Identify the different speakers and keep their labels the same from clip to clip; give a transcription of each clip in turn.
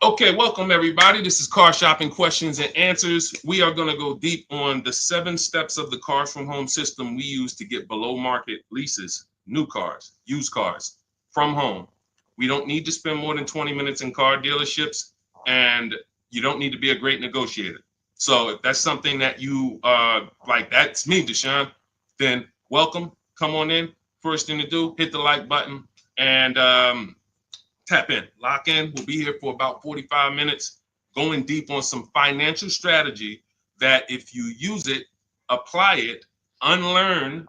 Speaker 1: Okay, welcome everybody. This is Car Shopping Questions and Answers. We are going to go deep on the 7 steps of the Cars from Home system we use to get below market leases, new cars, used cars from home. We don't need to spend more than 20 minutes in car dealerships, and you don't need to be a great negotiator. So if that's something that you like, that's me, Deshaun, then welcome. Come on in. First thing to do, hit the like button and tap in, lock in. We'll be here for about 45 minutes, going deep on some financial strategy that if you use it, apply it, unlearn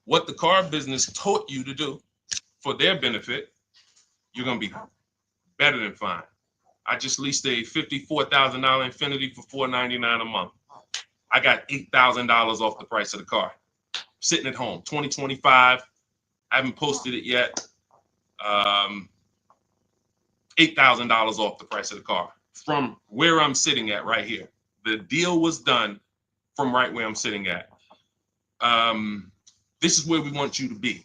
Speaker 1: what the car business taught you to do for their benefit, you're going to be better than fine. I just leased a $54,000 Infiniti for $499 a month. I got $8,000 off the price of the car. Sitting at home, 2025. I haven't posted it yet. $8,000 off the price of the car from where I'm sitting at right here. The deal was done from right where I'm sitting at. This is where we want you to be.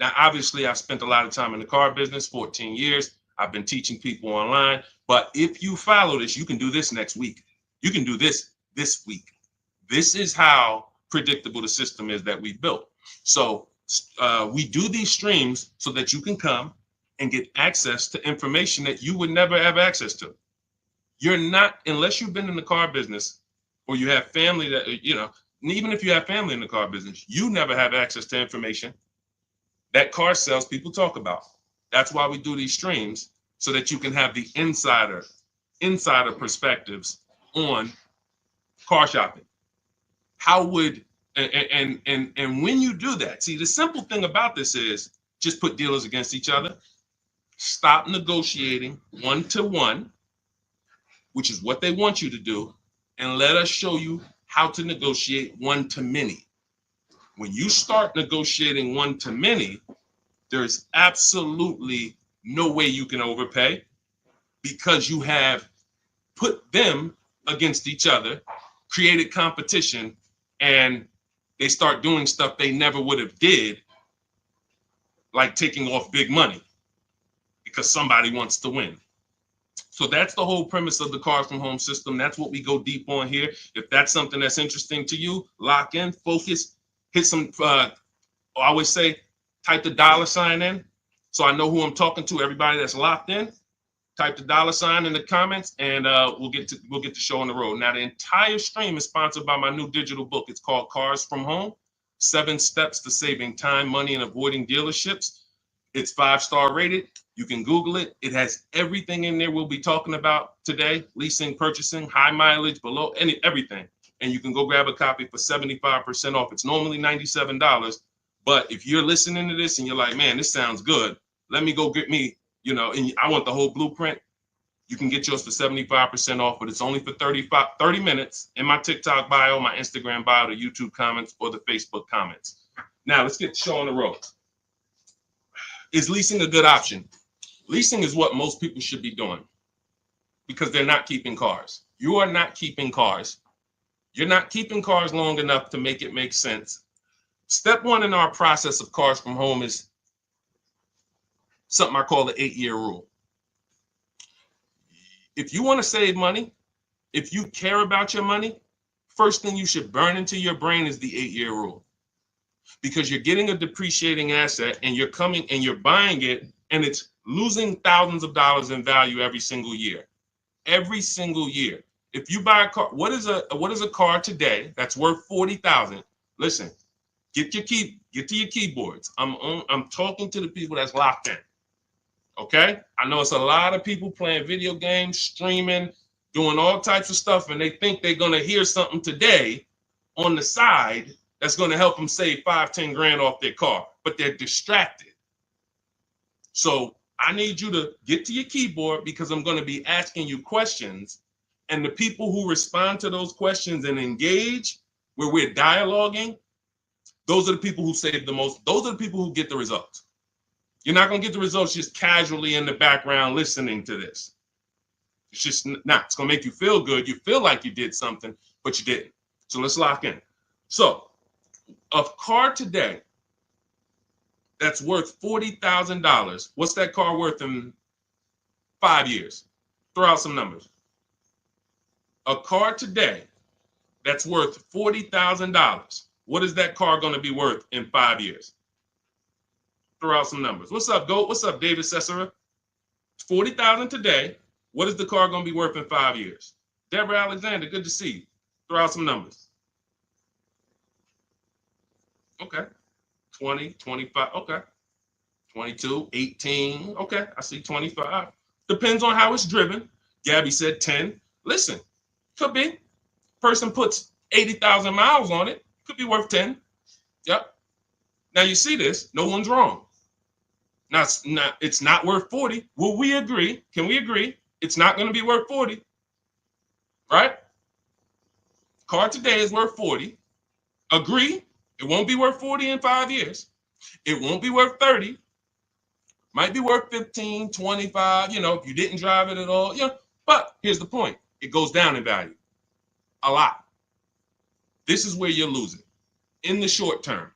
Speaker 1: Now, obviously, I've spent a lot of time in the car business, 14 years. I've been teaching people online. But if you follow this, you can do this next week. You can do this week. This is how predictable the system is that we built. So we do these streams so that you can come and get access to information that you would never have access to. You're not, unless you've been in the car business or you have family that, even if you have family in the car business, you never have access to information that car sales people talk about. That's why we do these streams, so that you can have the insider perspectives on car shopping. How would and when you do that, see, the simple thing about this is just put dealers against each other. Stop negotiating one-to-one, which is what they want you to do, and let us show you how to negotiate one-to-many. When you start negotiating one-to-many, there's absolutely no way you can overpay, because you have put them against each other, created competition, and they start doing stuff they never would have did, like taking off big money because somebody wants to win. So that's the whole premise of the Cars from Home system. That's what we go deep on here. If that's something that's interesting to you, lock in, focus, hit some, I always say, type the $ in so I know who I'm talking to. Everybody that's locked in, type the $ in the comments, and we'll get the show on the road. Now, the entire stream is sponsored by my new digital book. It's called Cars from Home: 7 Steps to Saving Time, Money, and Avoiding Dealerships. It's 5-star rated. You can Google it. It has everything in there we'll be talking about today: leasing, purchasing, high mileage, below, everything. And you can go grab a copy for 75% off. It's normally $97. But if you're listening to this and you're like, man, this sounds good, let me go get me, and I want the whole blueprint, you can get yours for 75% off, but it's only for 30 minutes in my TikTok bio, my Instagram bio, the YouTube comments, or the Facebook comments. Now, let's get the show on the road. Is leasing a good option? Leasing is what most people should be doing, because they're not keeping cars. You are not keeping cars. You're not keeping cars long enough to make it make sense. Step 1 in our process of Cars from Home is something I call the 8-year rule. If you want to save money, if you care about your money, first thing you should burn into your brain is the 8-year rule. Because you're getting a depreciating asset and you're coming and you're buying it, and it's losing thousands of dollars in value every single year. Every single year. If you buy a car, what is a car today that's worth $40,000? Listen, get to your keyboards. I'm talking to the people that's locked in. Okay? I know it's a lot of people playing video games, streaming, doing all types of stuff, and they think they're going to hear something today on the side that's going to help them save 5-10 grand off their car, but they're distracted. So I need you to get to your keyboard, because I'm going to be asking you questions, and the people who respond to those questions and engage, where we're dialoguing, those are the people who save the most. Those are the people who get the results. You're not going to get the results just casually in the background listening to this. It's just not. It's going to make you feel good. You feel like you did something, but you didn't. So let's lock in. So a car today that's worth $40,000. What's that car worth in 5 years? Throw out some numbers. A car today that's worth $40,000. What is that car going to be worth in 5 years? Throw out some numbers. What's up, Goat? What's up, David Cesara? $40,000 today. What is the car going to be worth in 5 years? Deborah Alexander, good to see you. Throw out some numbers. Okay. 20, 25. Okay. 22, 18. Okay. I see 25. Depends on how it's driven. Gabby said 10. Listen, could be. Person puts 80,000 miles on it. Could be worth 10. Yep. Now you see this. No one's wrong. Now it's not worth 40. Will we agree? Can we agree? It's not going to be worth 40. Right? Car today is worth 40. Agree? It won't be worth 40 in 5 years. It won't be worth 30. Might be worth 15, 25, if you didn't drive it at all. But here's the point. It goes down in value. A lot. This is where you're losing in the short term.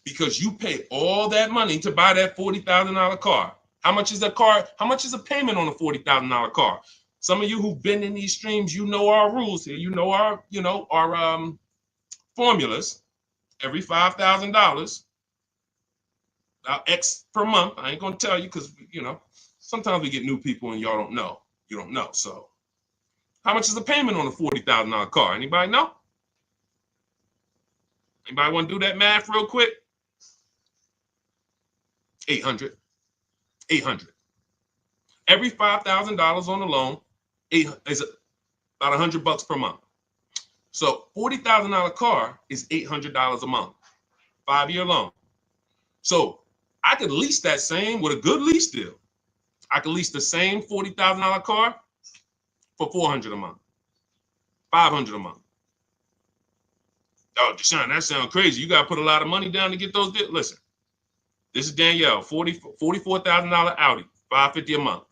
Speaker 1: Because you pay all that money to buy that $40,000 car. How much is a car? How much is a payment on a $40,000 car? Some of you who've been in these streams, you know our rules here. You know our formulas. Every $5,000, X per month. I ain't gonna tell you because sometimes we get new people and y'all don't know. You don't know. So, how much is the payment on a $40,000 car? Anybody know? Anybody want to do that math real quick? 800. 800. Every $5,000 on the loan is about $100 per month. So $40,000 car is $800 a month, 5-year loan. So I could lease that same with a good lease deal. I could lease the same $40,000 car for $400 a month, $500 a month. Oh, Deshaun, that sounds crazy. You got to put a lot of money down to get those deals. Listen, this is Danielle, $44,000 Audi, $550 a month.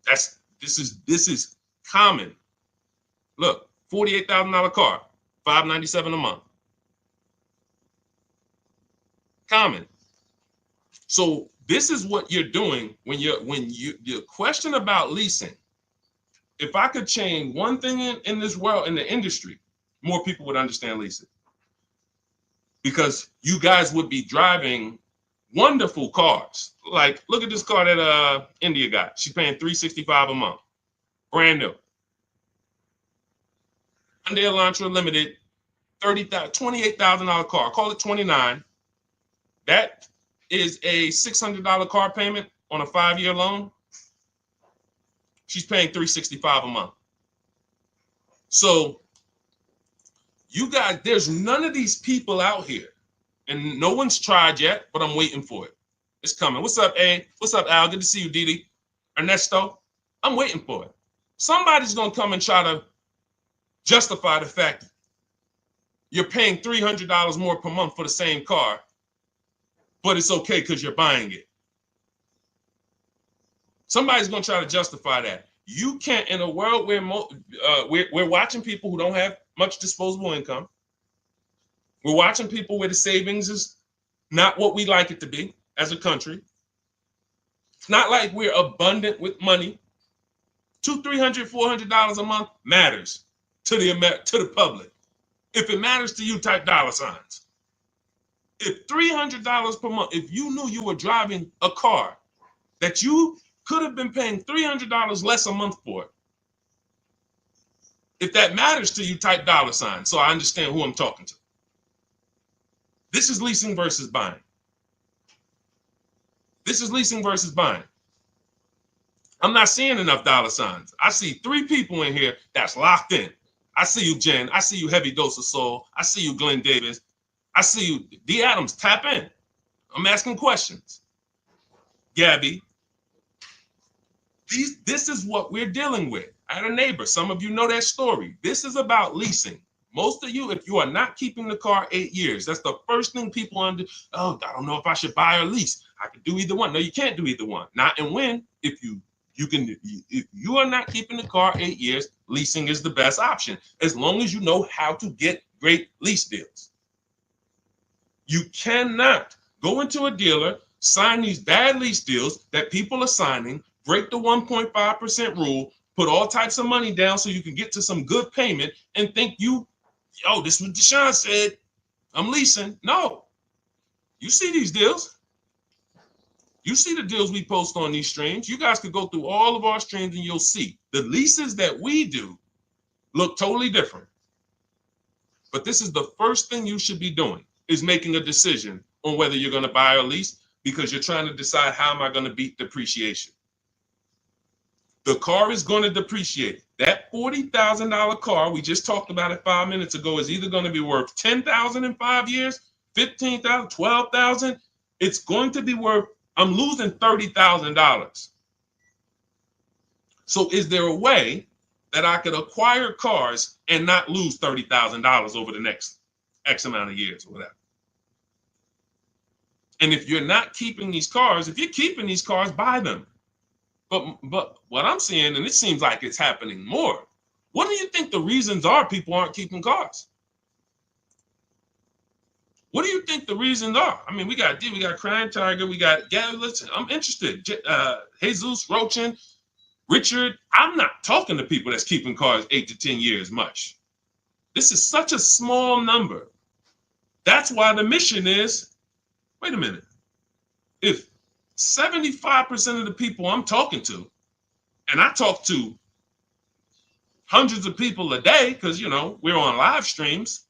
Speaker 1: This is common. Look, $48,000 car, $597 a month. Common. So this is what you're doing when your question about leasing. If I could change one thing in this world, in the industry, more people would understand leasing. Because you guys would be driving wonderful cars. Like, look at this car that India got. She's paying $365 a month. Brand new. Hyundai Elantra Limited, $28,000 car. Call it 29. That is a $600 car payment on a 5-year loan. She's paying $365 a month. So you guys, there's none of these people out here, and no one's tried yet, but I'm waiting for it. It's coming. What's up, A? What's up, Al? Good to see you, Didi. Ernesto, I'm waiting for it. Somebody's going to come and try to justify the fact you're paying $300 more per month for the same car, but it's okay because you're buying it. Somebody's going to try to justify that. You can't, in a world where we're watching people who don't have much disposable income. We're watching people where the savings is not what we like it to be as a country. It's not like we're abundant with money. $200, $300, $400 a month matters to the public. If it matters to you, type dollar signs. If $300 per month, if you knew you were driving a car that you could have been paying $300 less a month for it, if that matters to you, type dollar sign so I understand who I'm talking to. This is leasing versus buying. This is leasing versus buying. I'm not seeing enough dollar signs. I see 3 people in here that's locked in. I see you, Jen. I see you, Heavy Dose of Soul. I see you, Glenn Davis. I see you, D. Adams. Tap in. I'm asking questions. Gabby. This is what we're dealing with. I had a neighbor. Some of you know that story. This is about leasing. Most of you, if you are not keeping the car 8 years, that's the first thing people under. Oh, I don't know if I should buy or lease. I could do either one. No, you can't do either one. Not and when. If you are not keeping the car 8 years, leasing is the best option, as long as you know how to get great lease deals. You cannot go into a dealer, sign these bad lease deals that people are signing, break the 1.5% rule, put all types of money down so you can get to some good payment and think this is what Deshaun said, I'm leasing. No, you see these deals. You see the deals we post on these streams. You guys could go through all of our streams and you'll see the leases that we do look totally different. But this is the first thing you should be doing, is making a decision on whether you're going to buy or lease, because you're trying to decide, how am I going to beat depreciation? The car is going to depreciate. That $40,000 car we just talked about it 5 minutes ago is either going to be worth $10,000 in 5 years, $15,000, $12,000. It's going to be worth, I'm losing $30,000. So is there a way that I could acquire cars and not lose $30,000 over the next X amount of years or whatever? And if you're not keeping these cars, if you're keeping these cars, buy them. But what I'm seeing, and it seems like it's happening more, what do you think the reasons are people aren't keeping cars? What do you think the reasons are? I mean, we got Crying Tiger, we got, listen, I'm interested. Jesus, Rochin, Richard, I'm not talking to people that's keeping cars 8 to 10 years much. This is such a small number. That's why the mission is, wait a minute, if 75% of the people I'm talking to, and I talk to hundreds of people a day because, we're on live streams,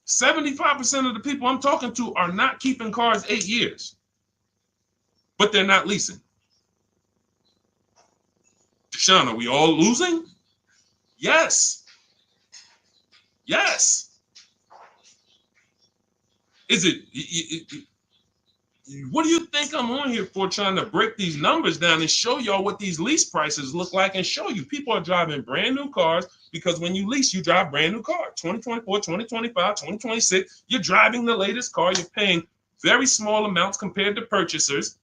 Speaker 1: 75% of the people I'm talking to are not keeping cars 8 years, but they're not leasing. Deshaun, are we all losing? Yes. Yes. Is it, what do you think I'm on here for, trying to break these numbers down and show y'all what these lease prices look like, and show you people are driving brand new cars, because when you lease, you drive brand new cars. 2024, 2025, 2026, you're driving the latest car. You're paying very small amounts compared to purchasers.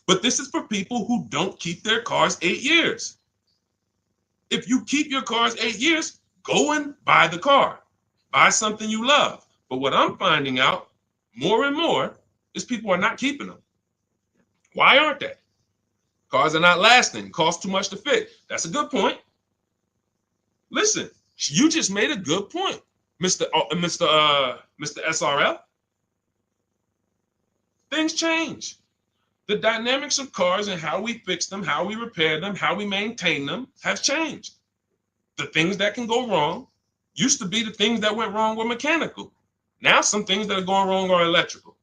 Speaker 1: But this is for people who don't keep their cars 8 years. If you keep your cars 8 years, go and buy the car. Buy something you love. But what I'm finding out more and more is people are not keeping them. Why aren't they? Cars are not lasting. Cost too much to fix. That's a good point. Listen, you just made a good point, Mr. SRL. Things change. The dynamics of cars and how we fix them, how we repair them, how we maintain them have changed. The things that can go wrong used to be the things that went wrong were mechanical. Now some things that are going wrong are electrical.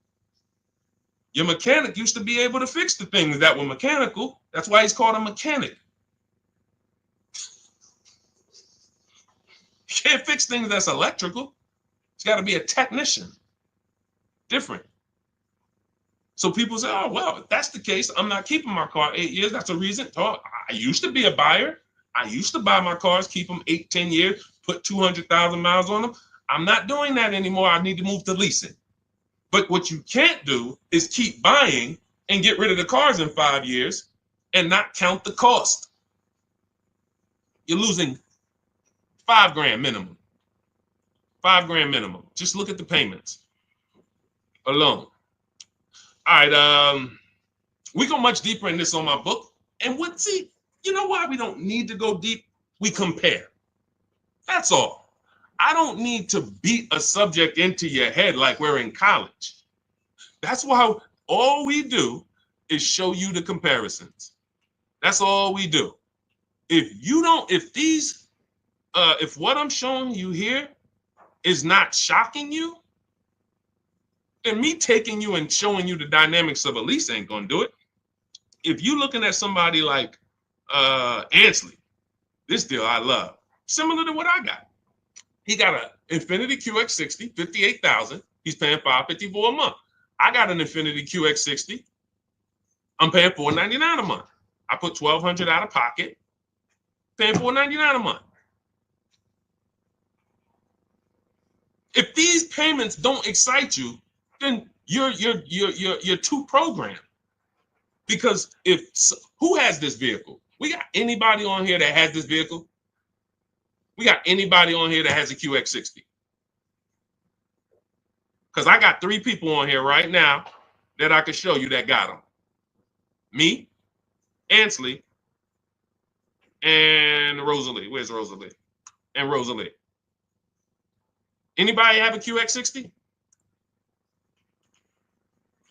Speaker 1: Your mechanic used to be able to fix the things that were mechanical. That's why he's called a mechanic. You can't fix things that's electrical. It's got to be a technician. Different. So people say, oh, well, if that's the case, I'm not keeping my car 8 years. That's a reason. Oh, I used to be a buyer. I used to buy my cars, keep them 8, 10 years, put 200,000 miles on them. I'm not doing that anymore. I need to move to leasing. But what you can't do is keep buying and get rid of the cars in 5 years and not count the cost. You're losing $5,000 minimum. $5,000 minimum. Just look at the payments alone. All right, we go much deeper in this on my book. And you know why we don't need to go deep? We compare. That's all. I don't need to beat a subject into your head like we're in college. That's why all we do is show you the comparisons. That's all we do. If what I'm showing you here is not shocking you, then me taking you and showing you the dynamics of a lease ain't gonna do it. If you're looking at somebody like Ansley, this deal I love, similar to what I got. He got an Infiniti QX60, $58,000. He's paying $554 a month. I got an Infiniti QX60. I'm paying $499 a month. I put $1,200 out of pocket, paying $499 a month. If these payments don't excite you, then you're too programmed. Because who has this vehicle? We got anybody on here that has this vehicle? We got anybody on here that has a QX60? Because I got 3 people on here right now that I can show you that got them. Me, Ansley, and Rosalie. Where's Rosalie? And Rosalie. Anybody have a QX60?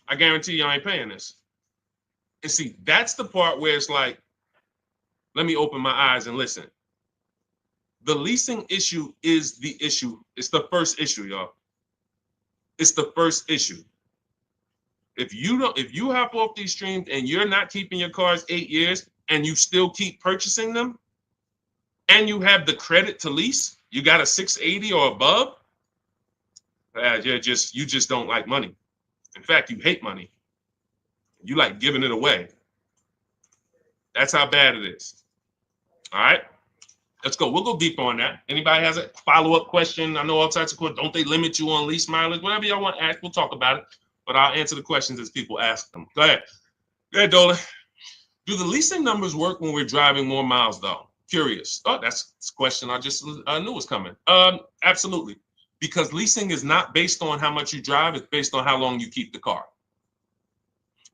Speaker 1: I guarantee you I ain't paying this. And see, that's the part where it's like, let me open my eyes and listen. The leasing issue is the issue. It's the first issue, y'all. It's the first issue. If you hop off these streams and you're not keeping your cars 8 years and you still keep purchasing them, and you have the credit to lease, you got a 680 or above, you just don't like money. In fact, you hate money. You like giving it away. That's how bad it is. All right, let's go. We'll go deeper on that. Anybody has a follow-up question? I know all types of questions. Don't they limit you on lease mileage? Whatever y'all want to ask, we'll talk about it. But I'll answer the questions as people ask them. Go ahead. Go ahead, Dolan. Do the leasing numbers work when we're driving more miles, though? Curious. Oh, that's a question I just knew was coming. Absolutely. Because leasing is not based on how much you drive. It's based on how long you keep the car.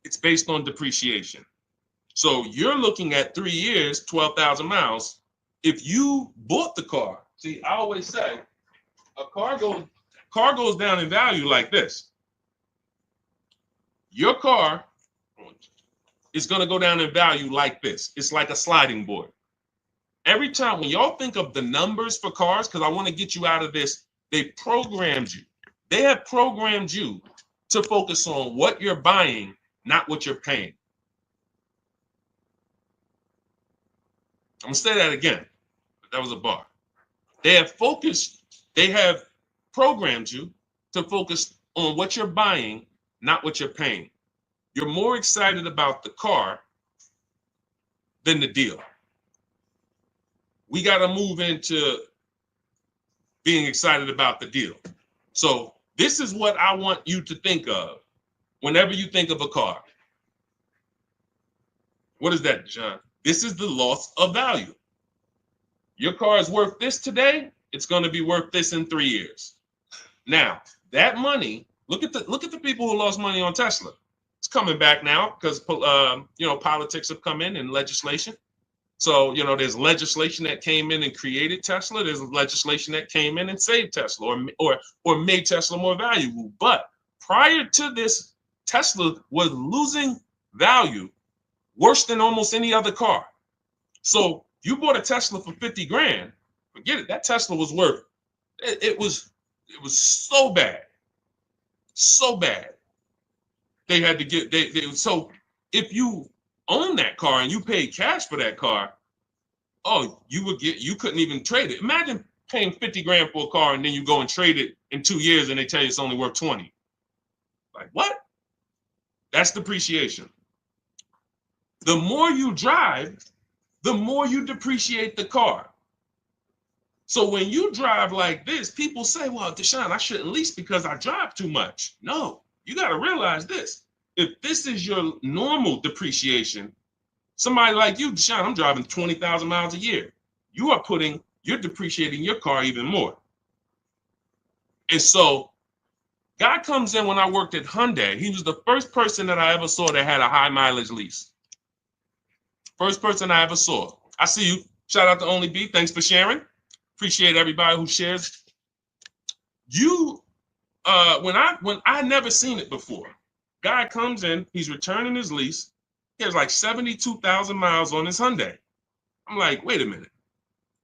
Speaker 1: It's based on depreciation. So you're looking at 3 years, 12,000 miles. If you bought the car, see, I always say a car goes down in value like this. Your car is going to go down in value like this. It's like a sliding board. Every time when y'all think of the numbers for cars, because I want to get you out of this, they programmed you. They have programmed you to focus on what you're buying, not what you're paying. I'm going to say that again. That was a bar. They have programmed you to focus on what you're buying, not what you're paying. You're more excited about the car than the deal. We got to move into being excited about the deal. So this is what I want you to think of whenever you think of a car. What is that, John? This is the loss of value. Your car is worth this today. It's going to be worth this in 3 years. Now, that money, look at the people who lost money on Tesla. It's coming back now because politics have come in and legislation. So, there's legislation that came in and created Tesla. There's legislation that came in and saved Tesla or made Tesla more valuable. But prior to this, Tesla was losing value worse than almost any other car. So you bought a Tesla for 50 grand, forget it. That Tesla was worth, it was so bad. So bad. They had to get, so if you own that car and you paid cash for that car, you couldn't even trade it. Imagine paying 50 grand for a car and then you go and trade it in 2 years and they tell you it's only worth 20. Like what? That's depreciation. The more you drive, the more you depreciate the car. So when you drive like this, people say, well, Deshaun, I shouldn't lease because I drive too much. No, you got to realize this. If this is your normal depreciation, somebody like you, Deshaun, I'm driving 20,000 miles a year. You're depreciating your car even more. And so guy comes in when I worked at Hyundai. He was the first person that I ever saw that had a high mileage lease. First person I ever saw. I see you. Shout out to Only B. Thanks for sharing. Appreciate everybody who shares. When I never seen it before. Guy comes in, he's returning his lease. He has like 72,000 miles on his Hyundai. I'm like, wait a minute.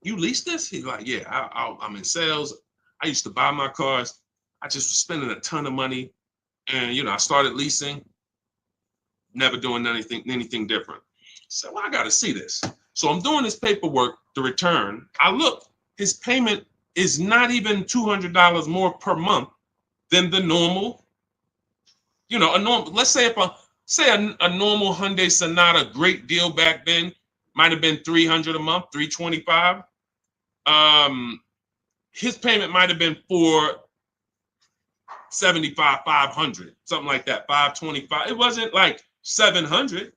Speaker 1: You leased this? He's like, yeah, I'm in sales. I used to buy my cars. I just was spending a ton of money. And, I started leasing, never doing anything different. So I got to see this. So I'm doing this paperwork to return. I look, his payment is not even $200 more per month than the normal, let's say a normal Hyundai Sonata, great deal back then, might have been $300 a month, $325. His payment might have been $475, $500, something like that, $525. It wasn't like $700.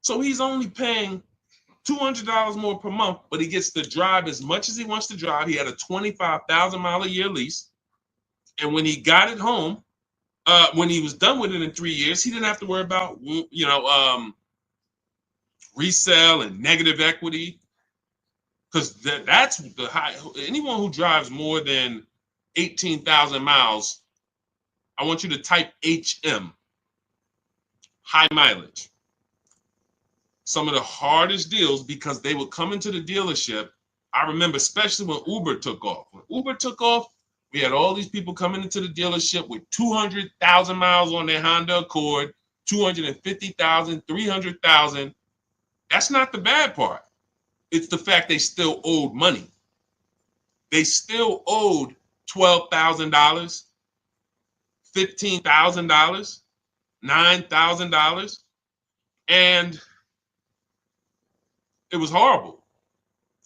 Speaker 1: So he's only paying $200 more per month, but he gets to drive as much as he wants to drive. He had a 25,000 mile a year lease. And when he got it home, when he was done with it in 3 years, he didn't have to worry about, resale and negative equity, because that's the high. Anyone who drives more than 18,000 miles, I want you to type HM, high mileage. Some of the hardest deals, because they would come into the dealership. I remember, especially when Uber took off. When Uber took off, we had all these people coming into the dealership with 200,000 miles on their Honda Accord, 250,000, 300,000. That's not the bad part. It's the fact they still owed money. They still owed $12,000, $15,000, $9,000, and it was horrible.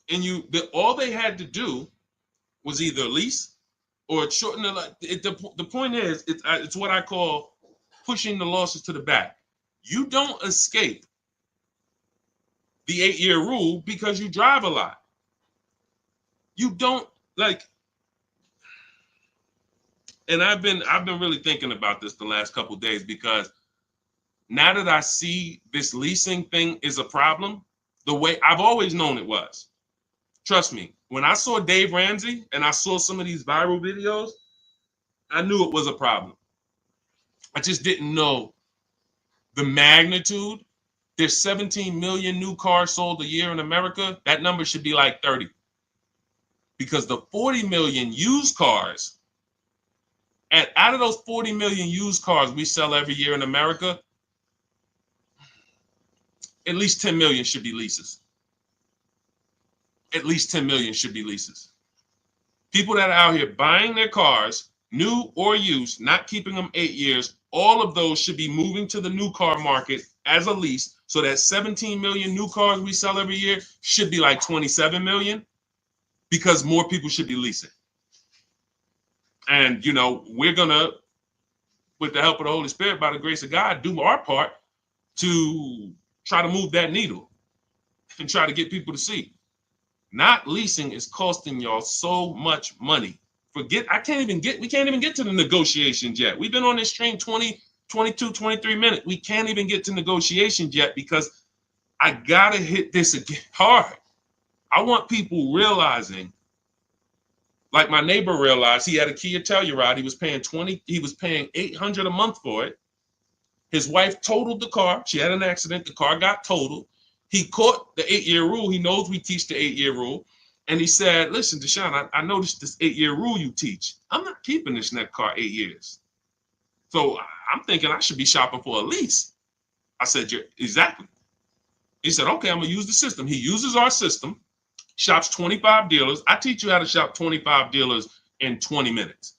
Speaker 1: And all they had to do was either lease or shorten the point is, it's what I call pushing the losses to the back. You don't escape the 8-year rule because you drive a lot. You don't and I've been really thinking about this the last couple of days, because now that I see this leasing thing is a problem, the way I've always known it was. Trust me, when I saw Dave Ramsey and I saw some of these viral videos, I knew it was a problem. I just didn't know the magnitude. There's 17 million new cars sold a year in America. That number should be like 30. Because the 40 million used cars, and out of those 40 million used cars we sell every year in America, at least 10 million should be leases. At least 10 million should be leases. People that are out here buying their cars, new or used, not keeping them 8 years, all of those should be moving to the new car market as a lease. So that 17 million new cars we sell every year should be like 27 million, because more people should be leasing. And, we're going to, with the help of the Holy Spirit, by the grace of God, do our part to try to move that needle and try to get people to see. Not leasing is costing y'all so much money. We can't even get to the negotiations yet. We've been on this train 20, 22, 23 minutes. We can't even get to negotiations yet, because I got to hit this again hard. I want people realizing, like my neighbor realized, he had a Kia Telluride. He was paying $800 a month for it. His wife totaled the car. She had an accident. The car got totaled. He caught the 8-year rule. He knows we teach the 8-year rule. And he said, listen, Deshaun, I noticed this 8-year rule you teach. I'm not keeping this next car 8 years. So I'm thinking I should be shopping for a lease. I said, exactly. He said, okay, I'm going to use the system. He uses our system, shops 25 dealers. I teach you how to shop 25 dealers in 20 minutes.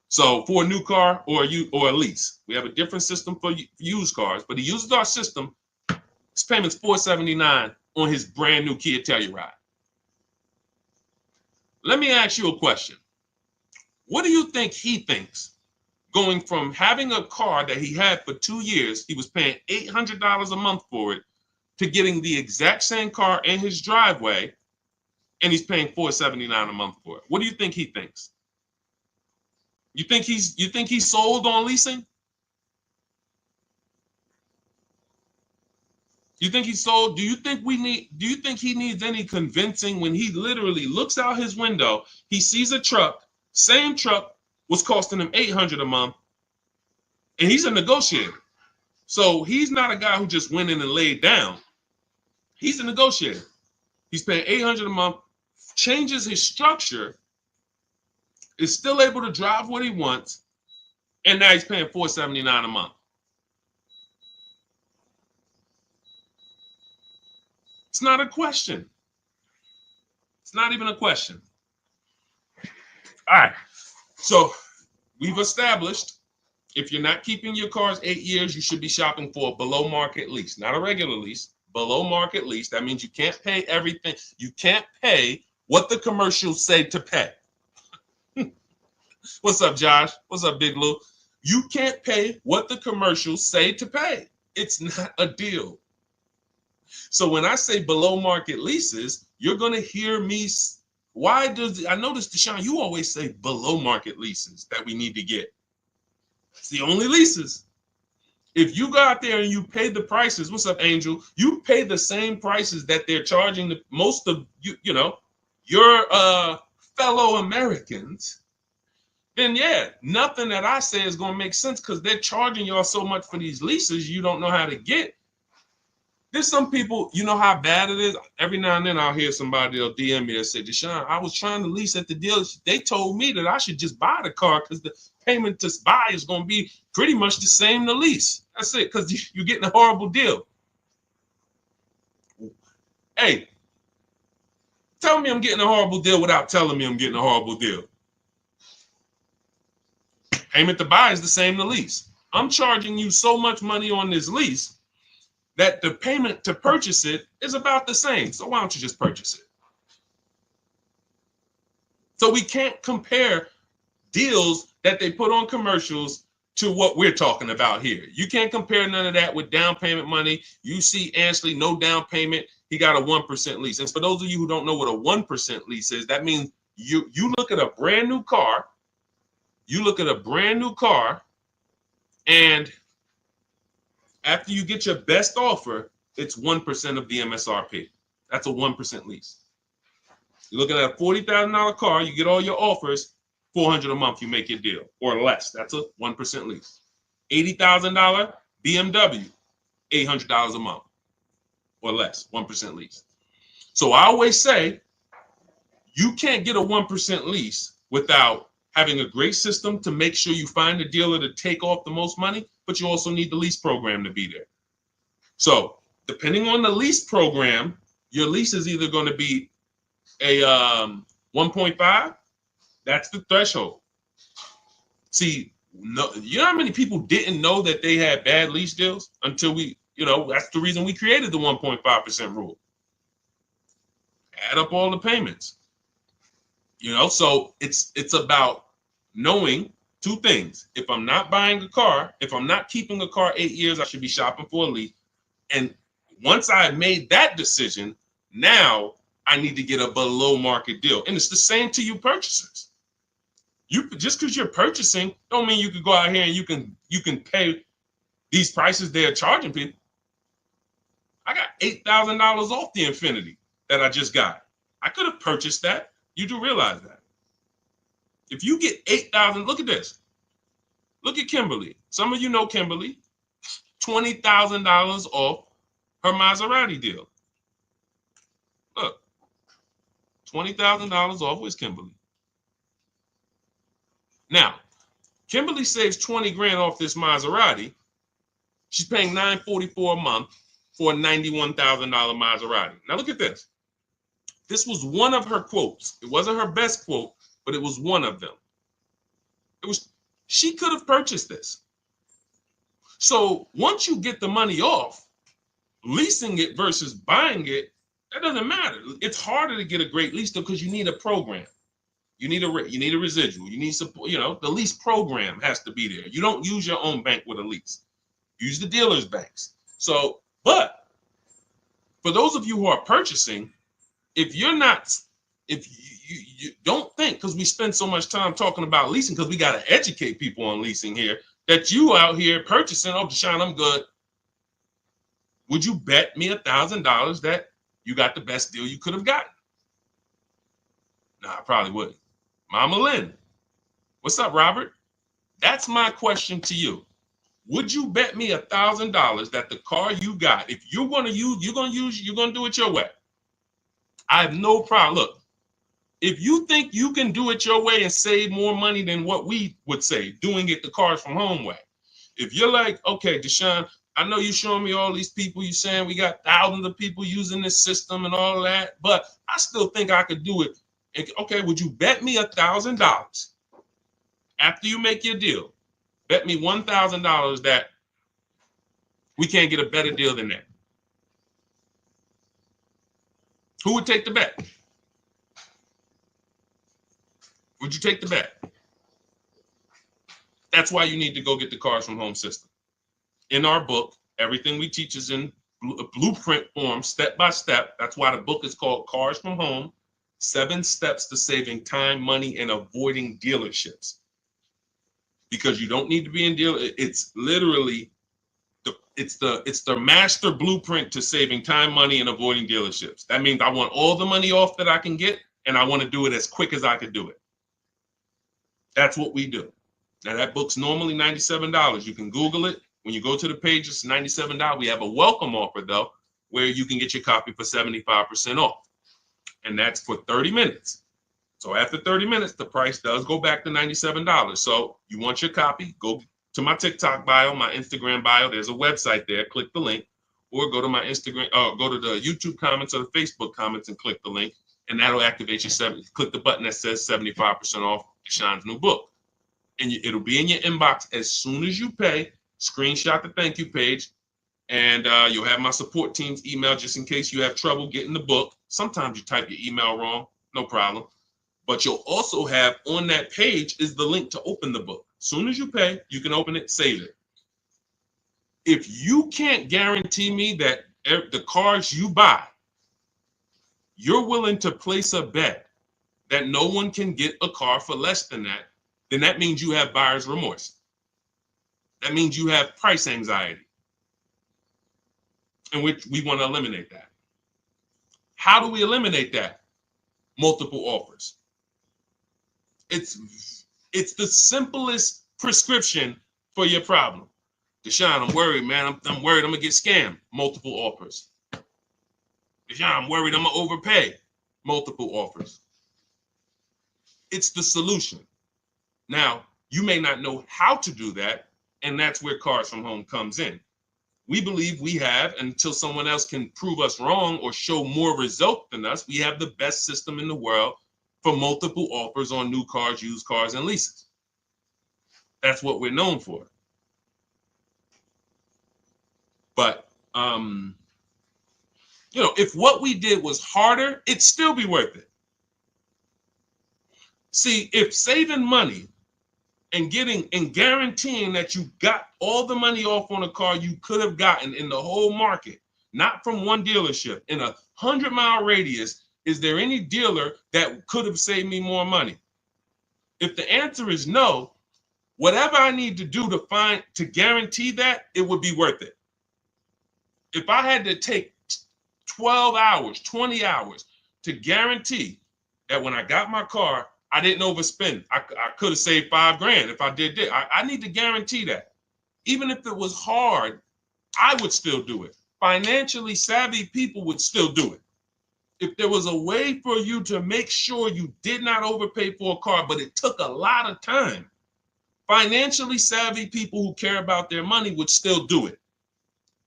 Speaker 1: So for a new car or a lease, we have a different system for used cars, but he uses our system. His payment's $479 on his brand new Kia Telluride. Let me ask you a question. What do you think he thinks, going from having a car that he had for 2 years, he was paying $800 a month for it, to getting the exact same car in his driveway, and he's paying $479 a month for it? What do you think he thinks? You think he's sold on leasing? You think he's sold? Do you think he needs any convincing when he literally looks out his window, he sees a truck, same truck was costing him $800 a month, and he's a negotiator. So he's not a guy who just went in and laid down. He's a negotiator. He's paying $800 a month, changes his structure, is still able to drive what he wants, and now he's paying $479 a month. It's not a question. It's not even a question. All right. So we've established, if you're not keeping your cars 8 years, you should be shopping for a below market lease, not a regular lease, below market lease. That means you can't pay everything. You can't pay what the commercials say to pay. What's up, Josh? What's up, Big Lou? You can't pay what the commercials say to pay. It's not a deal. So when I say below market leases, you're going to hear me why does, I noticed, Deshaun, you always say below market leases that we need to get. It's the only leases. If you go out there and you pay the prices, what's up, Angel? You pay the same prices that they're charging the most of your fellow Americans, then yeah, nothing that I say is gonna make sense because they're charging y'all so much for these leases you don't know how to get. There's some people, you know how bad it is. Every now and then I'll hear somebody, they'll DM me and say, Deshaun, I was trying to lease at the dealership. They told me that I should just buy the car because the payment to buy is going to be pretty much the same to lease. That's it, because you're getting a horrible deal. Hey, tell me I'm getting a horrible deal without telling me I'm getting a horrible deal. Payment to buy is the same to lease. I'm charging you so much money on this lease that the payment to purchase it is about the same. So why don't you just purchase it? So we can't compare deals that they put on commercials to what we're talking about here. You can't compare none of that with down payment money. You see Ansley, no down payment. He got a 1% lease. And for those of you who don't know what a 1% lease is, that means you look at a brand new car, and after you get your best offer, it's 1% of the MSRP. That's a 1% lease. You're looking at a $40,000 car, you get all your offers, $400 a month, you make your deal, or less. That's a 1% lease. $80,000 BMW, $800 a month, or less, 1% lease. So I always say, you can't get a 1% lease without having a great system to make sure you find a dealer to take off the most money, but you also need the lease program to be there. So depending on the lease program, your lease is either going to be a 1.5, that's the threshold. See, no, you know how many people didn't know that they had bad lease deals until that's the reason we created the 1.5% rule. Add up all the payments. So it's about knowing two things. If I'm not buying a car, if I'm not keeping a car 8 years, I should be shopping for a lease. And once I made that decision, now I need to get a below market deal. And it's the same to you purchasers. You just because you're purchasing don't mean you can go out here and you can pay these prices they're charging people. I got $8,000 off the Infinity that I just got. I could have purchased that. You do realize that. If you get $8,000, look at this. Look at Kimberly. Some of you know Kimberly. $20,000 off her Maserati deal. Look, $20,000 off with Kimberly. Now, Kimberly saves 20 grand off this Maserati. She's paying $944 a month for a $91,000 Maserati. Now look at this. This was one of her quotes. It wasn't her best quote, but it was one of them. She could have purchased this. So once you get the money off, leasing it versus buying it, that doesn't matter. It's harder to get a great lease though because you need a program. You need a residual. You need support. The lease program has to be there. You don't use your own bank with a lease. Use the dealer's banks. So, but for those of you who are purchasing, if you don't think, because we spend so much time talking about leasing, because we got to educate people on leasing here, that you out here purchasing, oh, Deshaun, I'm good. Would you bet me $1,000 that you got the best deal you could have gotten? No, I probably wouldn't. Mama Lynn, what's up, Robert? That's my question to you. Would you bet me $1,000 that the car you got, if you're going to do it your way? I have no problem. Look, if you think you can do it your way and save more money than what we would say, doing it the Cars from Home way. If you're like, okay, Deshaun, I know you're showing me all these people, you're saying we got thousands of people using this system and all that, but I still think I could do it. Okay, would you bet me $1,000 after you make your deal? Bet me $1,000 that we can't get a better deal than that. Who would take the bet? Would you take the bet? That's why you need to go get the Cars from Home system. In our book, everything we teach is in blueprint form, step by step. That's why the book is called Cars from Home. 7 steps to saving time, money, and avoiding dealerships. Because you don't need to be in deal. It's literally it's the master blueprint to saving time, money, and avoiding dealerships. That means I want all the money off that I can get, and I want to do it as quick as I can do it. That's what we do. Now that book's normally $97. You can Google it. When you go to the page, it's $97. We have a welcome offer though, where you can get your copy for 75% off. And that's for 30 minutes. So after 30 minutes, the price does go back to $97. So you want your copy, go to my TikTok bio, my Instagram bio. There's a website there. Click the link, or go to my Instagram, go to the YouTube comments or the Facebook comments and click the link, and that'll activate your click the button that says 75% off Deshaun's new book. And it'll be in your inbox as soon as you pay. Screenshot the thank you page, and you'll have my support team's email just in case you have trouble getting the book. Sometimes you type your email wrong, no problem. But you'll also have on that page is the link to open the book. As soon as you pay, you can open it, save it. If you can't guarantee me that the cars you buy, you're willing to place a bet that no one can get a car for less than that, then that means you have buyer's remorse. That means you have price anxiety. And we want to eliminate that. How do we eliminate that? Multiple offers. It's the simplest prescription for your problem. Deshaun, I'm worried, man. I'm worried I'm going to get scammed. Multiple offers. Deshaun, I'm worried I'm going to overpay. Multiple offers. It's the solution. Now, you may not know how to do that, and that's where Cars from Home comes in. We believe we have, until someone else can prove us wrong or show more result than us, we have the best system in the world for multiple offers on new cars, used cars, and leases. That's what we're known for. But, if what we did was harder, it'd still be worth it. See, if saving money and guaranteeing that you got all the money off on a car you could have gotten in the whole market, not from one dealership, in a 100-mile radius, is there any dealer that could have saved me more money? If the answer is no, whatever I need to do to guarantee that, it would be worth it. If I had to take 12 hours, 20 hours to guarantee that when I got my car, I didn't overspend. I could have saved $5,000 if I did that. I need to guarantee that. Even if it was hard, I would still do it. Financially savvy people would still do it. If there was a way for you to make sure you did not overpay for a car, but it took a lot of time, financially savvy people who care about their money would still do it.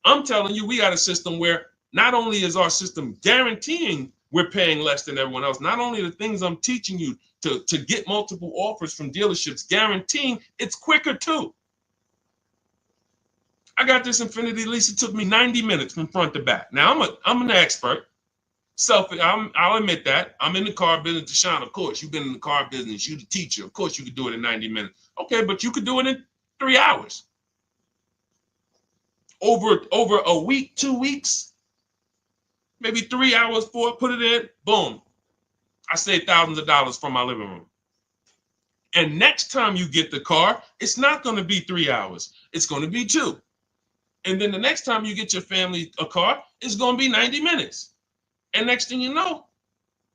Speaker 1: I'm telling you, we got a system where not only is our system guaranteeing we're paying less than everyone else, not only the things I'm teaching you to get multiple offers from dealerships, guaranteeing it's quicker too. I got this Infiniti lease. It took me 90 minutes from front to back. Now I'm an expert. I'll admit that. I'm in the car business. Deshaun, of course, you've been in the car business. You're the teacher. Of course, you could do it in 90 minutes. Okay, but you could do it in 3 hours. Over a week, 2 weeks, maybe 3 hours, 4, put it in, boom. I saved thousands of dollars from my living room. And next time you get the car, it's not going to be 3 hours. It's going to be 2. And then the next time you get your family a car, it's going to be 90 minutes. And next thing you know,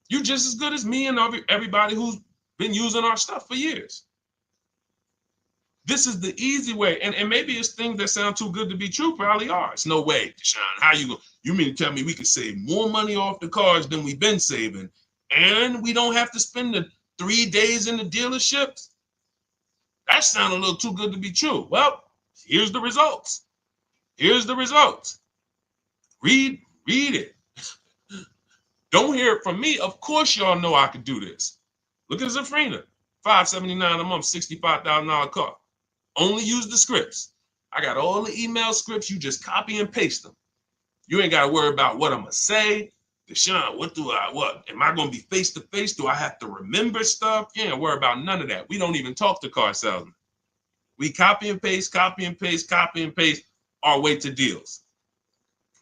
Speaker 1: you're just as good as me and everybody who's been using our stuff for years. This is the easy way. And maybe it's things that sound too good to be true, probably are. It's no way, Deshaun. How you mean to tell me we could save more money off the cars than we've been saving, and we don't have to spend the 3 days in the dealerships? That sounds a little too good to be true. Well, here's the results. Here's the results. Read it. Don't hear it from me. Of course, y'all know I could do this. Look at Zafrina, $579 a month, $65,000 car. Only use the scripts. I got all the email scripts. You just copy and paste them. You ain't got to worry about what I'm going to say. Deshaun, what? Am I going to be face to face? Do I have to remember stuff? You ain't worry about none of that. We don't even talk to car salesmen. We copy and paste our way to deals.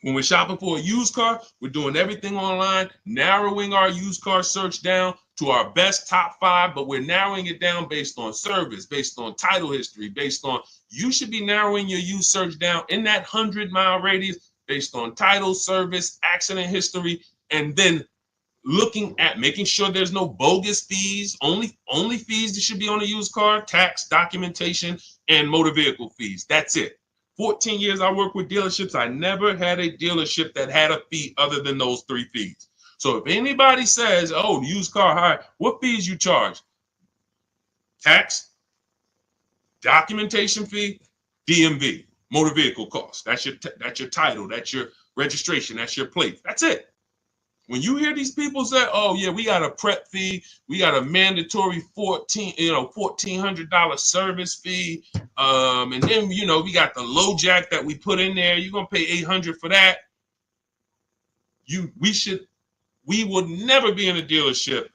Speaker 1: When we're shopping for a used car, we're doing everything online, narrowing our used car search down to our best top 5, but we're narrowing it down based on service, based on title history, based on, you should be narrowing your used search down in that 100-mile radius based on title, service, accident history, and then looking at making sure there's no bogus fees. Only fees that should be on a used car: tax, documentation, and motor vehicle fees. That's it. 14 years I worked with dealerships. I never had a dealership that had a fee other than those 3 fees. So if anybody says, oh, used car hire, what fees you charge? Tax, documentation fee, DMV, motor vehicle cost. That's your title, that's your registration, that's your plate. That's it. When you hear these people say, oh yeah, we got a prep fee, we got a mandatory $1,400 service fee, and then we got the low jack that we put in there, you're gonna pay $800 for that. We would never be in a dealership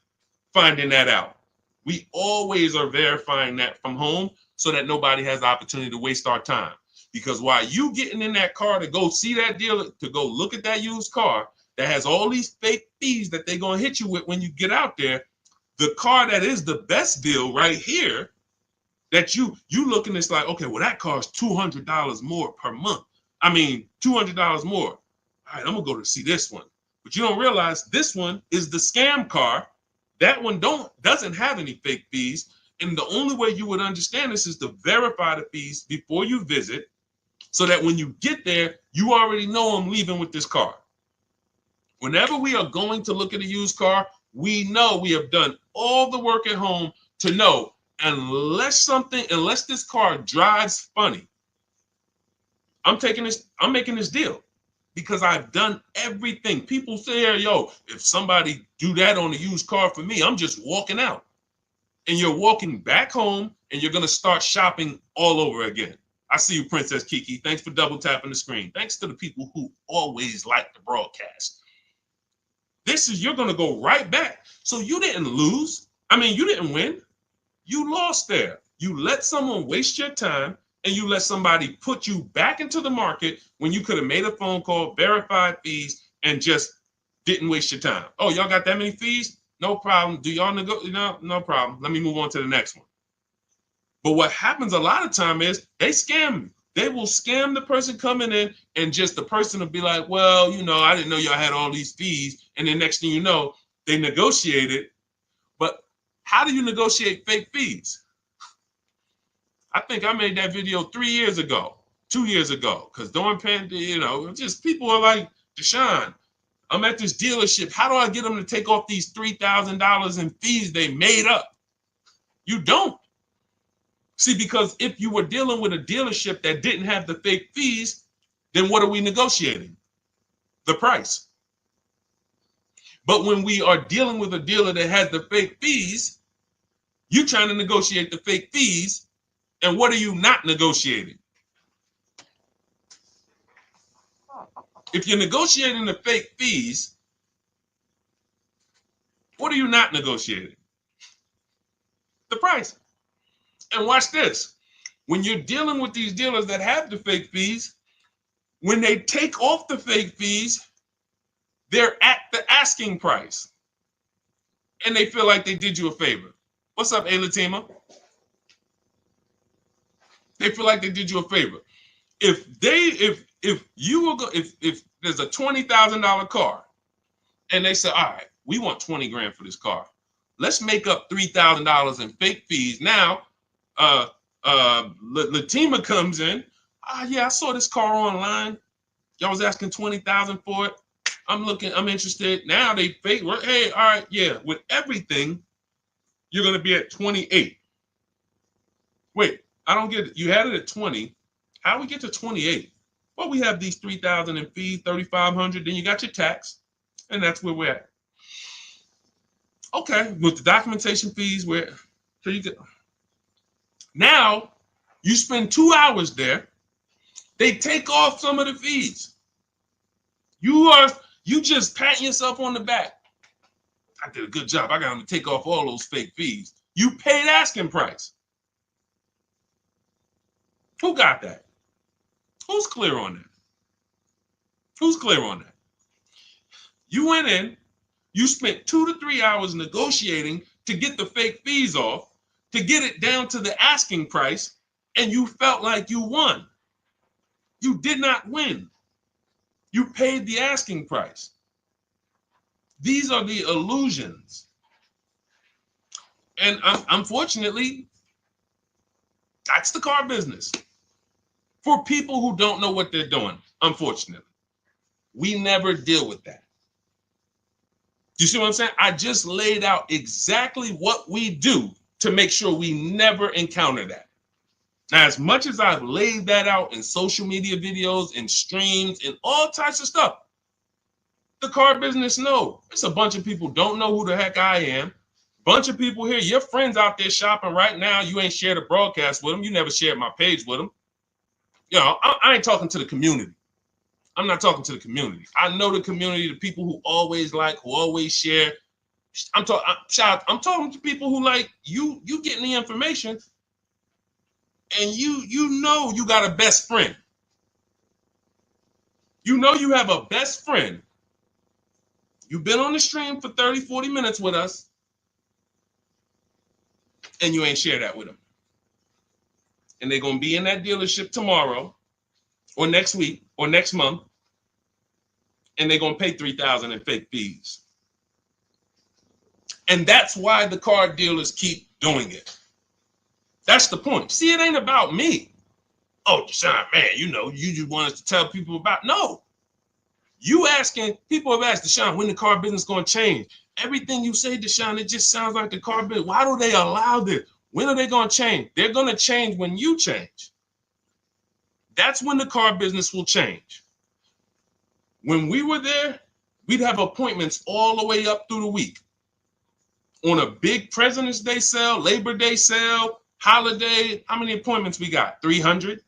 Speaker 1: finding that out. We always are verifying that from home so that nobody has the opportunity to waste our time. Because while you getting in that car to go see that dealer, to go look at that used car that has all these fake fees that they're going to hit you with when you get out there, the car that is the best deal right here, that you looking, it's like, okay, well, that car is $200 more per month. I mean, $200 more. All right, I'm going to go to see this one. But you don't realize this one is the scam car. That one doesn't have any fake fees. And the only way you would understand this is to verify the fees before you visit, so that when you get there, you already know I'm leaving with this car. Whenever we are going to look at a used car, we know we have done all the work at home to know, unless this car drives funny, I'm making this deal. Because I've done everything. People say, yo, if somebody do that on a used car for me, I'm just walking out. And you're walking back home, and you're going to start shopping all over again. I see you, Princess Kiki. Thanks for double tapping the screen. Thanks to the people who always like the broadcast. You're going to go right back. So you didn't lose. I mean, you didn't win. You lost there. You let someone waste your time, and you let somebody put you back into the market when you could have made a phone call, verified fees, and just didn't waste your time. Oh, y'all got that many fees? No problem. Do y'all negotiate? No problem. Let me move on to the next one. But what happens a lot of time is they scam you. They will scam the person coming in, and just the person will be like, well, I didn't know y'all had all these fees. And then next thing you know, they negotiated. But how do you negotiate fake fees? I think I made that video 3 years ago, 2 years ago, because during pandemic, just people are like, Deshaun, I'm at this dealership. How do I get them to take off these $3,000 in fees they made up? You don't. See, because if you were dealing with a dealership that didn't have the fake fees, then what are we negotiating? The price. But when we are dealing with a dealer that has the fake fees, you're trying to negotiate the fake fees. And what are you not negotiating? If you're negotiating the fake fees, what are you not negotiating? The price. And watch this. When you're dealing with these dealers that have the fake fees, when they take off the fake fees, they're at the asking price. And they feel like they did you a favor. What's up, Latima? They feel like they did you a favor. If there's a $20,000 car, and they say, all right, we want 20 grand for this car. Let's make up $3,000 in fake fees. Now, Latima comes in. Yeah, I saw this car online. Y'all was asking 20,000 for it. I'm interested. Now they fake. Hey, all right, yeah. With everything, you're gonna be at 28. Wait, I don't get it. You had it at 20. How do we get to 28? Well, we have these 3,000 in fees, 3,500. Then you got your tax, and that's where we're at. Okay, with the documentation fees, so you get. Now, you spend 2 hours there. They take off some of the fees. You just patting yourself on the back. I did a good job. I got them to take off all those fake fees. You paid asking price. Who got that? Who's clear on that? Who's clear on that? You went in, you spent 2 to 3 hours negotiating to get the fake fees off, to get it down to the asking price, and you felt like you won. You did not win. You paid the asking price. These are the illusions. And unfortunately, that's the car business. For people who don't know what they're doing, unfortunately, we never deal with that. You see what I'm saying? I just laid out exactly what we do to make sure we never encounter that. Now, as much as I've laid that out in social media videos and streams and all types of stuff, the car business, no. It's a bunch of people don't know who the heck I am. Bunch of people here, your friends out there shopping right now, you ain't shared a broadcast with them. You never shared my page with them. You know, I ain't talking to the community. I'm not talking to the community. I know the community, the people who always like, who always share. I'm talking to people who like you getting the information, and you know you got a best friend. You know you have a best friend. You've been on the stream for 30, 40 minutes with us, and you ain't share that with them. And they're going to be in that dealership tomorrow or next week or next month, and they're going to pay $3,000 in fake fees. And that's why the car dealers keep doing it. That's the point. See, it ain't about me. Oh, Deshaun, man, you know, you just want us to tell people about. No. You asking, people have asked, Deshaun, when the car business going to change? Everything you say, Deshaun, it just sounds like the car business. Why do they allow this? When are they going to change? They're going to change when you change. That's when the car business will change. When we were there, we'd have appointments all the way up through the week. On a big President's Day sale, Labor Day sale, holiday, how many appointments we got? 300?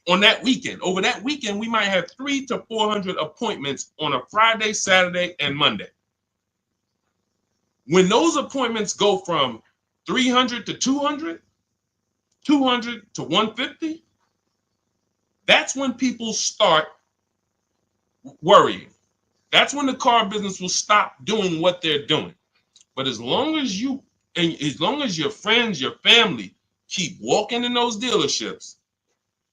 Speaker 1: On that weekend. Over that weekend, we might have 300 to 400 appointments on a Friday, Saturday, and Monday. When those appointments go from 300 to 200, 200 to 150, that's when people start worrying. That's when the car business will stop doing what they're doing. But as long as you, and as long as your friends, your family keep walking in those dealerships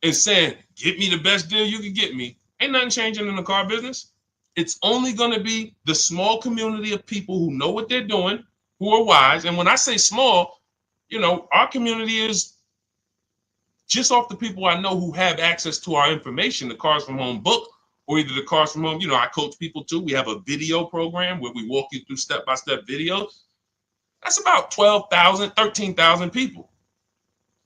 Speaker 1: and saying, get me the best deal you can get me, ain't nothing changing in the car business. It's only going to be the small community of people who know what they're doing, who are wise. And when I say small, you know, our community is just off the people I know who have access to our information, the Cars from Home book, or either the Cars from Home. You know, I coach people too. We have a video program where we walk you through step-by-step videos. That's about 12,000, 13,000 people.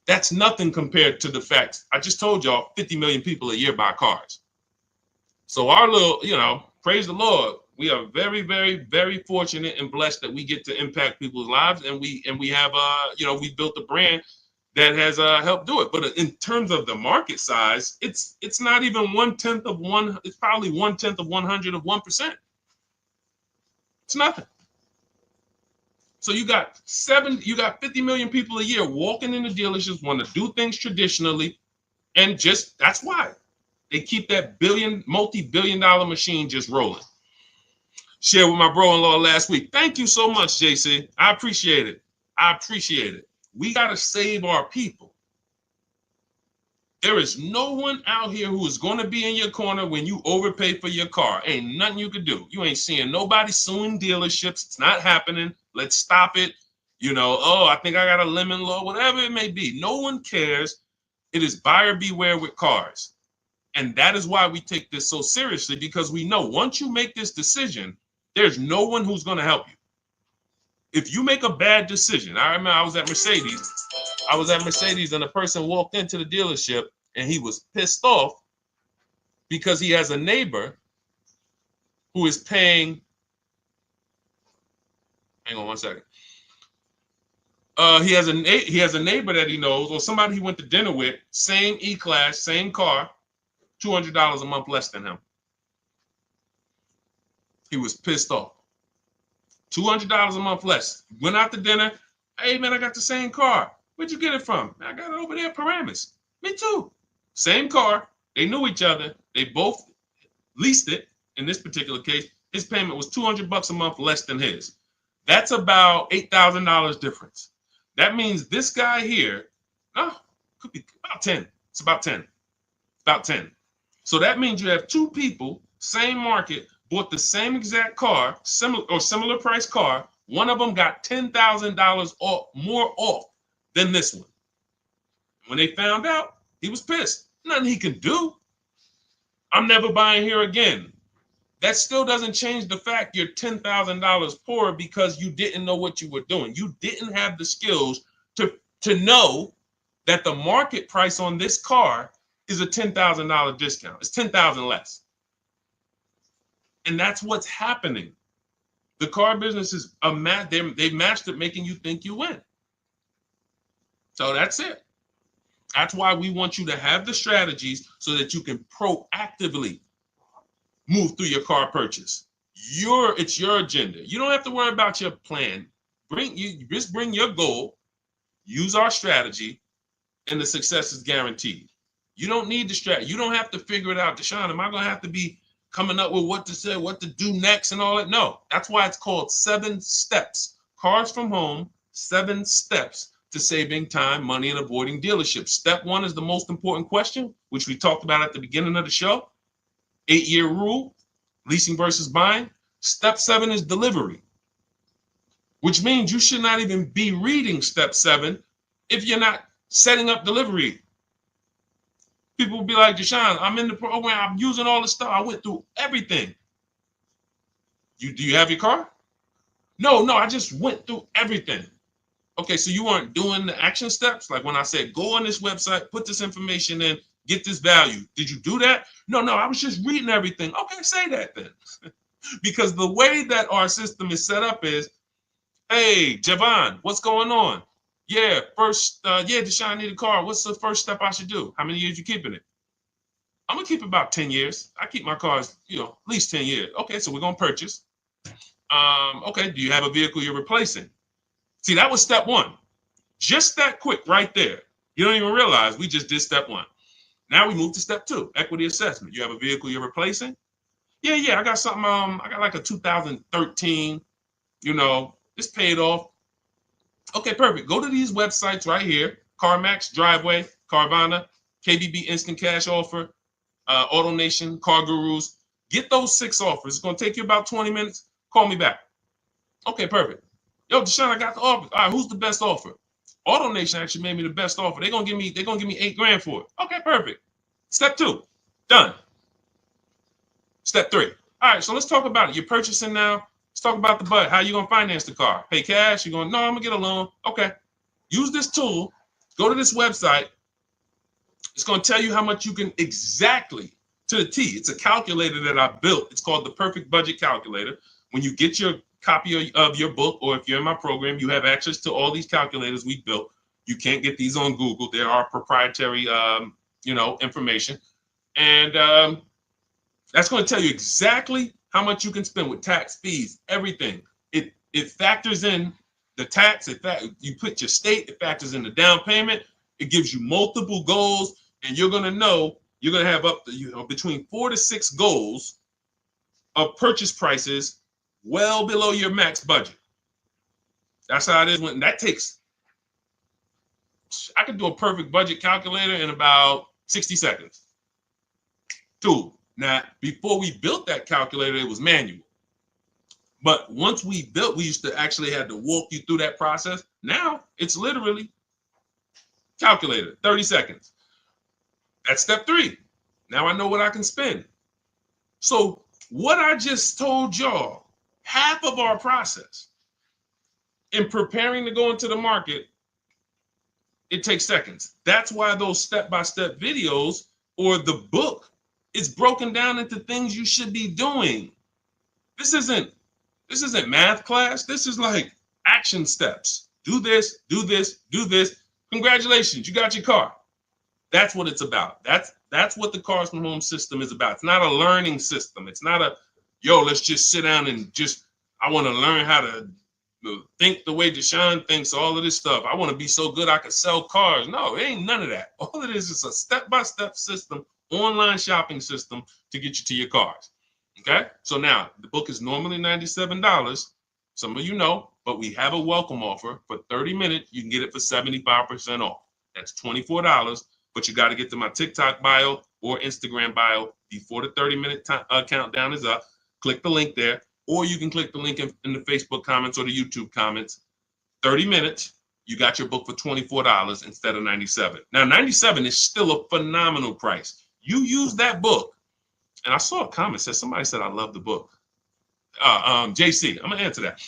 Speaker 1: That's nothing compared to the fact, I just told y'all, 50 million people a year buy cars. So our little, you know, praise the Lord, we are very, very, very fortunate and blessed that we get to impact people's lives, and we have, you know, we built a brand that has helped do it. But in terms of the market size, it's not even 1/10 of one. It's probably 1/10 of 100 of 1%. It's nothing. So you got 50 million people a year walking in the dealerships, want to do things traditionally, and just that's why they keep that multi-billion-dollar machine just rolling. Shared with my bro-in-law last week. Thank you so much, JC. I appreciate it. I appreciate it. We got to save our people. There is no one out here who is going to be in your corner when you overpay for your car. Ain't nothing you could do. You ain't seeing nobody suing dealerships. It's not happening. Let's stop it. You know, oh, I think I got a lemon law, whatever it may be. No one cares. It is buyer beware with cars. And that is why we take this so seriously, because we know once you make this decision, there's no one who's going to help you. If you make a bad decision, I remember I was at Mercedes and a person walked into the dealership and he was pissed off because he has a neighbor who is paying, hang on one second. He has a neighbor that he knows, or somebody he went to dinner with, same E-Class, same car, $200 a month less than him. He was pissed off. $200 a month less. Went out to dinner. Hey, man, I got the same car. Where'd you get it from? I got it over there at Paramus. Me too. Same car. They knew each other. They both leased it, in this particular case, his payment was $200 a month less than his. That's about $8,000 difference. That means this guy here, no, could be about 10. It's about 10. About 10. So that means you have two people, same market, bought the same exact car, similar price car. One of them got $10,000 more off than this one. When they found out, he was pissed. Nothing he can do. I'm never buying here again. That still doesn't change the fact you're $10,000 poorer because you didn't know what you were doing. You didn't have the skills to know that the market price on this car is a $10,000 discount. It's $10,000 less. And that's what's happening. The car business is they've mastered making you think you win. So that's it. That's why we want you to have the strategies so that you can proactively move through your car purchase. It's your agenda. You don't have to worry about your plan. Just bring your goal, use our strategy, and the success is guaranteed. You don't need the strategy. You don't have to figure it out. Deshaun, am I going to have to be coming up with what to say, what to do next and all that? No, that's why it's called 7 steps. Cars from Home, 7 steps to saving time, money, and avoiding dealerships. Step 1 is the most important question, which we talked about at the beginning of the show. 8-year rule, leasing versus buying. Step 7 is delivery, which means you should not even be reading step 7 if you're not setting up delivery. People will be like, Deshaun, I'm in the program, I'm using all the stuff, I went through everything. Do you have your car? No, I just went through everything. Okay, so you weren't doing the action steps? Like when I said, go on this website, put this information in, get this value. Did you do that? No, I was just reading everything. Okay, say that then. Because the way that our system is set up is, hey, Javon, what's going on? Yeah, Deshaun, I need a car. What's the first step I should do? How many years you keeping it? I'm going to keep about 10 years. I keep my cars, at least 10 years. Okay, so we're going to purchase. Okay, do you have a vehicle you're replacing? See, that was step 1. Just that quick right there. You don't even realize we just did step 1. Now we move to step 2, equity assessment. You have a vehicle you're replacing? Yeah, I got something, I got like a 2013, it's paid off. Okay, perfect. Go to these websites right here, CarMax, Driveway, Carvana, KBB Instant Cash Offer, AutoNation, Car Gurus. Get those 6 offers. It's going to take you about 20 minutes. Call me back. Okay, perfect. Yo, Deshaun, I got the offer. All right, who's the best offer? AutoNation actually made me the best offer. They're gonna give me $8,000 for it. Okay, perfect. Step 2, done. Step 3. All right, so let's talk about it. You're purchasing now. Let's talk about the budget. How you gonna finance the car? Pay cash? You're going, no, I'm gonna get a loan. Okay. Use this tool. Go to this website. It's gonna tell you how much you can exactly to the T. It's a calculator that I built. It's called the Perfect Budget Calculator. When you get your copy of your book, or if you're in my program, you have access to all these calculators we built. You can't get these on Google. There are proprietary, information. And that's going to tell you exactly how much you can spend with tax, fees, everything. It factors in the tax. You put your state. It factors in the down payment. It gives you multiple goals, and you're going to have up to between 4 to 6 goals of purchase prices well below your max budget. That's how it is. I could do a perfect budget calculator in about 60 seconds. Tool. Now, before we built that calculator, it was manual. But once we used to actually have to walk you through that process. Now it's literally calculator, 30 seconds. That's step 3. Now I know what I can spend. So what I just told y'all, half of our process in preparing to go into the market, it takes seconds. That's why those step-by-step videos or the book is broken down into things you should be doing. This isn't math class. This is like action steps. Do this, do this, do this. Congratulations, you got your car. That's what it's about. That's what the Cars from Home system is about. It's not a learning system. It's not let's just sit down and I want to learn how to think the way Deshaun thinks, all of this stuff. I want to be so good I could sell cars. No, it ain't none of that. All it is a step-by-step system online shopping system to get you to your cars. Okay, so now the book is normally $97. Some of you know, but we have a welcome offer for 30 minutes. You can get it for 75% off. That's $24, but you got to get to my TikTok bio or Instagram bio before the 30-minute countdown is up. Click the link there, or you can click the link in the Facebook comments or the YouTube comments. 30 minutes, you got your book for $24 instead of $97. Now, $97 is still a phenomenal price. You use that book. And I saw a comment said somebody said I love the book. JC, I'm gonna answer that.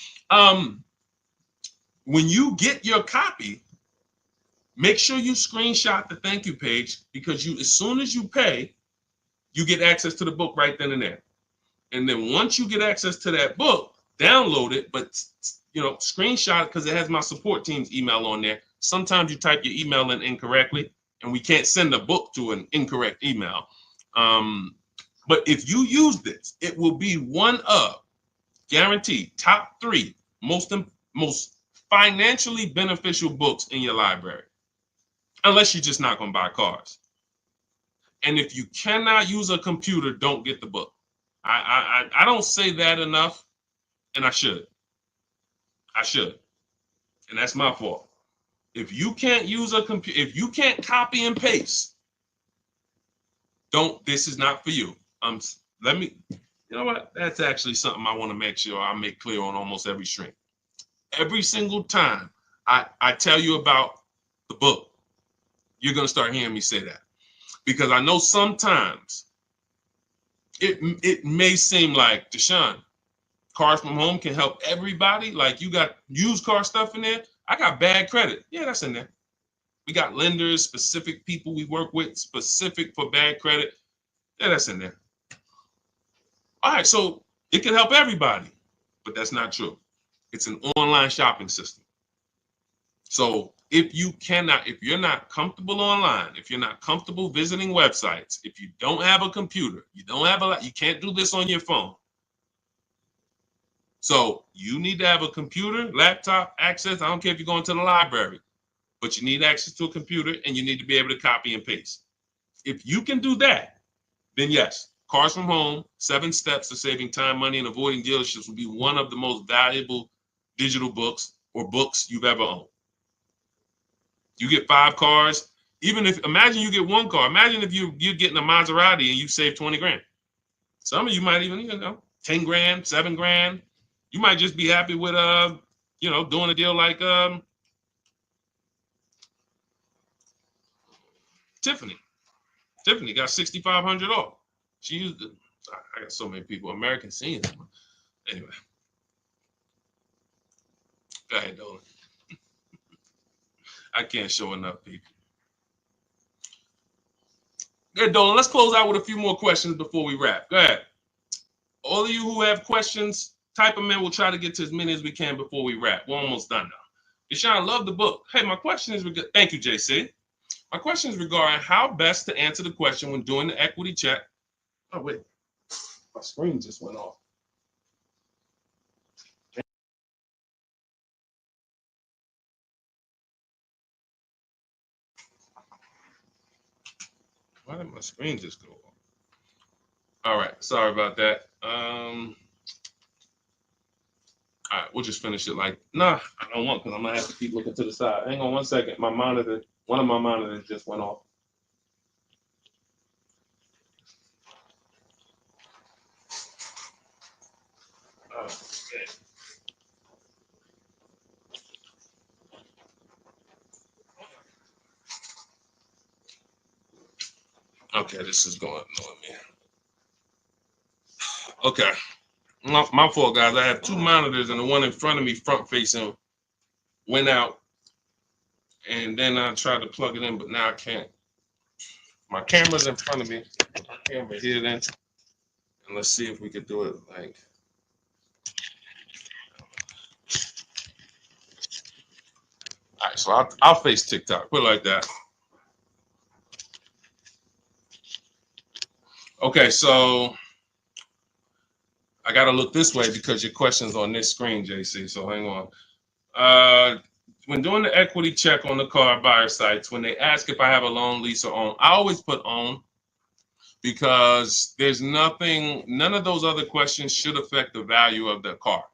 Speaker 1: When you get your copy, make sure you screenshot the thank you page, because as soon as you pay, you get access to the book right then and there. And then once you get access to that book, download it, but screenshot it, because it has my support team's email on there. Sometimes you type your email in incorrectly, and we can't send a book to an incorrect email. But if you use this, it will be one of, guaranteed, top 3 most financially beneficial books in your library, unless you're just not going to buy cars. And if you cannot use a computer, don't get the book. I don't say that enough, and I should. And that's my fault. If you can't use a computer, if you can't copy and paste, this is not for you. You know what? That's actually something I want to make sure I make clear on almost every stream. Every single time I tell you about the book, you're going to start hearing me say that. Because I know sometimes it may seem like, Deshaun, Cars from Home can help everybody. Like, you got used car stuff in there. I got bad credit. Yeah, that's in there. We got lenders, specific people we work with, specific for bad credit. Yeah, that's in there. All right, so it can help everybody, but that's not true. It's an online shopping system. So if you're not comfortable online, if you're not comfortable visiting websites, if you don't have a computer, you can't do this on your phone. So you need to have a computer, laptop, access. I don't care if you're going to the library, but you need access to a computer, and you need to be able to copy and paste. If you can do that, then yes, Cars from Home, 7 Steps to Saving Time, Money, and Avoiding Dealerships will be one of the most valuable digital books or books you've ever owned. You get 5 cars. Imagine you get 1 car. Imagine if you're getting a Maserati and you save 20 grand. Some of you might even, 10 grand, 7 grand. You might just be happy with, doing a deal like Tiffany. Tiffany got 6,500 off. She used it. I got so many people. American seeing it. Anyway. Go ahead, Dolan. I can't show enough people. Go ahead, Dolan. Let's close out with a few more questions before we wrap. Go ahead. All of you who have questions, type them in. We'll try to get to as many as we can before we wrap. We're almost done now. Deshaun, I love the book. Hey, my question is, thank you, JC. My question is regarding how best to answer the question when doing the equity check. Oh, wait. My screen just went off. Why did my screen just go off? All right. Sorry about that. All right. We'll just finish it I don't want, because I'm going to have to keep looking to the side. Hang on one second. One of my monitors just went off. Okay, this is going on me. Okay. My fault, guys. I have 2 monitors, and the one in front of me, front facing, went out. And then I tried to plug it in, but now I can't. My camera's in front of me. My camera here then. And let's see if we could do it like. All right, so I'll face TikTok. Put it like that. Okay, so I got to look this way because your question's on this screen, JC. So hang on. When doing the equity check on the car buyer sites, when they ask if I have a loan, lease, or own, I always put own. because there's nothing, none of those other questions should affect the value of the car.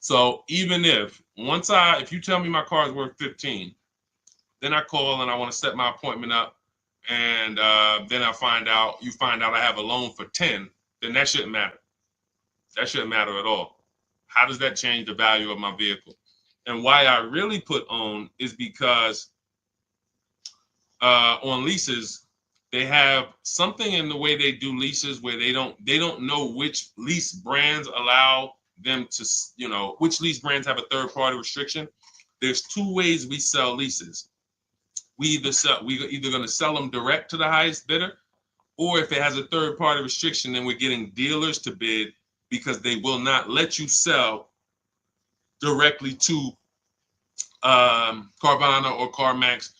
Speaker 1: So even if if you tell me my car is worth 15, then I call and I want to set my appointment up, and then you find out I have a loan for 10, then that shouldn't matter. That shouldn't matter at all. How does that change the value of my vehicle? And why I really put own is because on leases, they have something in the way they do leases where they don't know which lease brands allow them to, which lease brands have a third party restriction. There's two ways we sell leases. We either going to sell them direct to the highest bidder, or if it has a third party restriction, then we're getting dealers to bid, because they will not let you sell directly to Carvana or CarMax,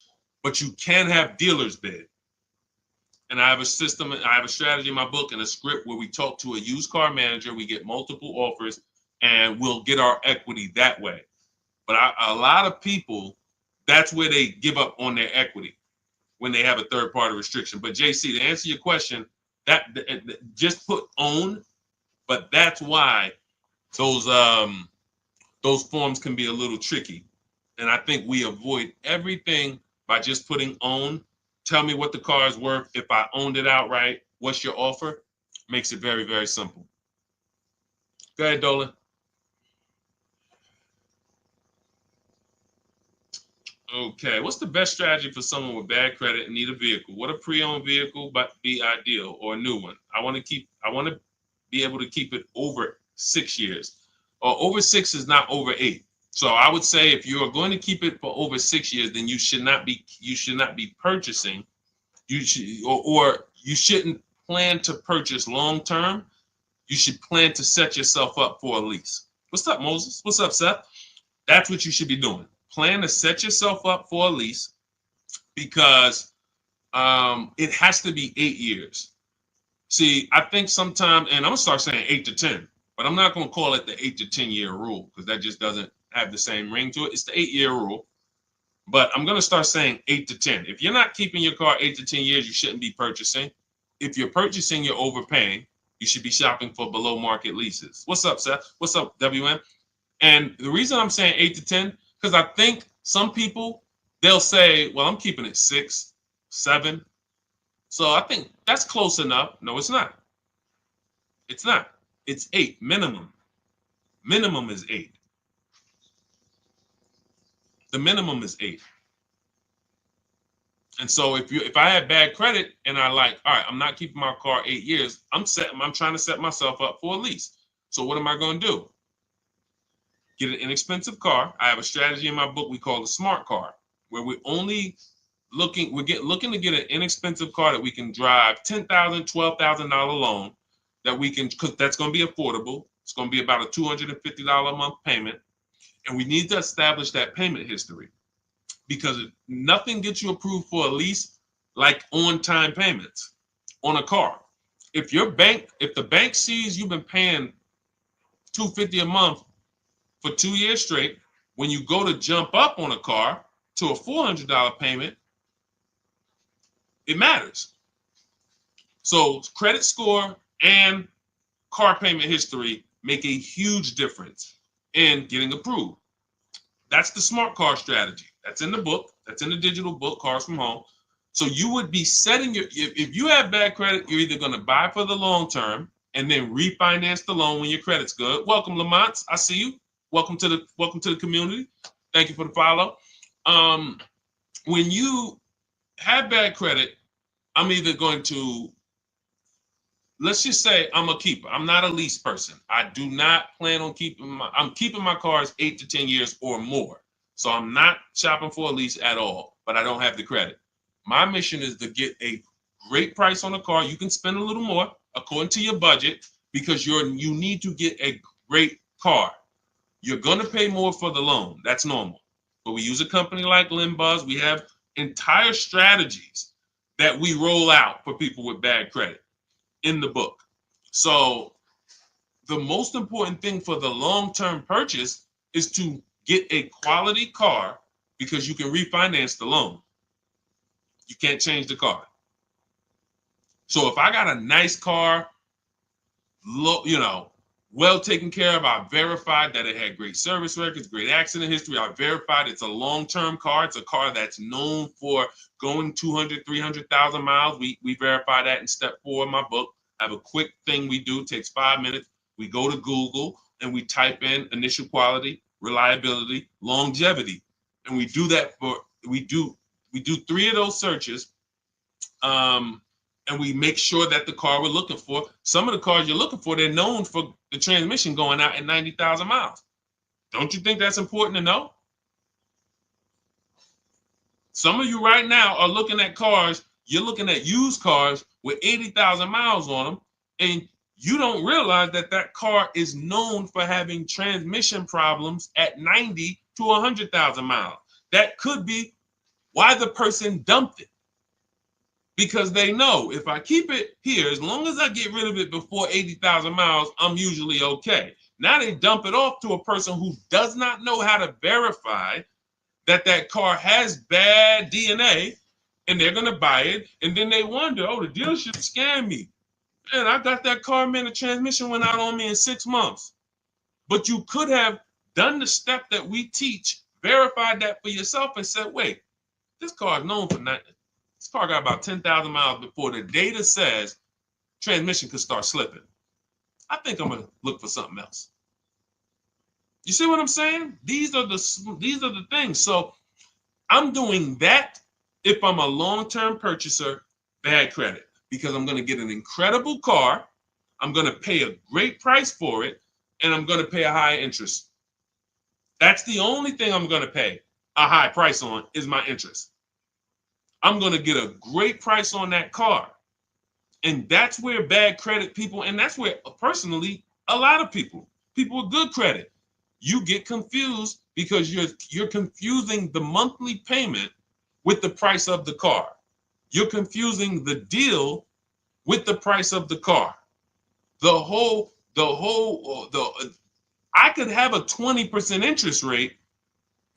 Speaker 1: but you can have dealers bid. And I have a system, I have a strategy in my book and a script where we talk to a used car manager, we get multiple offers, and we'll get our equity that way. But a lot of people, that's where they give up on their equity, when they have a third party restriction. But JC, to answer your question, that just put own, but that's why those forms can be a little tricky. And I think we avoid everything by just putting own. Tell me what the car is worth. If I owned it outright, what's your offer? Makes it very, very simple. Go ahead, Dolan. Okay, what's the best strategy for someone with bad credit and need a vehicle? What a pre-owned vehicle but be ideal, or a new one? I want to be able to keep it over 6 years. Or over 6 is not over 8. So I would say if you are going to keep it for over 6 years, then you should not be purchasing. You shouldn't plan to purchase long term. You should plan to set yourself up for a lease. What's up, Moses? What's up, Seth? That's what you should be doing. Plan to set yourself up for a lease, because it has to be 8 years. See, I think sometimes, and I'm gonna start saying 8 to 10, but I'm not gonna call it the 8 to 10 year rule, because that just doesn't have the same ring to it. It's the 8-year rule, but I'm gonna start saying 8 to 10. If you're not keeping your car 8 to 10 years, you shouldn't be purchasing. If you're purchasing, you're overpaying. You should be shopping for below market leases. What's up, Seth? What's up, WM? And the reason I'm saying 8 to 10, because I think some people, they'll say, well, I'm keeping it 6, 7. So I think that's close enough. No, it's not. It's not. It's 8 minimum. Minimum is 8. The minimum is 8. And so if I had bad credit and all right, I'm not keeping my car 8 years, I'm trying to set myself up for a lease. So what am I going to do? Get an inexpensive car. I have a strategy in my book we call the smart car, where we're only looking to get an inexpensive car that we can drive, $10,000, $12,000 loan that we can, because that's going to be affordable. It's going to be about a $250 a month payment. And we need to establish that payment history, because nothing gets you approved for a lease like on-time payments on a car. If the bank sees you've been paying $250 a month for 2 years straight, when you go to jump up on a car to a $400 payment, it matters. So credit score and car payment history make a huge difference in getting approved. That's the smart car strategy. That's in the book. That's in the digital book, Cars from Home. So you would be setting if you have bad credit, you're either going to buy for the long term and then refinance the loan when your credit's good. Welcome, Lamont. I see you. Welcome to the community. Thank you for the follow. When you have bad credit, I'm either going to, let's just say I'm a keeper. I'm not a lease person. I do not plan on I'm keeping my cars 8 to 10 years or more. So I'm not shopping for a lease at all, but I don't have the credit. My mission is to get a great price on a car. You can spend a little more according to your budget, because you need to get a great car. You're going to pay more for the loan. That's normal. But we use a company like Limbuzz. We have entire strategies that we roll out for people with bad credit in the book. So the most important thing for the long-term purchase is to get a quality car, because you can refinance the loan. You can't change the car. So if I got a nice car, well taken care of, I verified that it had great service records, great accident history. I verified it's a long-term car. It's a car that's known for going 200, 300,000 miles. We verify that in step 4 of my book. I have a quick thing we do, takes 5 minutes. We go to Google and we type in initial quality, reliability, longevity. And we do that we do 3 of those searches. And we make sure that the car we're looking for, some of the cars you're looking for, they're known for the transmission going out at 90,000 miles. Don't you think that's important to know? Some of you right now are looking at cars, you're looking at used cars with 80,000 miles on them, and you don't realize that that car is known for having transmission problems at 90 to 100,000 miles. That could be why the person dumped it. Because they know if I keep it here, as long as I get rid of it before 80,000 miles, I'm usually okay. Now they dump it off to a person who does not know how to verify that that car has bad DNA, and they're going to buy it. And then they wonder, oh, the dealership scammed me. Man, I got that car, man, the transmission went out on me in 6 months. But you could have done the step that we teach, verified that for yourself, and said, wait, this car is known for nothing. This car got about 10,000 miles before the data says transmission could start slipping. I think I'm gonna look for something else. You see what I'm saying? These are the things. So I'm doing that if I'm a long-term purchaser, bad credit, because I'm gonna get an incredible car, I'm gonna pay a great price for it, and I'm gonna pay a high interest. That's the only thing I'm gonna pay a high price on is my interest. I'm going to get a great price on that car. And that's where bad credit people, and that's where personally, a lot of people with good credit, you get confused because you're confusing the monthly payment with the price of the car. You're confusing the deal with the price of the car. I could have a 20% interest rate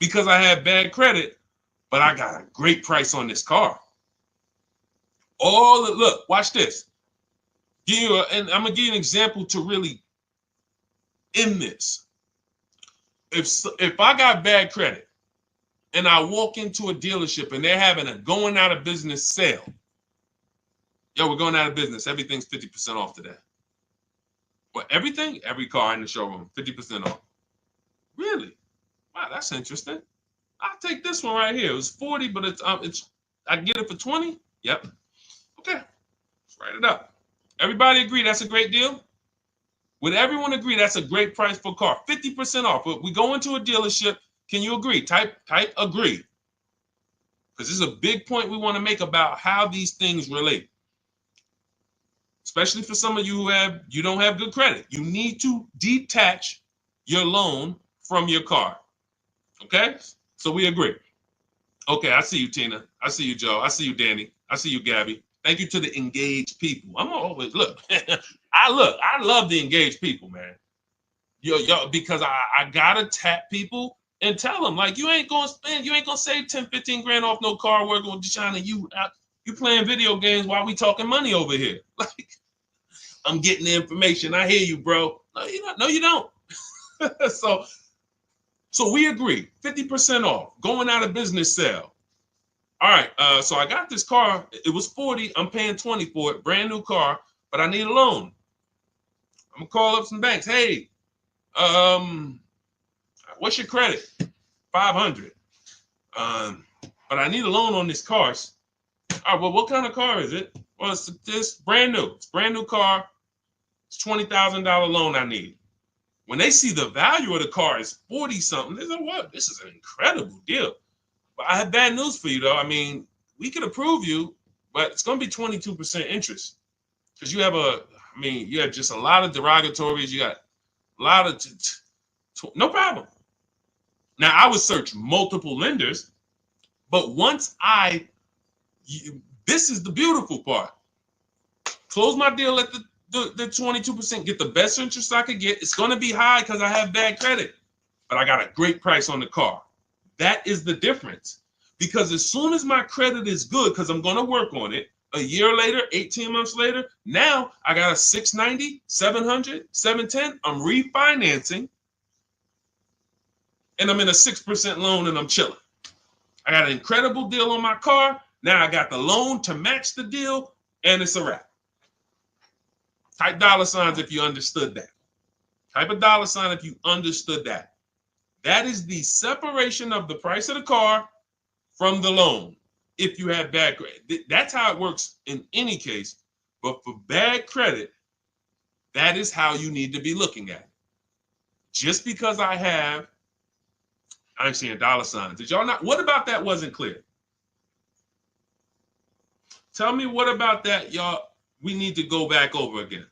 Speaker 1: because I have bad credit, but I got a great price on this car. Look, watch this. And I'm gonna give you an example to really end this. If I got bad credit and I walk into a dealership and they're having a going out of business sale, we're going out of business. Everything's 50% off today. What, everything? Every car in the showroom, 50% off. Really? Wow, that's interesting. I'll take this one right here. It was 40, but I can get it for 20. Yep. Okay. Let's write it up. Everybody agree that's a great deal? Would everyone agree that's a great price for a car? 50% off. But we go into a dealership. Can you agree? Type agree. Because this is a big point we want to make about how these things relate. Especially for some of you you don't have good credit. You need to detach your loan from your car. Okay? So we agree. Okay, I see you, Tina. I see you, Joe. I see you, Danny. I see you, Gabby. Thank you to the engaged people. I'm always look. I love the engaged people, man. Yo, because I gotta tap people and tell them like you ain't gonna save 10, 15 grand off no car work on China. You playing video games while we talking money over here. Like I'm getting the information. I hear you, bro. No, you don't. So we agree, 50% off, going out of business sale. All right, so I got this car. It was 40. I'm paying 20 for it, brand new car, but I need a loan. I'm gonna call up some banks. Hey, what's your credit? 500. But I need a loan on this car. All right, well, what kind of car is it? Well, it's brand new. It's brand new car. It's $20,000 loan I need. When they see the value of the car is 40 something, they say, what? This is an incredible deal. But I have bad news for you, though. I mean, we could approve you, but it's going to be 22% interest because you have just a lot of derogatories. You got a lot of, no problem. Now, I would search multiple lenders, but once this is the beautiful part. Close my deal at the 22%, get the best interest I could get. It's going to be high because I have bad credit, but I got a great price on the car. That is the difference. Because as soon as my credit is good, because I'm going to work on it, A year later, 18 months later, now I got a 690, 700, 710. I'm refinancing and I'm in a 6% loan and I'm chilling. I got an incredible deal on my car. Now I got the loan to match the deal and it's a wrap. Type dollar signs if you understood that. Type a dollar sign if you understood that. That is the separation of the price of the car from the loan. If you have bad credit, that's how it works in any case. But for bad credit, that is how you need to be looking at it. Just because I'm seeing dollar signs. Did y'all not? What about that wasn't clear? Tell me what about that, y'all. We need to go back over again.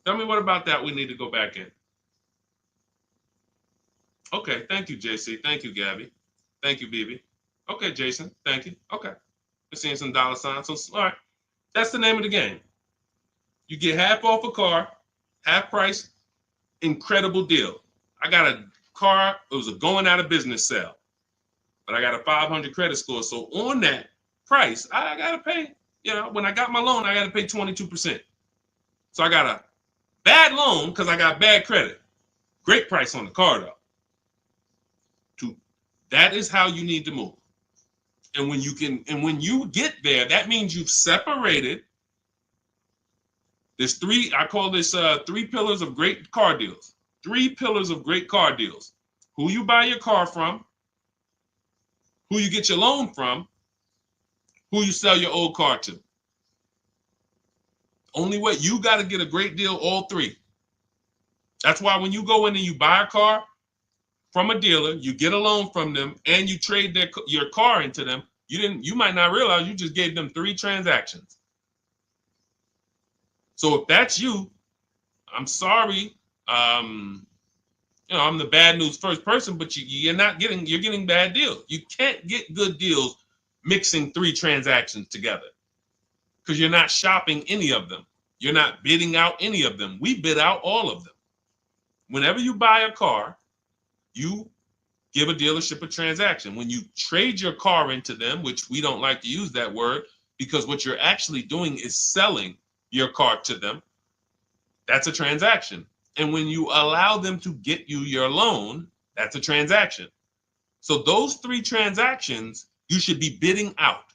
Speaker 1: Tell me what about that we need to go back in. Okay, thank you, JC. Thank you, Gabby. Thank you, BB. Okay, Jason. Thank you. Okay. We're seeing some dollar signs. So, all right. That's the name of the game. You get half off a car, half price, incredible deal. I got a car, it was a going out of business sale, but I got a 500 credit score. So on that price, I got to pay, when I got my loan, I got to pay 22%. So I got a bad loan because I got bad credit. Great price on the car, though. That is how you need to move. And when you get there, that means you've separated. There's I call this 3 pillars of great car deals. 3 pillars of great car deals. Who you buy your car from, who you get your loan from, who you sell your old car to. Only way, you got to get a great deal, all 3. That's why when you go in and you buy a car from a dealer, you get a loan from them, and you trade your car into them, you might not realize you just gave them 3 transactions. So if that's you, I'm sorry. I'm the bad news first person, but you're getting bad deals. You can't get good deals mixing 3 transactions together because you're not shopping any of them. You're not bidding out any of them. We bid out all of them. Whenever you buy a car, you give a dealership a transaction. When you trade your car into them, which we don't like to use that word because what you're actually doing is selling your car to them, that's a transaction. And when you allow them to get you your loan, that's a transaction. So those 3 transactions, you should be bidding out.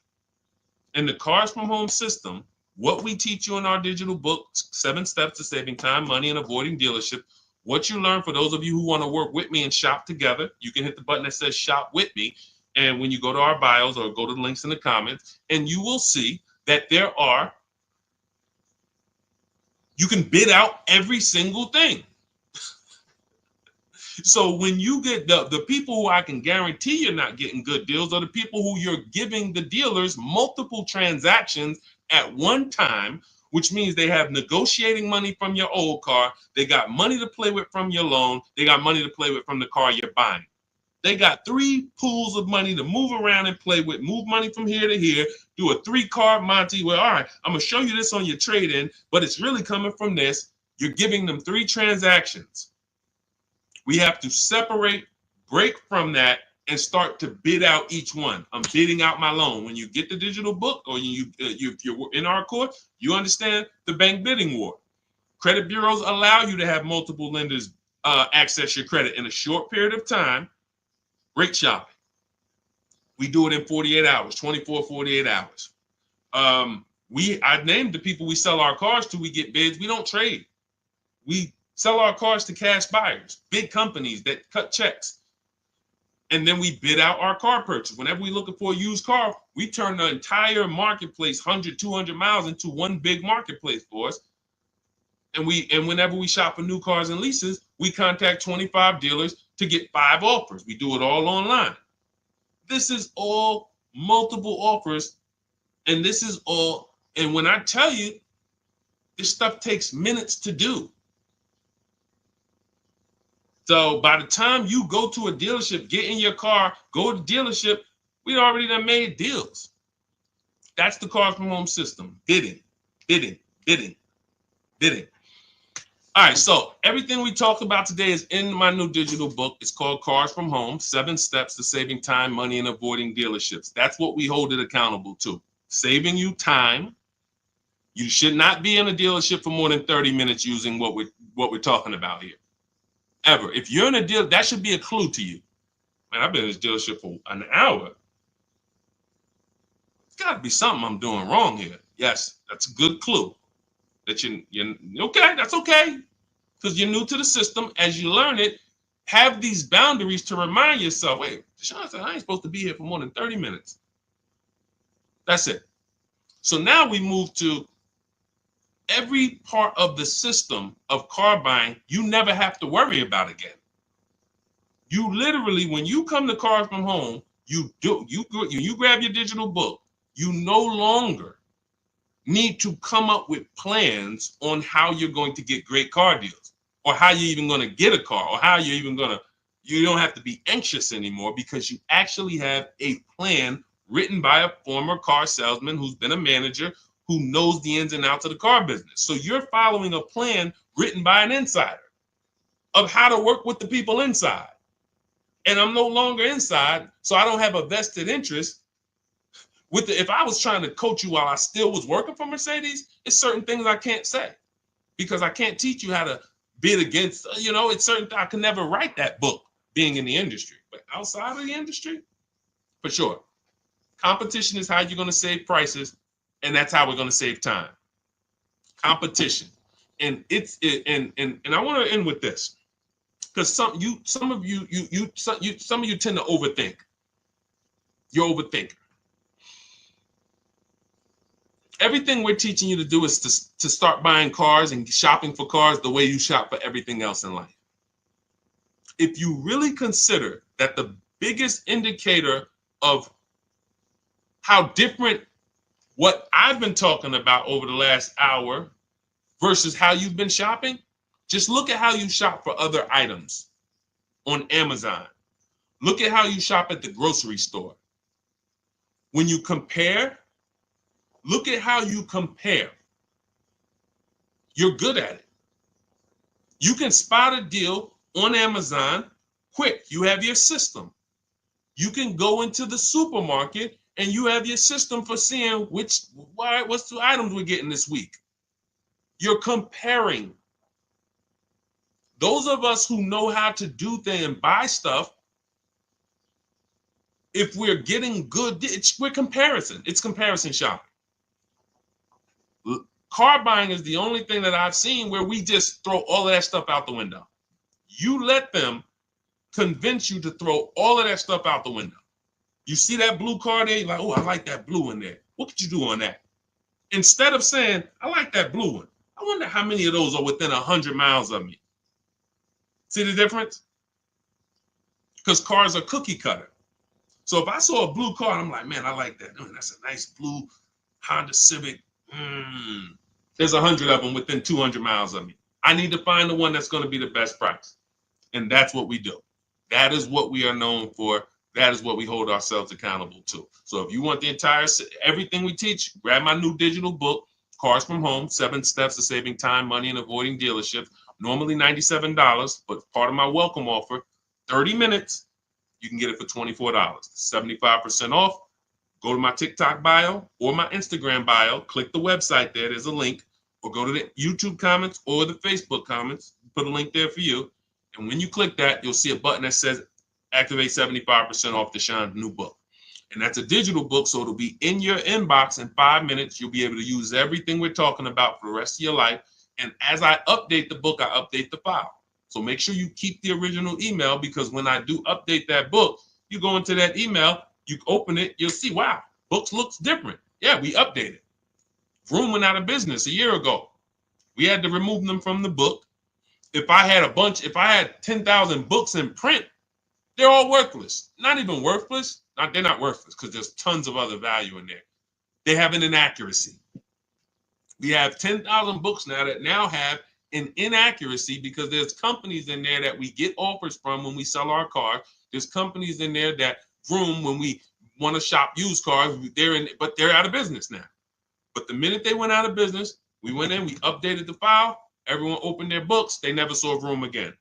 Speaker 1: In the Cars from Home system, what we teach you in our digital book, 7 Steps to Saving Time, Money, and Avoiding Dealership, what you learn, for those of you who want to work with me and shop together, you can hit the button that says Shop With Me. And when you go to our bios or go to the links in the comments, and you will see that you can bid out every single thing. So when you get the people who I can guarantee you're not getting good deals are the people who you're giving the dealers multiple transactions at one time, which means they have negotiating money from your old car. They got money to play with from your loan. They got money to play with from the car you're buying. They got 3 pools of money to move around and play with, move money from here to here, do a 3-card Monty where, all right, I'm going to show you this on your trade-in, but it's really coming from this. You're giving them 3 transactions. We have to separate, break from that, and start to bid out each one. I'm bidding out my loan. When you get the digital book or if you're in our course, you understand the bank bidding war. Credit bureaus allow you to have multiple lenders access your credit in a short period of time. Great shopping. We do it in 48 hours, 24, 48 hours. I named the people we sell our cars to. We get bids. We don't trade. We sell our cars to cash buyers, big companies that cut checks. And then we bid out our car purchase. Whenever we're looking for a used car, we turn the entire marketplace, 100, 200 miles, into one big marketplace for us. And whenever we shop for new cars and leases, we contact 25 dealers to get 5 offers. We do it all online. This is all multiple offers. And and when I tell you, this stuff takes minutes to do. So by the time you go to a dealership, get in your car, go to the dealership, we already done made deals. That's the Cars from Home system. Bidding, bidding, bidding, bidding. All right, so everything we talked about today is in my new digital book. It's called Cars from Home, 7 Steps to Saving Time, Money, and Avoiding Dealerships. That's what we hold it accountable to. Saving you time. You should not be in a dealership for more than 30 minutes using what we're talking about here. Ever. If you're in a deal, that should be a clue to you. Man, I've been in this dealership for an hour. It's got to be something I'm doing wrong here. Yes, that's a good clue. That you're okay, that's okay. Because you're new to the system. As you learn it, have these boundaries to remind yourself, wait, Deshaun said I ain't supposed to be here for more than 30 minutes. That's it. So now we move to every part of the system of car buying you never have to worry about again. You literally, when you come to Cars from Home, you grab your digital book, you no longer need to come up with plans on how you're going to get great car deals or how you're even going to get a car or how you're even going to, you don't have to be anxious anymore because you actually have a plan written by a former car salesman who's been a manager who knows the ins and outs of the car business. So you're following a plan written by an insider of how to work with the people inside. And I'm no longer inside, so I don't have a vested interest with if I was trying to coach you while I still was working for Mercedes, it's certain things I can't say because I can't teach you how to bid against, it's certain, I can never write that book being in the industry, but outside of the industry, for sure. Competition is how you're going to save prices, and that's how we're going to save time. Competition. And I want to end with this because some of you tend to overthink. You're overthinking. Everything we're teaching you to do is to start buying cars and shopping for cars the way you shop for everything else in life. If you really consider that the biggest indicator of how different what I've been talking about over the last hour versus how you've been shopping, just look at how you shop for other items on Amazon. Look at how you shop at the grocery store. When you compare, look at how you compare. You're good at it. You can spot a deal on Amazon quick. You have your system. You can go into the supermarket and you have your system for seeing what's the items we're getting this week. You're comparing. Those of us who know how to do things and buy stuff, if we're getting good, we're comparison. It's comparison shopping. Car buying is the only thing that I've seen where we just throw all of that stuff out the window. You let them convince you to throw all of that stuff out the window. You see that blue car there, you're like, oh, I like that blue in there. What could you do on that? Instead of saying, I like that blue one, I wonder how many of those are within 100 miles of me. See the difference? Because cars are cookie cutter. So if I saw a blue car, I'm like, man, I like that. Oh, that's a nice blue Honda Civic. There's 100 of them within 200 miles of me. I need to find the one that's going to be the best price. And that's what we do. That is what we are known for. That is what we hold ourselves accountable to. So if you want everything we teach, grab my new digital book, Cars from Home, 7 Steps to Saving Time, Money, and Avoiding Dealerships. Normally $97, but part of my welcome offer, 30 minutes, you can get it for $24, 75% off. Go to my TikTok bio or my Instagram bio, click the website there, there's a link, or go to the YouTube comments or the Facebook comments, put a link there for you. And when you click that, you'll see a button that says activate 75% off Deshaun's new book. And that's a digital book, so it'll be in your inbox in 5 minutes. You'll be able to use everything we're talking about for the rest of your life. And as I update the book, I update the file. So make sure you keep the original email because when I do update that book, you go into that email, you open it, you'll see, wow, books looks different. Yeah, we updated. Vroom went out of business a year ago. We had to remove them from the book. If I had 10,000 books in print, they're all worthless. Not even worthless. They're not worthless because there's tons of other value in there. They have an inaccuracy. We have 10,000 books now that now have an inaccuracy because there's companies in there that we get offers from when we sell our car. There's companies in there that vroom when we want to shop used cars, but they're out of business now. But the minute they went out of business, we went in, we updated the file, Everyone opened their books. They never saw a room again.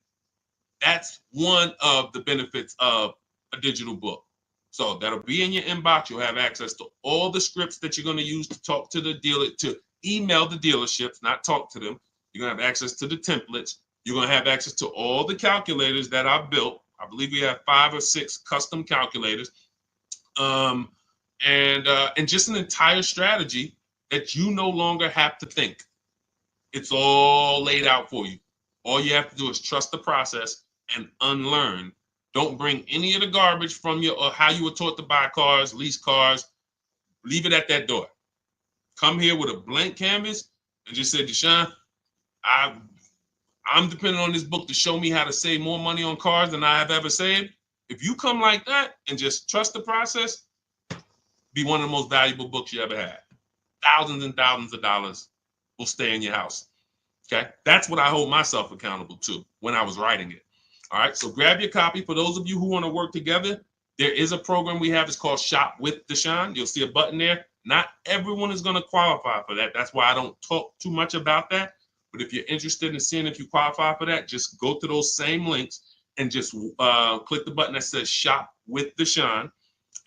Speaker 1: That's one of the benefits of a digital book. So that'll be in your inbox. You'll have access to all the scripts that you're going to use to talk to the dealer, to email the dealerships, not talk to them. You're going to have access to the templates. You're going to have access to all the calculators that I've built. I believe we have 5 or 6 custom calculators. And just an entire strategy that you no longer have to think. It's all laid out for you. All you have to do is trust the process and unlearn. Don't bring any of the garbage from your or how you were taught to buy cars, lease cars. Leave it at that door. Come here with a blank canvas and just say, Deshaun, I'm depending on this book to show me how to save more money on cars than I have ever saved. If you come like that and just trust the process, be one of the most valuable books you ever had. Thousands and thousands of dollars will stay in your house. Okay, that's what I hold myself accountable to when I was writing it. All right, so grab your copy. For those of you who want to work together, there is a program we have. It's called Shop with Deshaun. You'll see a button there. Not everyone is going to qualify for that. That's why I don't talk too much about that. But if you're interested in seeing if you qualify for that, just go to those same links and just click the button that says Shop with Deshaun.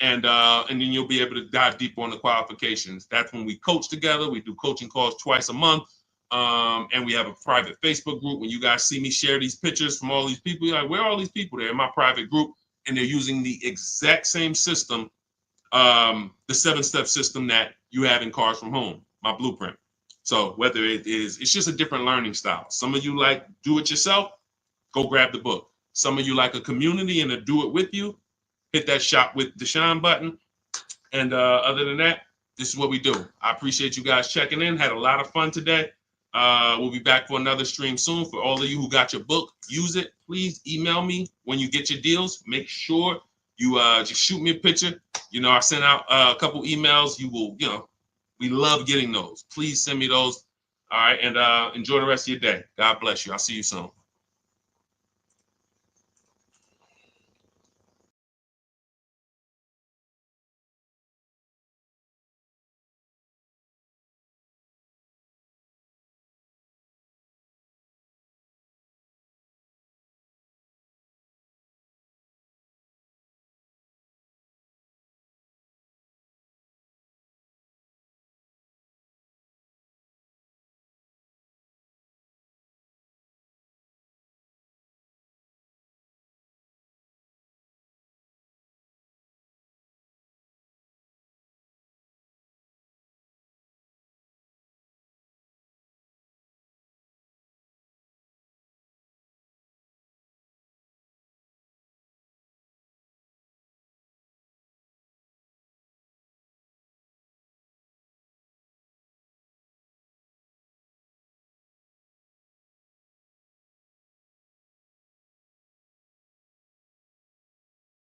Speaker 1: And then you'll be able to dive deeper on the qualifications. That's when we coach together. We do coaching calls twice a month. And we have a private Facebook group. When you guys see me share these pictures from all these people, you're like, where are all these people? They're in my private group, and they're using the exact same system, the 7-step system that you have in Cars from Home, my blueprint. So whether it's just a different learning style. Some of you like do it yourself, go grab the book. Some of you like a community and to do it with you, hit that Shop with Deshaun button. And other than that, this is what we do. I appreciate you guys checking in. Had a lot of fun today. We'll be back for another stream soon. For all of you who got your book, use it. Please email me when you get your deals. Make sure you just shoot me a picture. I sent out a couple emails. You will, we love getting those. Please send me those. All right, and enjoy the rest of your day. God bless you. I'll see you soon.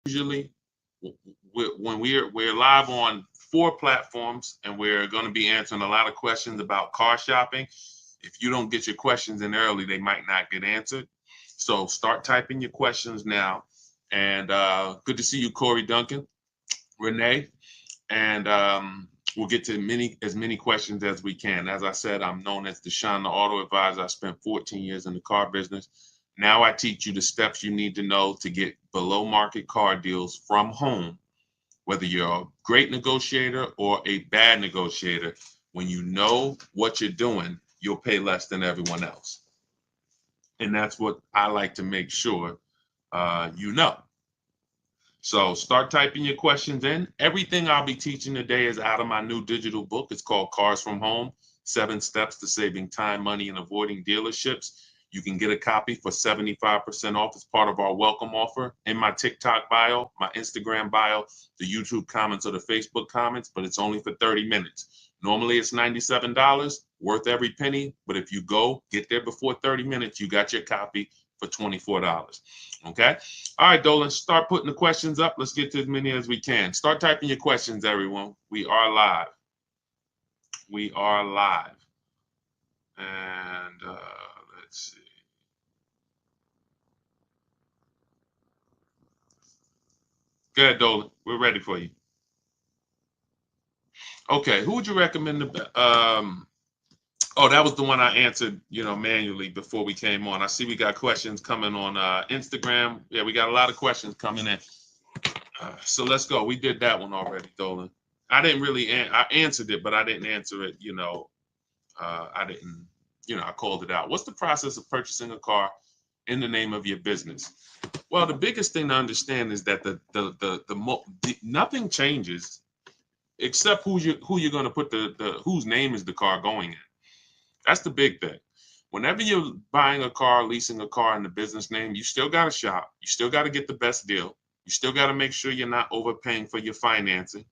Speaker 1: Usually, when we're live on 4 platforms, and we're going to be answering a lot of questions about car shopping. If you don't get your questions in early, they might not get answered. So start typing your questions now. And good to see you, Corey Duncan, Renee, and we'll get to as many questions as we can. As I said, I'm known as Deshaun, the Auto Advisor. I spent 14 years in the car business. Now I teach you the steps you need to know to get below market car deals from home. Whether you're a great negotiator or a bad negotiator, when you know what you're doing, you'll pay less than everyone else. And that's what I like to make sure you know. So start typing your questions in. Everything I'll be teaching today is out of my new digital book. It's called Cars from Home, 7 Steps to Saving Time, Money, and Avoiding Dealerships. You can get a copy for 75% off as part of our welcome offer in my TikTok bio, my Instagram bio, the YouTube comments, or the Facebook comments, but it's only for 30 minutes. Normally it's $97, worth every penny, but if you get there before 30 minutes, you got your copy for $24. Okay? All right, Dolan, start putting the questions up. Let's get to as many as we can. Start typing your questions, everyone. We are live. We are live. And let's see. Go ahead, Dolan. We're ready for you. Okay, who would you recommend? Oh, that was the one I answered, manually before we came on. I see we got questions coming on Instagram. Yeah, we got a lot of questions coming in. So let's go. We did that one already, Dolan. I didn't really, I answered it, but I didn't answer it, I didn't, I called it out. What's the process of purchasing a car in the name of your business? Well, the biggest thing to understand is that nothing changes except who you're going to put the whose name is the car going in. That's the big thing. Whenever you're buying a car, leasing a car in the business name, you still got to shop. You still got to get the best deal. You still got to make sure you're not overpaying for your financing.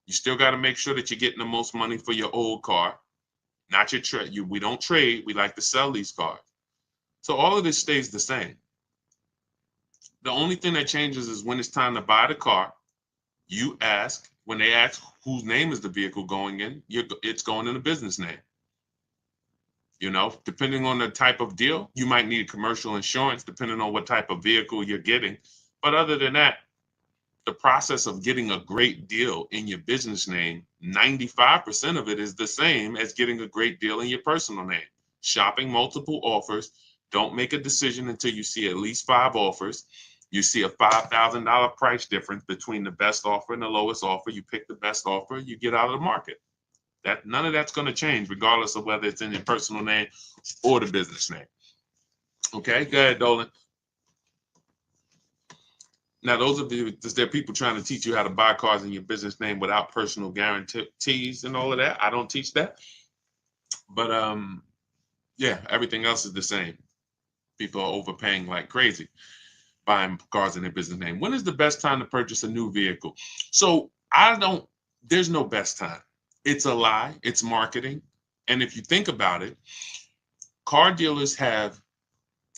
Speaker 1: You still got to make sure that you're getting the most money for your old car, not your trade. We don't trade. We like to sell these cars. So all of this stays the same. The only thing that changes is when it's time to buy the car, you ask, when they ask whose name is the vehicle going in, it's going in a business name. Depending on the type of deal, you might need commercial insurance, depending on what type of vehicle you're getting. But other than that, the process of getting a great deal in your business name, 95% of it is the same as getting a great deal in your personal name. Shopping multiple offers. Don't make a decision until you see at least 5 offers. You see a $5,000 price difference between the best offer and the lowest offer. You pick the best offer, you get out of the market. None of that's going to change, regardless of whether it's in your personal name or the business name. Okay, go ahead, Dolan. Now, there are people trying to teach you how to buy cars in your business name without personal guarantees and all of that. I don't teach that. But yeah, everything else is the same. People are overpaying like crazy buying cars in their business name. When is the best time to purchase a new vehicle? So there's no best time. It's a lie. It's marketing. And if you think about it, car dealers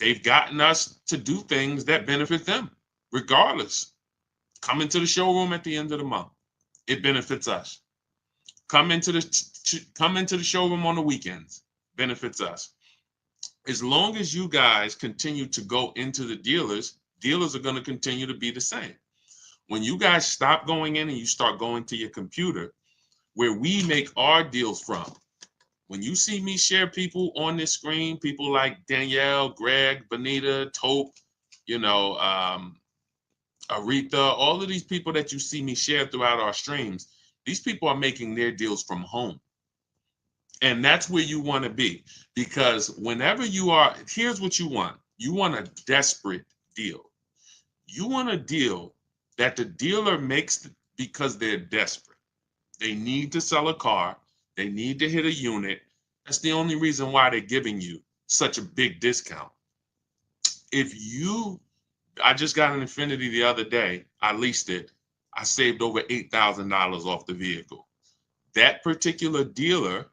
Speaker 1: they've gotten us to do things that benefit them, regardless. Come into the showroom at the end of the month. It benefits us. Come into the showroom on the weekends. Benefits us. As long as you guys continue to go into the dealers are going to continue to be the same. When you guys stop going in and you start going to your computer, where we make our deals from. When you see me share people on this screen, people like Danielle, Greg, Bonita, Tope, Aretha, all of these people that you see me share throughout our streams, these people are making their deals from home. And that's where you want to be, because whenever here's what you want. You want a desperate deal. You want a deal that the dealer makes because they're desperate. They need to sell a car. They need to hit a unit. That's the only reason why they're giving you such a big discount. I just got an Infiniti the other day. I leased it. I saved over $8,000 off the vehicle. That particular dealer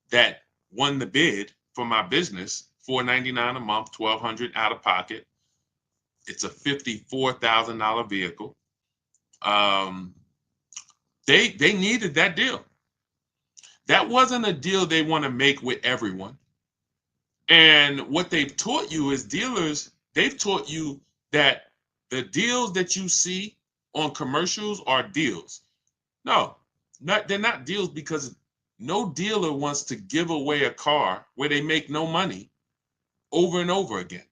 Speaker 1: that won the bid for my business, $499 a month, $1,200 out of pocket. It's a $54,000 vehicle. They needed that deal. That wasn't a deal they want to make with everyone. And what they've taught you as dealers, they've taught you that the deals that you see on commercials are deals. No, they're not deals, because no dealer wants to give away a car where they make no money over and over again.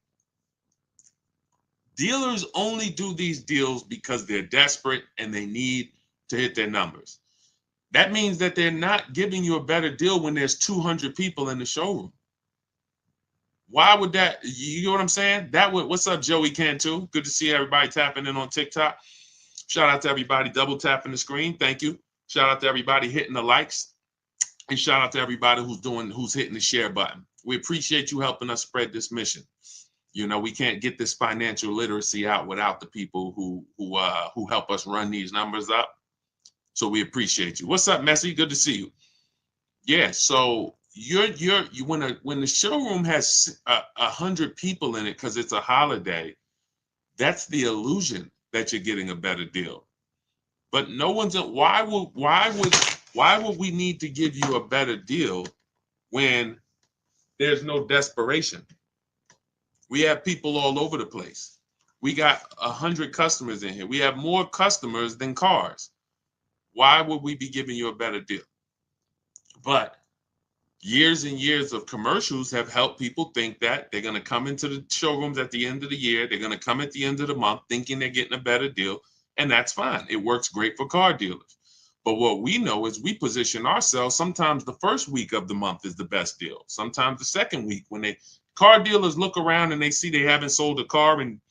Speaker 1: Dealers only do these deals because they're desperate and they need to hit their numbers. That means that they're not giving you a better deal when there's 200 people in the showroom. Why would that? You know what I'm saying? What's up, Joey Cantu? Good to see everybody tapping in on TikTok. Shout out to everybody double tapping the screen. Thank you. Shout out to everybody hitting the likes. And shout out to everybody who's hitting the share button. We appreciate you helping us spread this mission. We can't get this financial literacy out without the people who help us run these numbers up. So we appreciate you. What's up, Messi? Good to see you. Yeah. So when the showroom has 100 people in it because it's a holiday, that's the illusion that you're getting a better deal. But no one's. Why would we need to give you a better deal when there's no desperation? We have people all over the place. We got 100 customers in here. We have more customers than cars. Why would we be giving you a better deal? But years and years of commercials have helped people think that they're going to come into the showrooms at the end of the year. They're going to come at the end of the month thinking they're getting a better deal. And that's fine. It works great for car dealers. But what we know is we position ourselves. Sometimes the first week of the month is the best deal. Sometimes the second week, when car dealers look around and they see they haven't sold a car and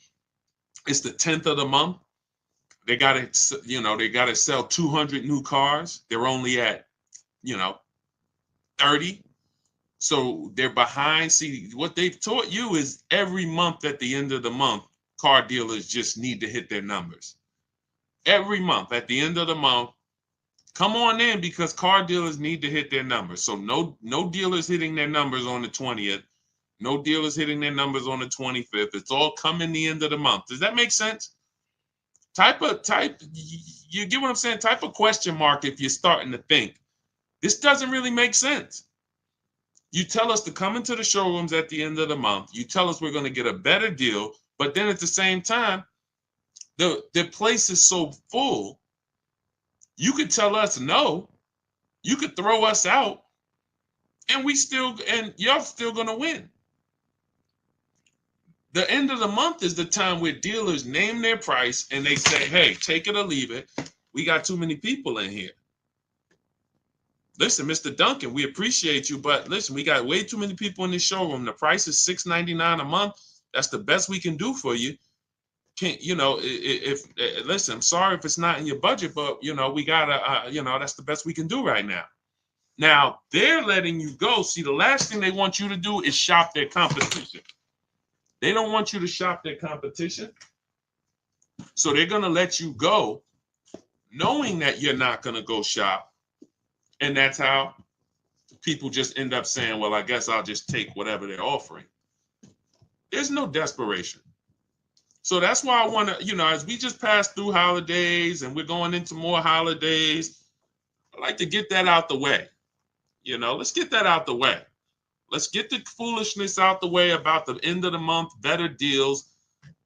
Speaker 1: it's the 10th of the month. They got to, they got to sell 200 new cars. They're only at, 30. So they're behind. See, what they've taught you is every month at the end of the month, car dealers just need to hit their numbers. Every month at the end of the month, come on in, because car dealers need to hit their numbers. So no dealers hitting their numbers on the 20th. No dealers hitting their numbers on the 25th. It's all coming the end of the month. Does that make sense? You get what I'm saying? Type a question mark if you're starting to think this doesn't really make sense. You tell us to come into the showrooms at the end of the month. You tell us we're going to get a better deal, but then at the same time, the place is so full. You could tell us no. You could throw us out, and you're still going to win. The end of the month is the time where dealers name their price and they say, hey, take it or leave it. We got too many people in here. Listen, Mr. Duncan, we appreciate you, but listen, we got way too many people in this showroom. The price is $6.99 a month. That's the best we can do for you. Listen, I'm sorry if it's not in your budget, but we gotta, that's the best we can do right now. Now they're letting you go. See, the last thing they want you to do is shop their competition. They don't want you to shop their competition. So they're going to let you go knowing that you're not going to go shop. And that's how people just end up saying, well, I guess I'll just take whatever they're offering. There's no desperation. So that's why I want to, as we just pass through holidays and we're going into more holidays, I like to get that out the way. Let's get that out the way. Let's get the foolishness out the way about the end of the month, better deals.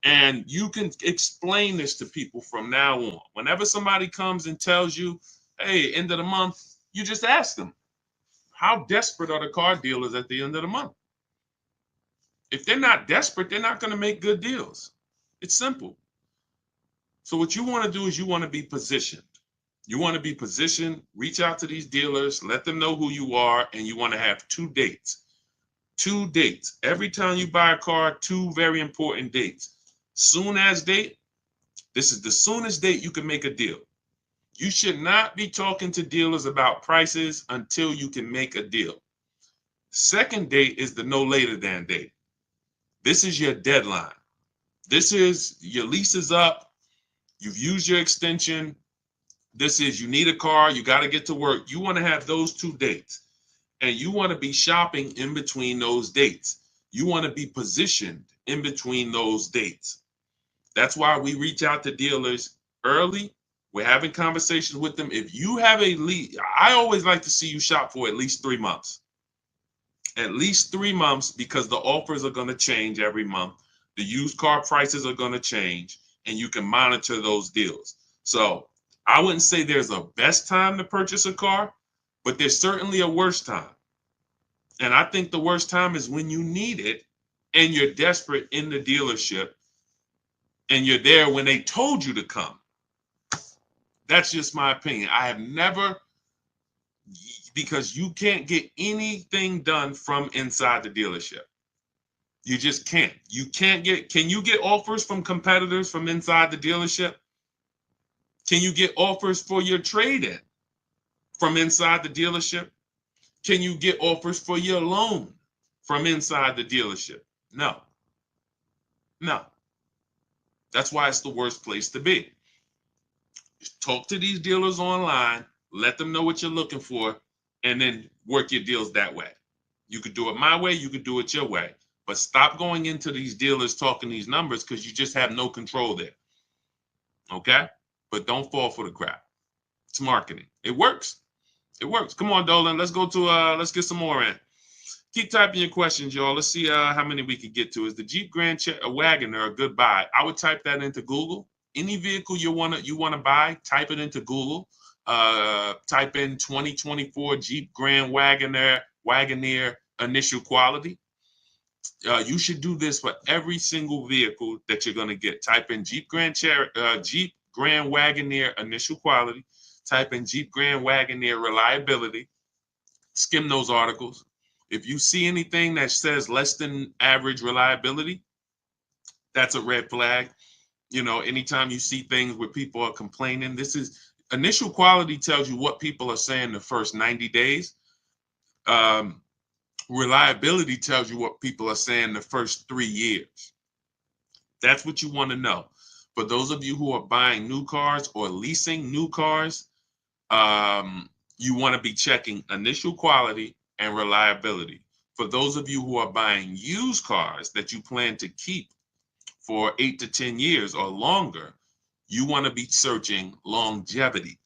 Speaker 1: And you can explain this to people from now on. Whenever somebody comes and tells you, hey, end of the month, you just ask them, how desperate are the car dealers at the end of the month? If they're not desperate, they're not going to make good deals. It's simple. So what you want to do is you want to be positioned. You want to be positioned, reach out to these dealers, let them know who you are, and you want to have 2 dates. 2 dates. Every time you buy a car, 2 very important dates. Soon as date, this is the soonest date you can make a deal. You should not be talking to dealers about prices until you can make a deal. Second date is the no later than date. This is your deadline. This is your lease is up. You've used your extension. This is you need a car. You got to get to work. You want to have those 2 dates. And you want to be shopping in between those dates. You want to be positioned in between those dates. That's why we reach out to dealers early. We're having conversations with them. If you have a lead, I always like to see you shop for at least 3 months. At least 3 months, because the offers are going to change every month. The used car prices are going to change, and you can monitor those deals. So I wouldn't say there's a best time to purchase a car, but there's certainly a worst time. And I think the worst time is when you need it and you're desperate in the dealership and you're there when they told you to come. That's just my opinion. I have never, because you can't get anything done from inside the dealership. You just can't. Can you get offers from competitors from inside the dealership? Can you get offers for your trade-in from inside the dealership? Can you get offers for your loan from inside the dealership? No. That's why it's the worst place to be. Just talk to these dealers online, let them know what you're looking for, and then work your deals that way. You could do it my way, you could do it your way. But stop going into these dealers talking these numbers, because you just have no control there. Okay? But don't fall for the crap. It's marketing. It works. It works. Come on, Dolan. Let's go to let's get some more in. Keep typing your questions, y'all. Let's see how many we can get to. Is the Jeep Grand Wagoner a good buy? I would type that into Google. Any vehicle you wanna buy, type it into Google. Type in 2024 Jeep Grand Wagoner Wagoneer initial quality. You should do this for every single vehicle that you're going to get. Type in Jeep Grand Wagoneer initial quality. Type in Jeep Grand Wagoneer reliability. Skim those articles. If you see anything that says less than average reliability, that's a red flag. You know, anytime you see things where people are complaining, this is initial quality tells you what people are saying the first 90 days. Reliability tells you what people are saying the first 3 years. That's what you want to know. For those of you who are buying new cars or leasing new cars, you want to be checking initial quality and reliability. For those of you who are buying used cars that you plan to keep for 8 to 10 years or longer, you want to be searching longevity.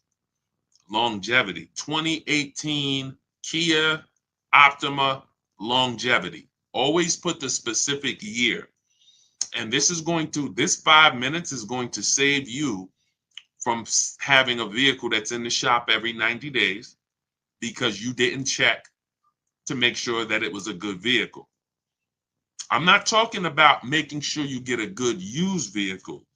Speaker 1: Longevity. 2018 Kia Optima longevity. Always put the specific year. And this 5 minutes is going to save you from having a vehicle that's in the shop every 90 days because you didn't check to make sure that it was a good vehicle. I'm not talking about making sure you get a good used vehicle.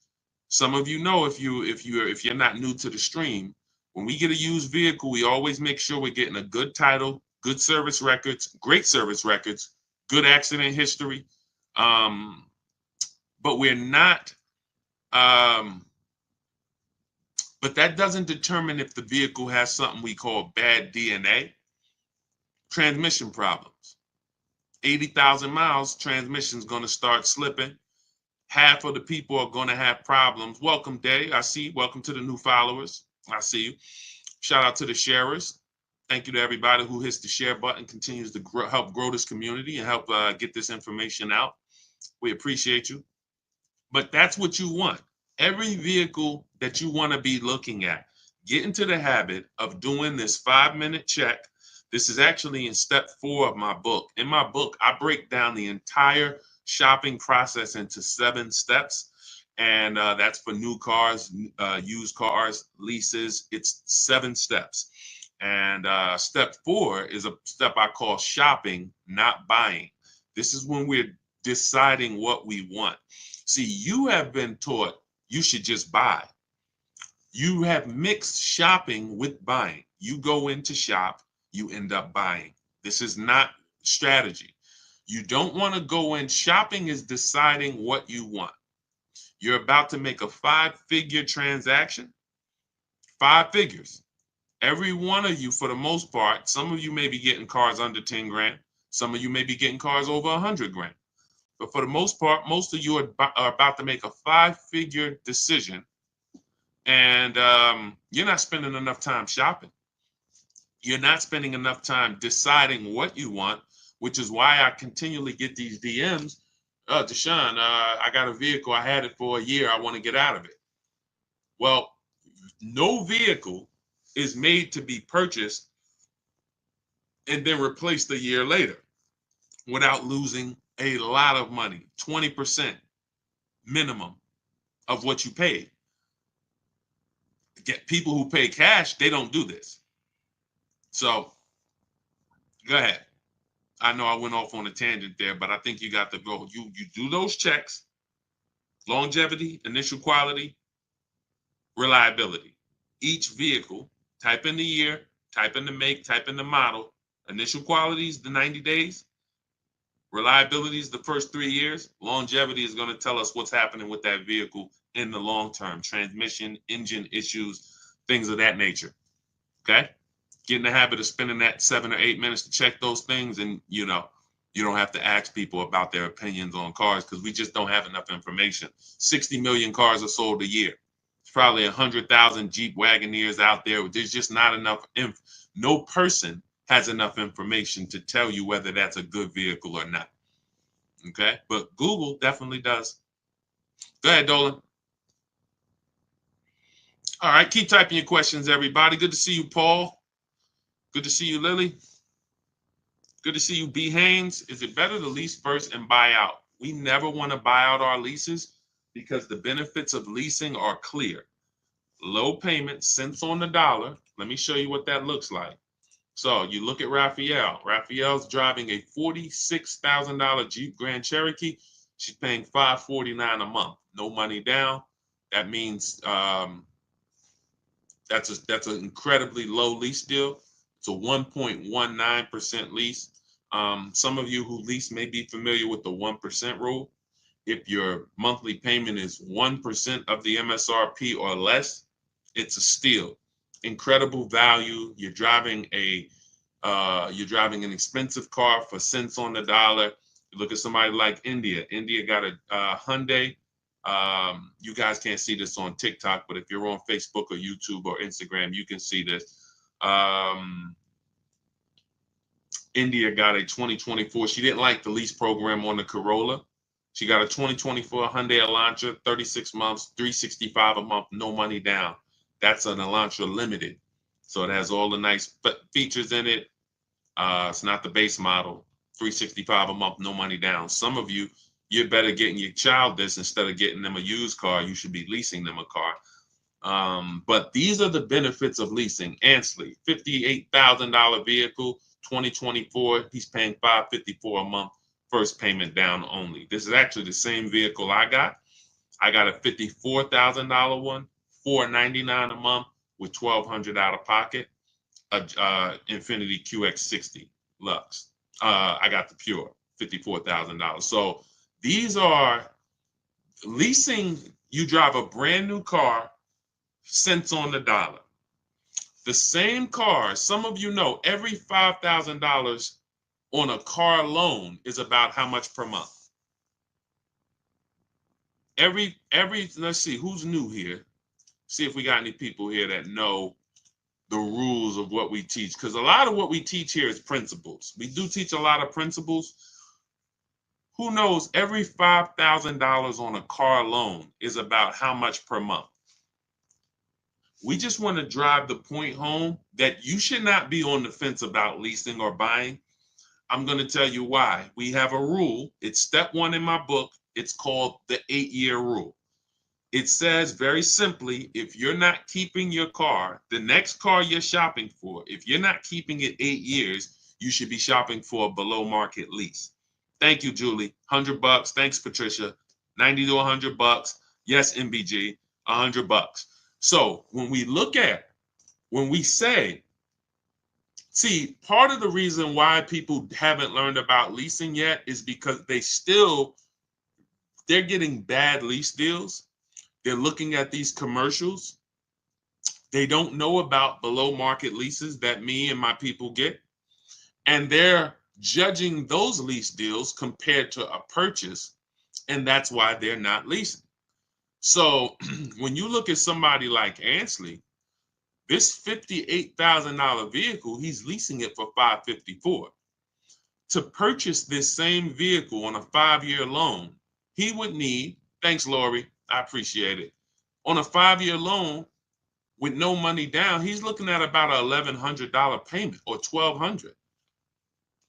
Speaker 1: Some of you know, if you're not new to the stream, when we get a used vehicle, we always make sure we're getting a good title, good service records, great service records, good accident history. But we're not, but that doesn't determine if the vehicle has something we call bad DNA. Transmission problems. 80,000 miles, transmission's going to start slipping. Half of the people are going to have problems. Welcome, Day. I see. Welcome to the new followers. I see you. Shout out to the sharers. Thank you to everybody who hits the share button, continues to help grow this community and help get this information out. We appreciate you. But that's what you want. Every vehicle that you want to be looking at, get into the habit of doing this 5-minute check. This is actually in step 4 of my book. In my book, I break down the entire shopping process into 7 steps. And that's for new cars, used cars, leases. It's 7 steps. And step 4 is a step I call shopping, not buying. This is when we're deciding what we want. See, you have been taught you should just buy. You have mixed shopping with buying. You go into shop, you end up buying. This is not strategy. You don't want to go in. Shopping is deciding what you want. You're about to make a 5-figure transaction. 5 figures. Every one of you, for the most part, some of you may be getting cars under 10 grand. Some of you may be getting cars over 100 grand. But for the most part, most of you are about to make a 5-figure decision. And you're not spending enough time shopping. You're not spending enough time deciding what you want, which is why I continually get these DMs. Deshaun, I got a vehicle. I had it for a year. I want to get out of it. Well, no vehicle is made to be purchased and then replaced a year later without losing a lot of money, 20% minimum of what you paid. Get people who pay cash, they don't do this. So go ahead. I know I went off on a tangent there, but I think you got to go. You do those checks: longevity, initial quality, reliability. Each vehicle, type in the year, type in the make, type in the model. Initial quality is the 90 days. Reliability is the first 3 years. Longevity is going to tell us what's happening with that vehicle in the long term. Transmission, engine issues, things of that nature. Okay? Get in the habit of spending that 7 or 8 minutes to check those things, and you don't have to ask people about their opinions on cars because we just don't have enough information. 60 million cars are sold a year. It's probably 100,000 Jeep Wagoneers out there. There's just not enough. No person has enough information to tell you whether that's a good vehicle or not. Okay, but Google definitely does. Go ahead, Dolan. All right, keep typing your questions, everybody. Good to see you, Paul. Good to see you, Lily. Good to see you, B. Haynes. Is it better to lease first and buy out? We never want to buy out our leases because the benefits of leasing are clear. Low payment, cents on the dollar. Let me show you what that looks like. So you look at Raphael. Raphael's driving a $46,000 Jeep Grand Cherokee. She's paying $549 a month, no money down. That means that's an incredibly low lease deal. It's a 1.19% lease. Some of you who lease may be familiar with the 1% rule. If your monthly payment is 1% of the MSRP or less, it's a steal. Incredible value. You're driving an expensive car for cents on the dollar. You look at somebody like India. India got a Hyundai. You guys can't see this on TikTok, but if you're on Facebook or YouTube or Instagram, you can see this. India got a 2024. She didn't like the lease program on the Corolla. She got a 2024 Hyundai Elantra, 36 months, $365 a month, no money down. That's an Elantra Limited. So it has all the nice features in it. It's not the base model. $365 a month, no money down. Some of you, you're better getting your child this instead of getting them a used car. You should be leasing them a car. But these are the benefits of leasing. Ansley, $58,000 vehicle, 2024. He's paying $554 a month, first payment down only. This is actually the same vehicle I got. I got a $54,000 one, $499 a month with $1,200 out of pocket. Infiniti QX60 Lux. I got the Pure, $54,000. So these are leasing. You drive a brand new car, cents on the dollar. The same car, some of you know, every $5,000 on a car loan is about how much per month? Let's see, who's new here? See if we got any people here that know the rules of what we teach, because a lot of what we teach here is principles. We do teach a lot of principles. Who knows every $5,000 on a car loan is about how much per month? We just want to drive the point home that you should not be on the fence about leasing or buying. I'm going to tell you why. We have a rule. It's step 1 in my book. It's called the 8-year rule. It says very simply, if you're not keeping your car, the next car you're shopping for, if you're not keeping it 8 years, you should be shopping for a below market lease. Thank you, Julie. $100. Thanks, Patricia. $90 to $100. Yes, MBG, $100. So when we say, see, part of the reason why people haven't learned about leasing yet is because they're getting bad lease deals. They're looking at these commercials. They don't know about below market leases that me and my people get. And they're judging those lease deals compared to a purchase. And that's why they're not leasing. So when you look at somebody like Ansley, this $58,000 vehicle, he's leasing it for $554. To purchase this same vehicle on a 5-year loan, he would need, thanks, Lori, I appreciate it. On a 5-year loan with no money down, he's looking at about an $1,100 payment or $1,200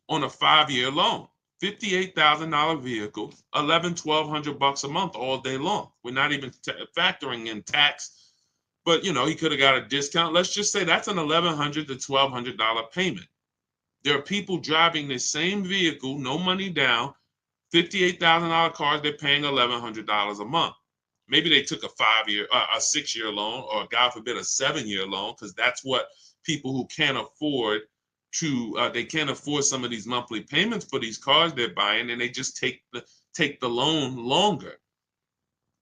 Speaker 1: on a 5-year loan. $58,000 vehicle, $1,100-$1,200 a month all day long. We're not even factoring in tax, but you know, he could have got a discount. Let's just say that's an $1,100 to $1,200 payment. There are people driving the same vehicle, no money down, $58,000 cars, they're paying $1,100 a month. Maybe they took a 6-year loan, or God forbid, a 7-year loan, because that's what people who can't afford they can't afford some of these monthly payments for these cars they're buying, and they just take the loan longer.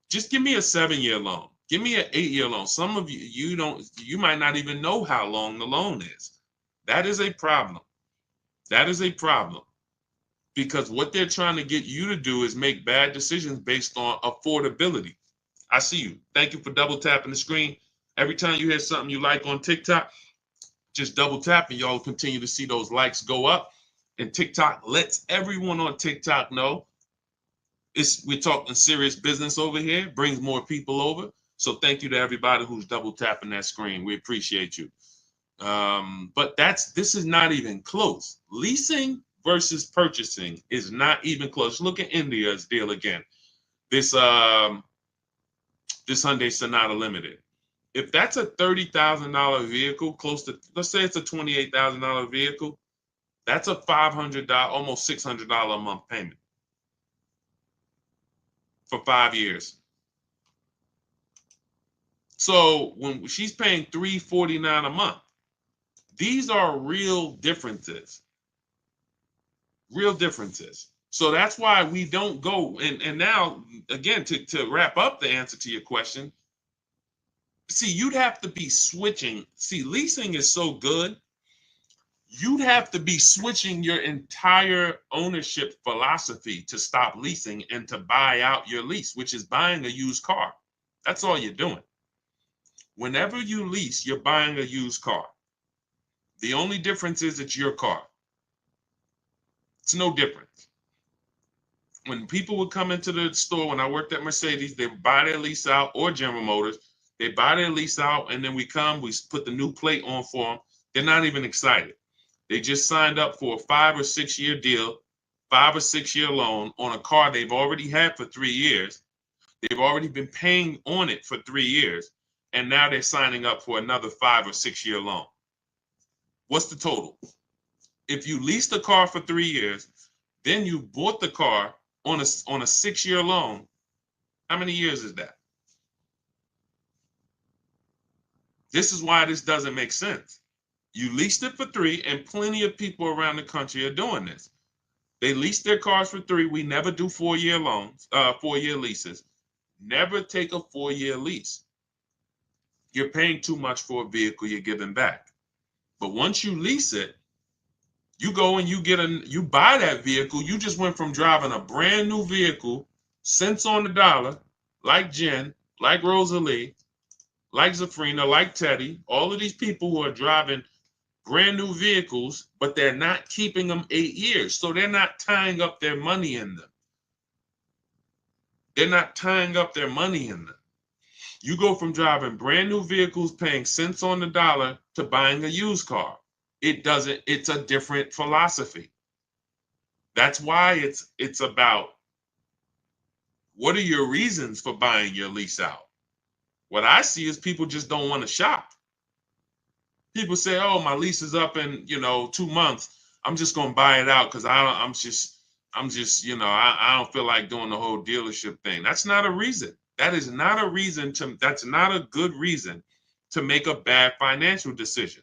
Speaker 1: Just give me a 7-year loan. Give me an 8-year loan. Some of you might not even know how long the loan is. That is a problem. That is a problem. Because what they're trying to get you to do is make bad decisions based on affordability. I see you. Thank you for double tapping the screen. Every time you hear something you like on TikTok, just double tap and y'all continue to see those likes go up. And TikTok lets everyone on TikTok know we're talking serious business over here, brings more people over. So thank you to everybody who's double tapping that screen. We appreciate you. But this is not even close. Leasing versus purchasing is not even close. Look at India's deal again. This Hyundai Sonata Limited. If that's a $30,000 vehicle, close to, let's say it's a $28,000 vehicle, that's a $500, almost $600 a month payment for 5 years. So when she's paying $349 a month, these are real differences. Real differences. So that's why we don't go. And now, again, to wrap up the answer to your question, see, you'd have to be switching. See, leasing is so good. You'd have to be switching your entire ownership philosophy to stop leasing and to buy out your lease, which is buying a used car. That's all you're doing. Whenever you lease, you're buying a used car. The only difference is it's your car. It's no different. When people would come into the store, when I worked at Mercedes, they would buy their lease out, or General Motors. They buy their lease out, and then we put the new plate on for them. They're not even excited. They just signed up for a 5 or 6 year deal, 5 or 6 year loan on a car they've already had for 3 years. They've already been paying on it for 3 years, and now they're signing up for another 5 or 6 year loan. What's the total? If you leased a car for 3 years, then you bought the car on a 6 year loan, how many years is that? This is why this doesn't make sense. You leased it for 3, and plenty of people around the country are doing this. They lease their cars for 3. We never do 4 year loans, 4 year leases. Never take a 4 year lease. You're paying too much for a vehicle you're giving back. But once you lease it, you go and you buy that vehicle. You just went from driving a brand new vehicle, cents on the dollar, like Jen, like Rosalie, like Zafrina, like Teddy, all of these people who are driving brand new vehicles, but they're not keeping them 8 years. So they're not tying up their money in them. They're not tying up their money in them. You go from driving brand new vehicles, paying cents on the dollar, to buying a used car. It's a different philosophy. That's why it's about, what are your reasons for buying your lease out? What I see is people just don't want to shop. People say, oh, my lease is up in 2 months. I'm just gonna buy it out because I don't feel like doing the whole dealership thing. That's not a reason. That's not a good reason to make a bad financial decision.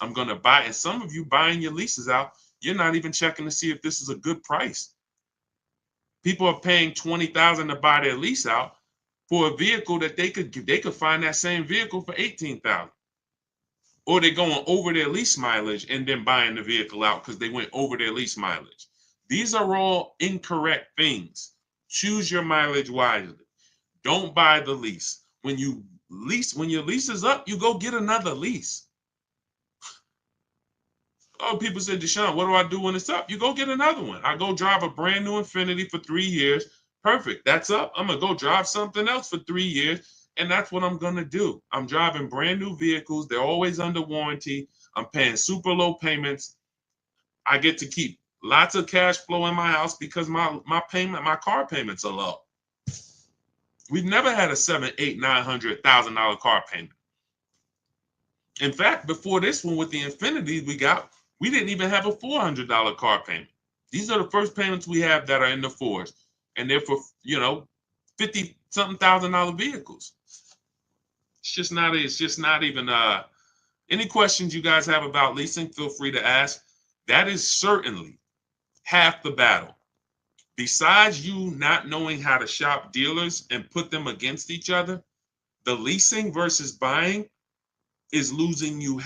Speaker 1: I'm going to buy, and some of you buying your leases out, you're not even checking to see if this is a good price. People are paying $20,000 to buy their lease out for a vehicle that they could find that same vehicle for $18,000. Or they're going over their lease mileage and then buying the vehicle out because they went over their lease mileage. These are all incorrect things. Choose your mileage wisely. Don't buy the lease. When your lease is up, you go get another lease. Oh, people say, Deshaun, what do I do when it's up? You go get another one. I go drive a brand new Infiniti for 3 years. Perfect. That's up. I'm going to go drive something else for 3 years. And that's what I'm going to do. I'm driving brand new vehicles. They're always under warranty. I'm paying super low payments. I get to keep lots of cash flow in my house because my car payments are low. We've never had a $700,000, $800,000, $900,000 car payment. In fact, before this one with the Infiniti we didn't even have a $400 car payment. These are the first payments we have that are in the fours, and they're for $50-something thousand vehicles. It's just not even. Any questions you guys have about leasing, feel free to ask. That is certainly half the battle. Besides you not knowing how to shop dealers and put them against each other, the leasing versus buying is losing you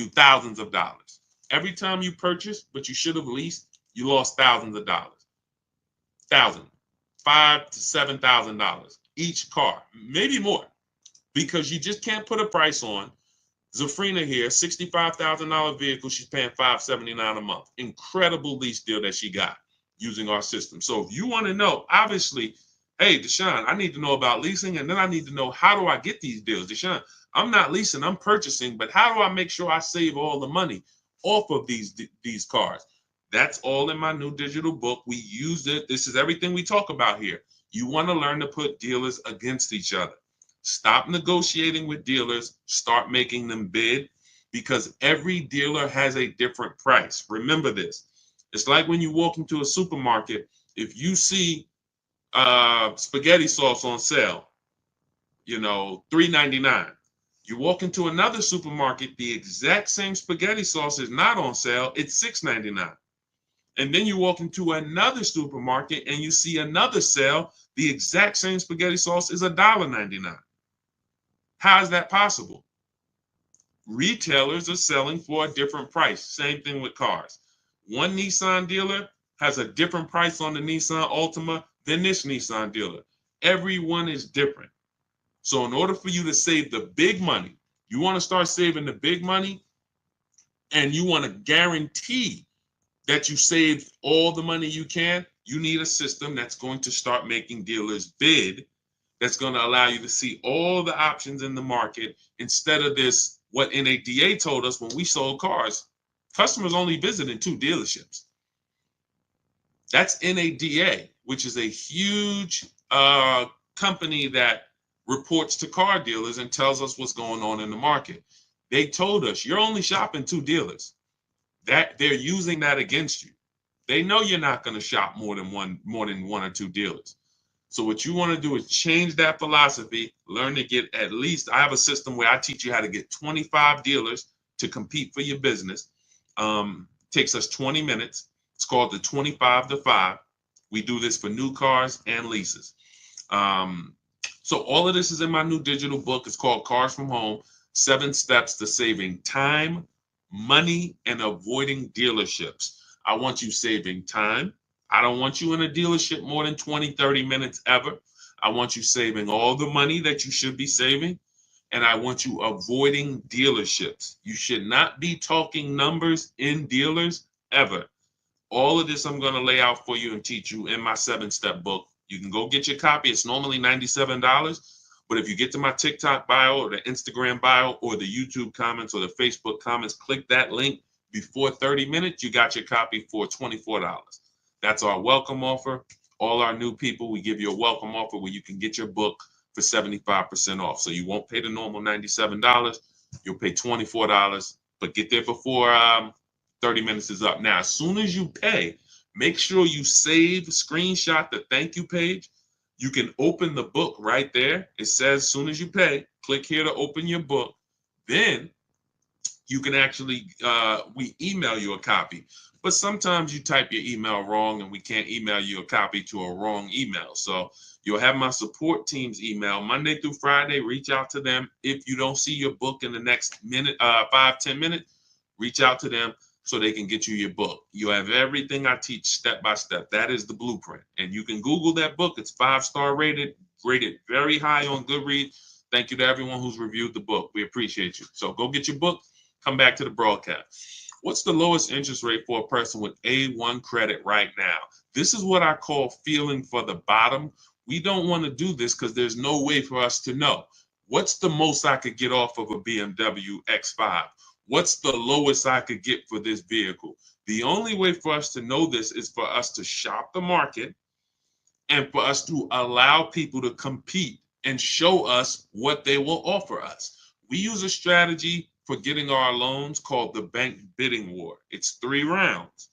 Speaker 1: thousands of dollars. Every time you purchase, but you should have leased, you lost thousands of dollars. $5,000 to $7,000 each car, maybe more, because you just can't put a price on. Zafrina here, $65,000 vehicle, she's paying $579 a month. Incredible lease deal that she got using our system. So if you want to know, obviously, hey, Deshaun, I need to know about leasing, and then I need to know, how do I get these deals? Deshaun, I'm not leasing, I'm purchasing, but how do I make sure I save all the money off of these cars? That's all in my new digital book. We used it. This is everything we talk about here. You want to learn to put dealers against each other. Stop negotiating with dealers, start making them bid, because every dealer has a different price. Remember this. It's like when you walk into a supermarket, if you see spaghetti sauce on sale, $3.99. You walk into another supermarket, the exact same spaghetti sauce is not on sale, it's $6.99. And then you walk into another supermarket and you see another sale, the exact same spaghetti sauce is $1.99. How is that possible? Retailers are selling for a different price. Same thing with cars. One Nissan dealer has a different price on the Nissan Altima than this Nissan dealer. Everyone is different. So in order for you to save the big money, you want to start saving the big money, and you want to guarantee that you save all the money you can, you need a system that's going to start making dealers bid, that's going to allow you to see all the options in the market instead of this, what NADA told us when we sold cars. Customers only visited 2 dealerships. That's NADA, which is a huge company that reports to car dealers and tells us what's going on in the market. They told us you're only shopping 2 dealers. That they're using that against you. They know you're not going to shop more than one or 2 dealers. So what you want to do is change that philosophy, learn to get at least, I have a system where I teach you how to get 25 dealers to compete for your business. Takes us 20 minutes. It's called the 25 to 5. We do this for new cars and leases. So all of this is in my new digital book. It's called Cars from Home, 7 Steps to Saving Time, Money, and Avoiding Dealerships. I want you saving time. I don't want you in a dealership more than 20, 30 minutes ever. I want you saving all the money that you should be saving. And I want you avoiding dealerships. You should not be talking numbers in dealers ever. All of this I'm going to lay out for you and teach you in my 7-step book. You can go get your copy. It's normally $97. But if you get to my TikTok bio or the Instagram bio or the YouTube comments or the Facebook comments, click that link before 30 minutes, you got your copy for $24. That's our welcome offer. All our new people, we give you a welcome offer where you can get your book for 75% off. So you won't pay the normal $97. You'll pay $24, but get there before 30 minutes is up. Now, as soon as you pay, make sure you save, screenshot the thank you page. You can open the book right there. It says as soon as you pay, click here to open your book. Then you can actually, we email you a copy. But sometimes you type your email wrong and we can't email you a copy to a wrong email. So you'll have my support team's email Monday through Friday. Reach out to them. If you don't see your book in the next minute, 5-10 minutes, reach out to them so they can get you your book. You have everything I teach step by step. That is the blueprint. And you can Google that book. It's 5-star rated very high on Goodreads. Thank you to everyone who's reviewed the book. We appreciate you. So go get your book. Come back to the broadcast. What's the lowest interest rate for a person with A1 credit right now? This is what I call feeling for the bottom. We don't want to do this because there's no way for us to know. What's the most I could get off of a BMW X5? What's the lowest I could get for this vehicle? The only way for us to know this is for us to shop the market and for us to allow people to compete and show us what they will offer us. We use a strategy for getting our loans called the bank bidding war. It's 3 rounds.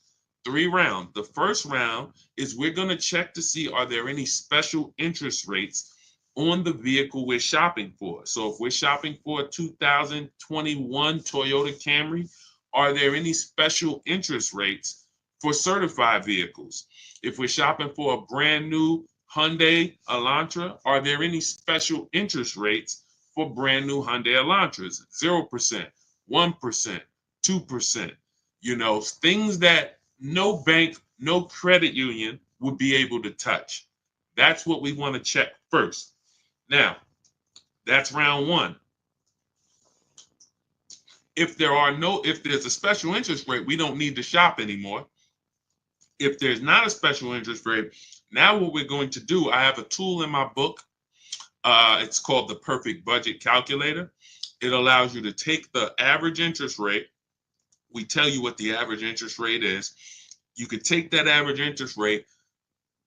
Speaker 1: 3 rounds. The first round is we're going to check to see, are there any special interest rates on the vehicle we're shopping for? So if we're shopping for a 2021 Toyota Camry, are there any special interest rates for certified vehicles? If we're shopping for a brand new Hyundai Elantra, are there any special interest rates for brand new Hyundai Elantras? 0%, 1%, 2%, things that no bank, no credit union would be able to touch. That's what we want to check first. Now, that's round 1. If there's a special interest rate, we don't need to shop anymore. If there's not a special interest rate, now what we're going to do, I have a tool in my book. It's called the Perfect Budget Calculator. It allows you to take the average interest rate. We tell you what the average interest rate is. You could take that average interest rate,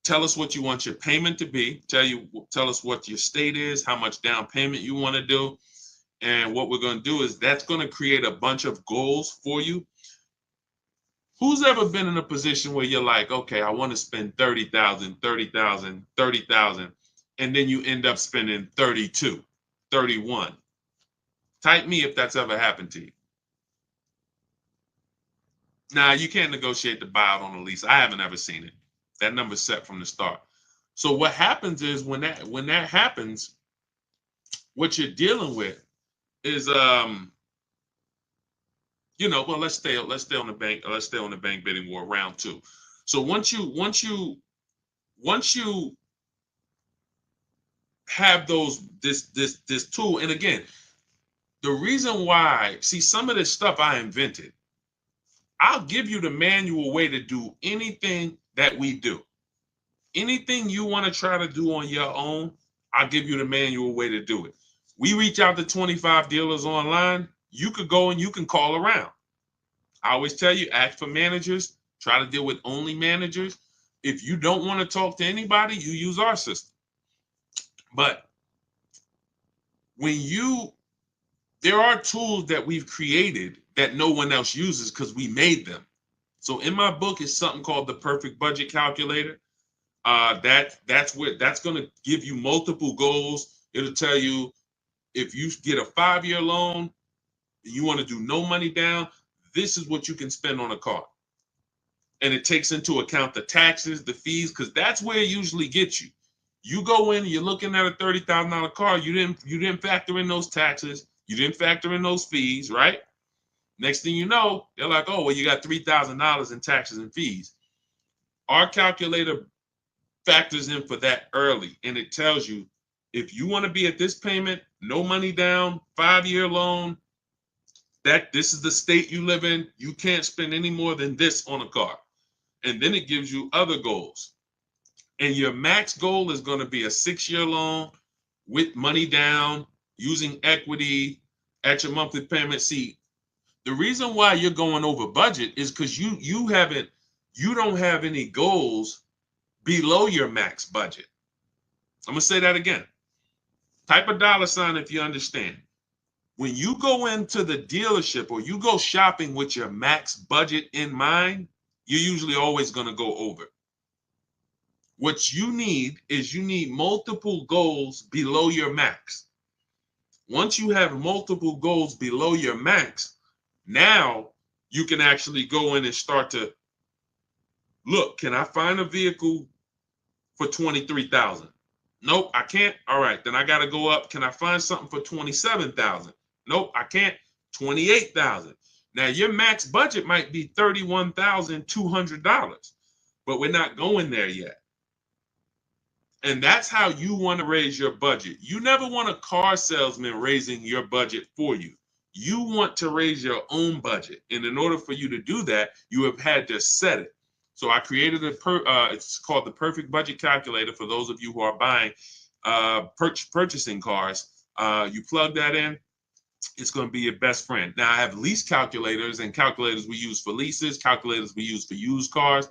Speaker 1: Tell us what you want your payment to be. Tell us what your state is, how much down payment you want to do. And what we're going to do is that's going to create a bunch of goals for you. Who's ever been in a position where you're like, okay, I want to spend 30,000, 30,000, 30,000, and then you end up spending 32, 31. Type me if that's ever happened to you. Now, you can't negotiate the buyout on a lease. I haven't ever seen it. That number's set from the start. So what happens is when that happens, what you're dealing with is well, let's stay on the bank bidding war round 2. So once you have this tool, and again, the reason why, see, some of this stuff I invented. I'll give you the manual way to do anything that we do. Anything you want to try to do on your own, I'll give you the manual way to do it. We reach out to 25 dealers online. You could go and you can call around. I always tell you, ask for managers. Try to deal with only managers. If you don't want to talk to anybody, you use our system. But there are tools that we've created that no one else uses because we made them. So in my book is something called the Perfect Budget Calculator. That's going to give you multiple goals. It'll tell you if you get a 5-year loan, you want to do no money down, this is what you can spend on a car. And it takes into account the taxes, the fees, because that's where it usually gets you. You go in, you're looking at a $30,000 car, you didn't factor in those taxes, you didn't factor in those fees, right? Next thing you know, they're like, oh, well, you got $3,000 in taxes and fees. Our calculator factors in for that early, and it tells you if you want to be at this payment, no money down, 5-year loan, that this is the state you live in, you can't spend any more than this on a car. And then it gives you other goals. And your max goal is going to be a 6-year loan with money down, using equity at your monthly payment. See, the reason why you're going over budget is because you don't have any goals below your max budget. I'm going to say that again. Type a $ if you understand. When you go into the dealership or you go shopping with your max budget in mind, you're usually always going to go over. What you need is multiple goals below your max. Once you have multiple goals below your max, now you can actually go in and start to look, can I find a vehicle for $23,000? Nope, I can't. All right, then I got to go up. Can I find something for $27,000? Nope, I can't. $28,000. Now your max budget might be $31,200, but we're not going there yet. And that's how you want to raise your budget. You never want a car salesman raising your budget for you. You want to raise your own budget. And in order for you to do that, you have had to set it. So I created it's called the Perfect Budget Calculator for those of you who are buying, purchasing cars. You plug that in, it's going to be your best friend. Now I have lease calculators and calculators we use for leases, calculators we use for used cars.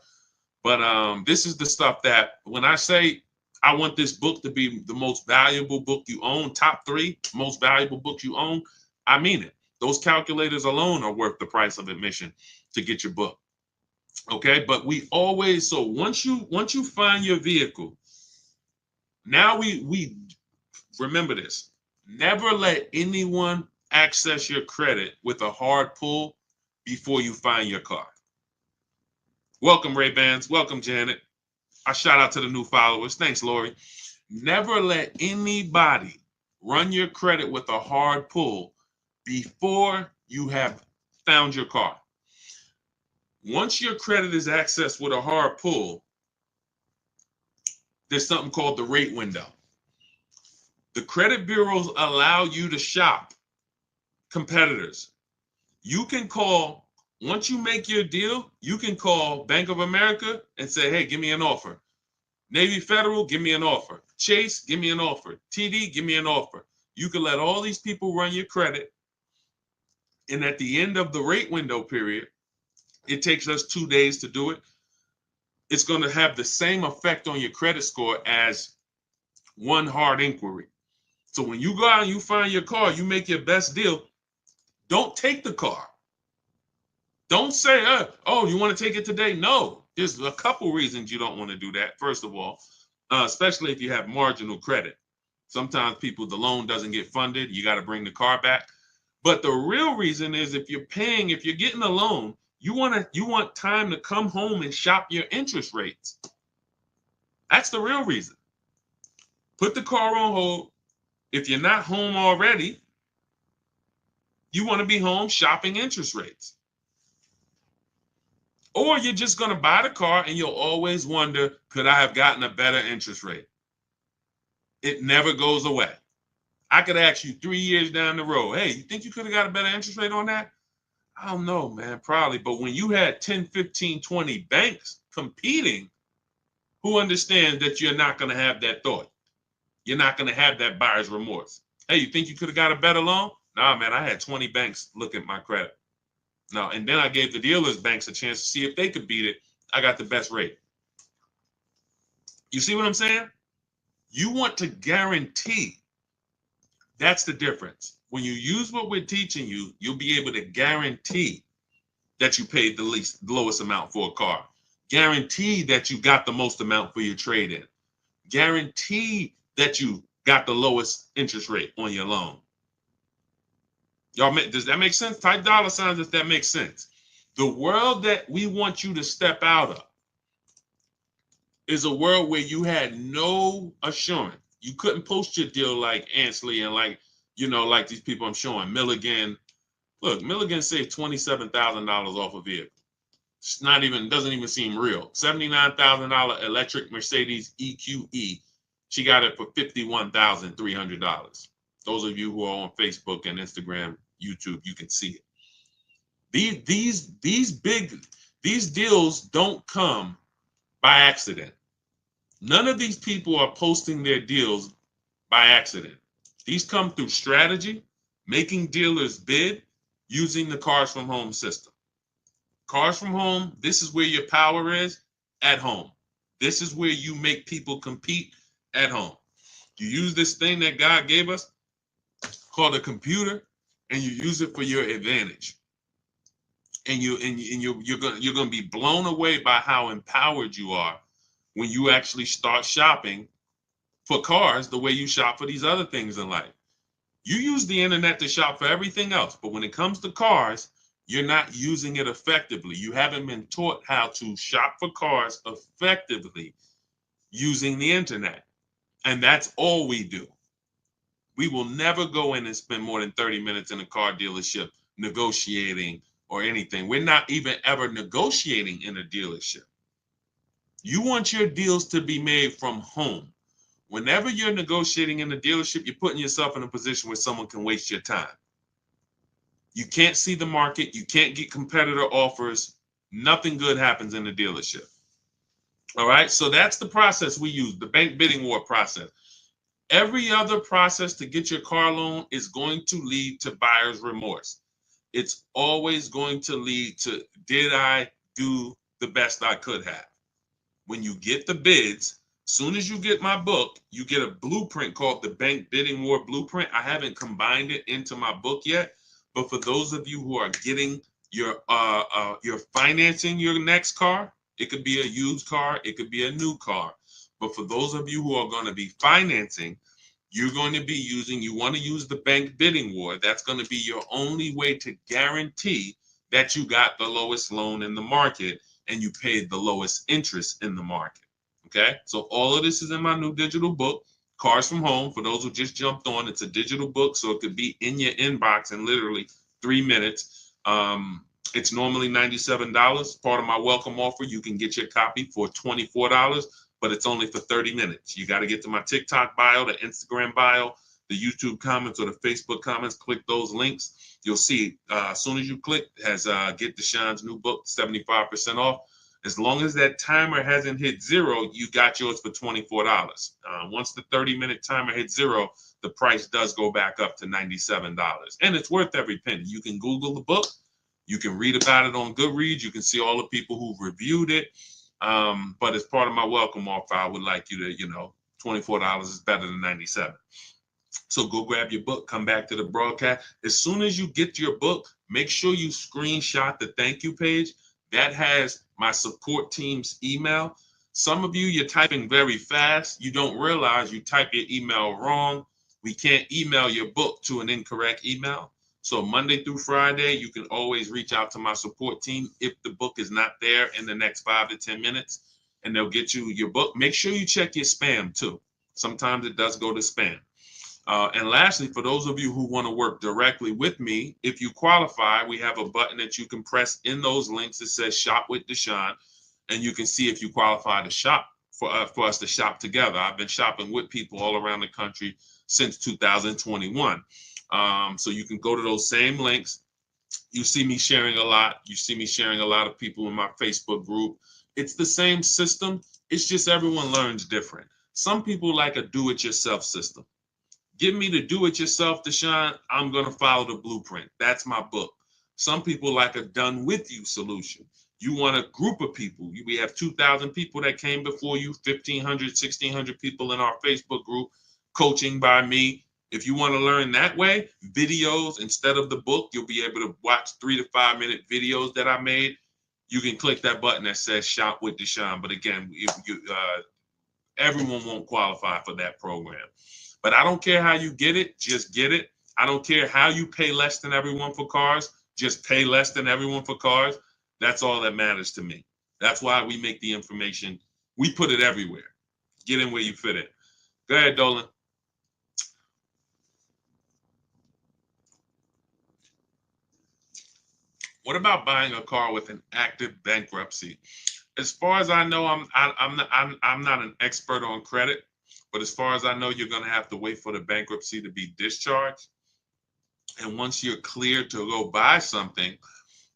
Speaker 1: But this is the stuff that when I say I want this book to be the most valuable book you own, top 3 most valuable books you own, I mean it. Those calculators alone are worth the price of admission to get your book. Okay, but we always, so once you find your vehicle, now we remember this. Never let anyone access your credit with a hard pull before you find your car. Welcome, Ray-Bans. Welcome, Janet. I shout out to the new followers. Thanks, Lori. Never let anybody run your credit with a hard pull before you have found your car. Once your credit is accessed with a hard pull, there's something called the rate window. The credit bureaus allow you to shop competitors. You can call, once you make your deal, you can call Bank of America and say, hey, give me an offer. Navy Federal, give me an offer. Chase, give me an offer. TD, give me an offer. You can let all these people run your credit. And at the end of the rate window period, it takes us 2 days to do it. it's going to have the same effect on your credit score as one hard inquiry. So when you go out and you find your car, you make your best deal, don't take the car. Don't say, oh, you want to take it today? No, there's a couple reasons you don't want to do that. First of all, especially if you have marginal credit. Sometimes the loan doesn't get funded. You got to bring the car back. But the real reason is if you're getting a loan, you want time to come home and shop your interest rates. That's the real reason. Put the car on hold. If you're not home already, you want to be home shopping interest rates. Or you're just going to buy the car and you'll always wonder, could I have gotten a better interest rate? It never goes away. I could ask you 3 years down the road, hey, you think you could have got a better interest rate on that? I don't know, man, probably. But when you had 10, 15, 20 banks competing, who understands that you're not going to have that thought? You're not going to have that buyer's remorse. Hey, you think you could have got a better loan? Nah, man, I had 20 banks look at my credit. No, and then I gave the dealers banks a chance to see if they could beat it. I got the best rate. You see what I'm saying? You want to guarantee. That's the difference. When you use what we're teaching you, you'll be able to guarantee that you paid the lowest amount for a car. Guarantee that you got the most amount for your trade-in. Guarantee that you got the lowest interest rate on your loan. Y'all, does that make sense? Type dollar signs if that makes sense. The world that we want you to step out of is a world where you had no assurance. You couldn't post your deal like Ansley and like these people I'm showing. Milligan. Look, Milligan saved $27,000 off a vehicle. It's doesn't even seem real. $79,000 electric Mercedes EQE. She got it for $51,300. Those of you who are on Facebook and Instagram, YouTube, you can see it. These deals don't come by accident. None of these people are posting their deals by accident. These come through strategy, making dealers bid, using the Cars from Home system. Cars from Home, this is where your power is, at home. This is where you make people compete, at home. You use this thing that God gave us called a computer, and you use it for your advantage. And you're gonna be blown away by how empowered you are when you actually start shopping for cars the way you shop for these other things in life. You use the internet to shop for everything else, but when it comes to cars, you're not using it effectively. You haven't been taught how to shop for cars effectively using the internet. And that's all we do. We will never go in and spend more than 30 minutes in a car dealership negotiating or anything. We're not even ever negotiating in a dealership. You want your deals to be made from home. Whenever you're negotiating in a dealership, you're putting yourself in a position where someone can waste your time. You can't see the market. You can't get competitor offers. Nothing good happens in the dealership. All right, so that's the process we use, the bank bidding war process. Every other process to get your car loan is going to lead to buyer's remorse. It's always going to lead to, did I do the best I could have? When you get the bids, soon as you get my book, you get a blueprint called the Bank Bidding War Blueprint. I haven't combined it into my book yet, but for those of you who are getting you're financing your next car, it could be a used car, it could be a new car. But for those of you who are going to be financing, you're going to be you want to use the Bank Bidding War. That's going to be your only way to guarantee that you got the lowest loan in the market and you paid the lowest interest in the market. Okay, so all of this is in my new digital book, Cars from Home. For those who just jumped on, it's a digital book, so it could be in your inbox in literally 3 minutes. It's normally $97. Part of my welcome offer, you can get your copy for $24, but it's only for 30 minutes. You got to get to my TikTok bio, the Instagram bio, the YouTube comments, or the Facebook comments. Click those links. You'll see as soon as you click, has Get Deshaun's new book, 75% off. As long as that timer hasn't hit 0, you got yours for $24. Once the 30-minute timer hits 0, the price does go back up to $97. And it's worth every penny. You can Google the book. You can read about it on Goodreads. You can see all the people who've reviewed it. But as part of my welcome offer, I would like you to, $24 is better than 97. So go grab your book, come back to the broadcast. As soon as you get your book, make sure you screenshot the thank you page. That has my support team's email. Some of you, you're typing very fast. You don't realize you type your email wrong. We can't email your book to an incorrect email. So Monday through Friday, you can always reach out to my support team if the book is not there in the next 5 to 10 minutes, and they'll get you your book. Make sure you check your spam too. Sometimes it does go to spam. And lastly, for those of you who want to work directly with me, if you qualify, we have a button that you can press in those links that says Shop with Deshaun, and you can see if you qualify to shop for us to shop together. I've been shopping with people all around the country since 2021. So you can go to those same links. You see me sharing a lot. You see me sharing a lot of people in my Facebook group. It's the same system. It's just everyone learns different. Some people like a do-it-yourself system. Give me the do-it-yourself, Deshaun. I'm going to follow the blueprint. That's my book. Some people like a done-with-you solution. You want a group of people. We have 2,000 people that came before you, 1,500, 1,600 people in our Facebook group, coaching by me. If you want to learn that way, videos instead of the book, you'll be able to watch 3 to 5 minute videos that I made. You can click that button that says Shop with Deshaun. But again, everyone won't qualify for that program. But I don't care how you get it, just get it. I don't care how you pay less than everyone for cars, just pay less than everyone for cars. That's all that matters to me. That's why we make the information. We put it everywhere. Get in where you fit it. Go ahead, Dolan. What about buying a car with an active bankruptcy? As far as I know, I'm not an expert on credit, but as far as I know, you're going to have to wait for the bankruptcy to be discharged. And once you're cleared to go buy something,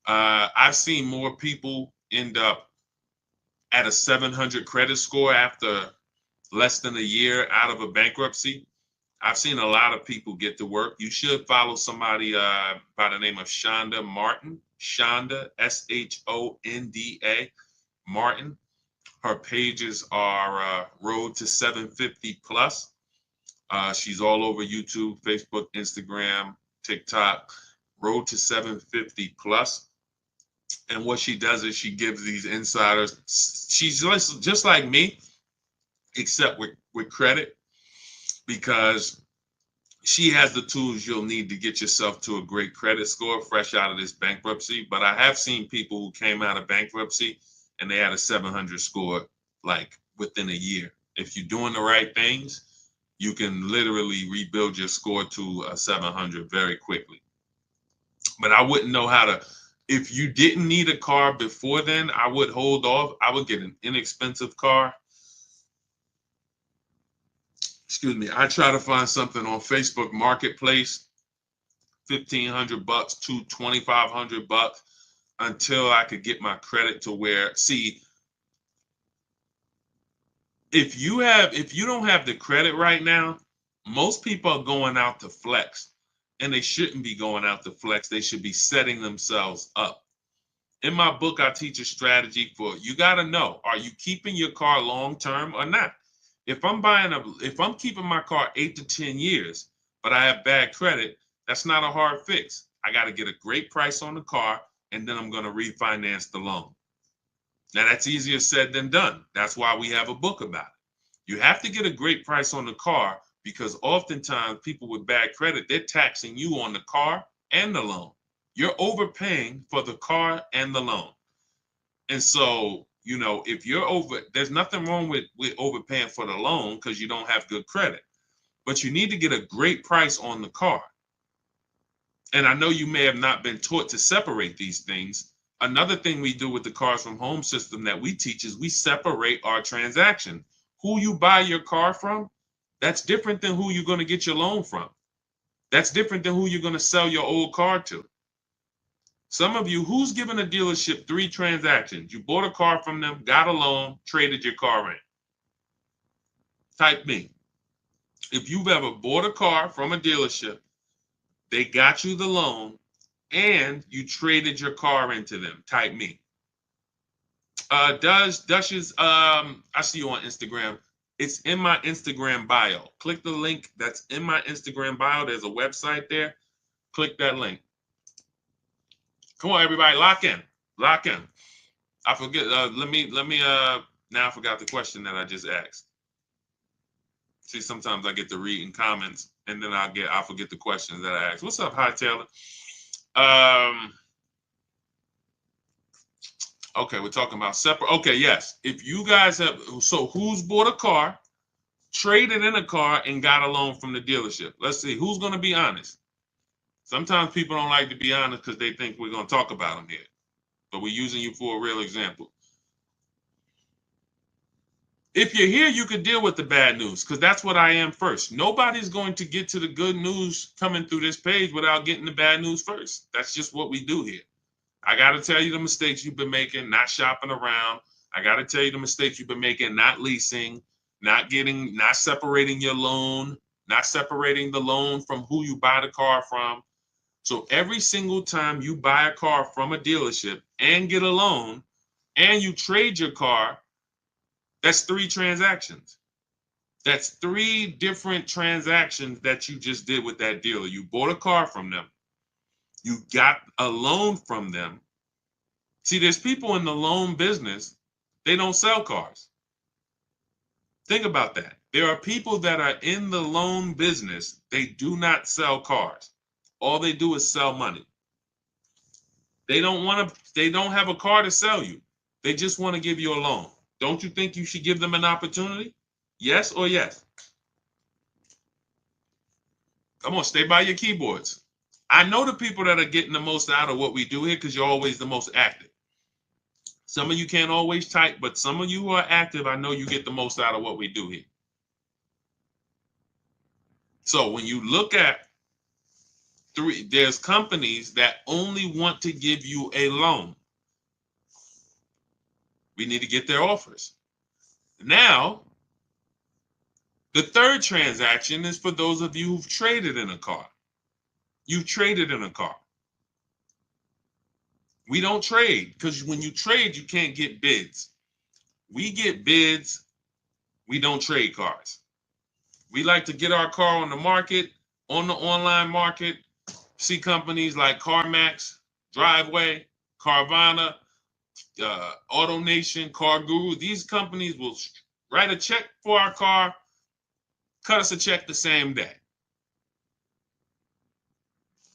Speaker 1: I've seen more people end up at a 700 credit score after less than a year out of a bankruptcy. I've seen a lot of people get to work. You should follow somebody by the name of Shonda Martin. Shonda, Shonda Martin. Her pages are Road to 750 Plus. She's all over YouTube, Facebook, Instagram, TikTok. Road to 750 Plus. And what she does is she gives these insiders. She's just like me, except with credit, because she has the tools you'll need to get yourself to a great credit score fresh out of this bankruptcy. But I have seen people who came out of bankruptcy and they had a 700 score like within a year. If you're doing the right things, you can literally rebuild your score to a 700 very quickly. But I wouldn't know how to. If you didn't need a car before then, I would hold off. I would get an inexpensive car. Excuse me. I try to find something on Facebook Marketplace, $1,500 to $2,500 until I could get my credit to where. See, if you don't have the credit right now, most people are going out to flex, and they shouldn't be going out to flex. They should be setting themselves up. In my book, I teach a strategy for you. Got to know, are you keeping your car long term or not? If I'm keeping my car 8 to 10 years, but I have bad credit, that's not a hard fix. I got to get a great price on the car, and then I'm going to refinance the loan. Now that's easier said than done. That's why we have a book about it. You have to get a great price on the car, because oftentimes people with bad credit, they're taxing you on the car and the loan. You're overpaying for the car and the loan. And so, if you're there's nothing wrong with overpaying for the loan because you don't have good credit, but you need to get a great price on the car. And I know you may have not been taught to separate these things. Another thing we do with the Cars from Home system that we teach is we separate our transaction. Who you buy your car from, that's different than who you're going to get your loan from. That's different than who you're going to sell your old car to. Some of you, who's given a dealership 3 transactions? You bought a car from them, got a loan, traded your car in. Type me. If you've ever bought a car from a dealership, they got you the loan, and you traded your car into them, type me. Duchess, I see you on Instagram. It's in my Instagram bio. Click the link that's in my Instagram bio. There's a website there. Click that link. Come on, everybody, lock in. Lock in. I forget. Now I forgot the question that I just asked. See, sometimes I get to read in comments and then I forget the questions that I asked. What's up, Hi Taylor? Okay, we're talking about separate. Okay, yes. If you guys have, so who's bought a car, traded in a car, and got a loan from the dealership? Let's see, who's going to be honest? Sometimes people don't like to be honest because they think we're going to talk about them here. But we're using you for a real example. If you're here, you could deal with the bad news because that's what I am first. Nobody's going to get to the good news coming through this page without getting the bad news first. That's just what we do here. I got to tell you the mistakes you've been making, not shopping around. I got to tell you the mistakes you've been making, not leasing, not separating your loan, not separating the loan from who you buy the car from. So every single time you buy a car from a dealership and get a loan and you trade your car, that's 3 transactions. That's 3 different transactions that you just did with that dealer. You bought a car from them. You got a loan from them. See, there's people in the loan business, they don't sell cars. Think about that. There are people that are in the loan business, they do not sell cars. All they do is sell money. They don't have a car to sell you. They just want to give you a loan. Don't you think you should give them an opportunity? Yes or yes? Come on, stay by your keyboards. I know the people that are getting the most out of what we do here because you're always the most active. Some of you can't always type, but some of you who are active, I know you get the most out of what we do here. So when you look at there's companies that only want to give you a loan. We need to get their offers. Now, the third transaction is for those of you who've traded in a car. You've traded in a car. We don't trade because when you trade, you can't get bids. We get bids. We don't trade cars. We like to get our car on the market, on the online market, see companies like CarMax, Driveway, Carvana, AutoNation, Car Guru. These companies will write a check for our car, cut us a check the same day.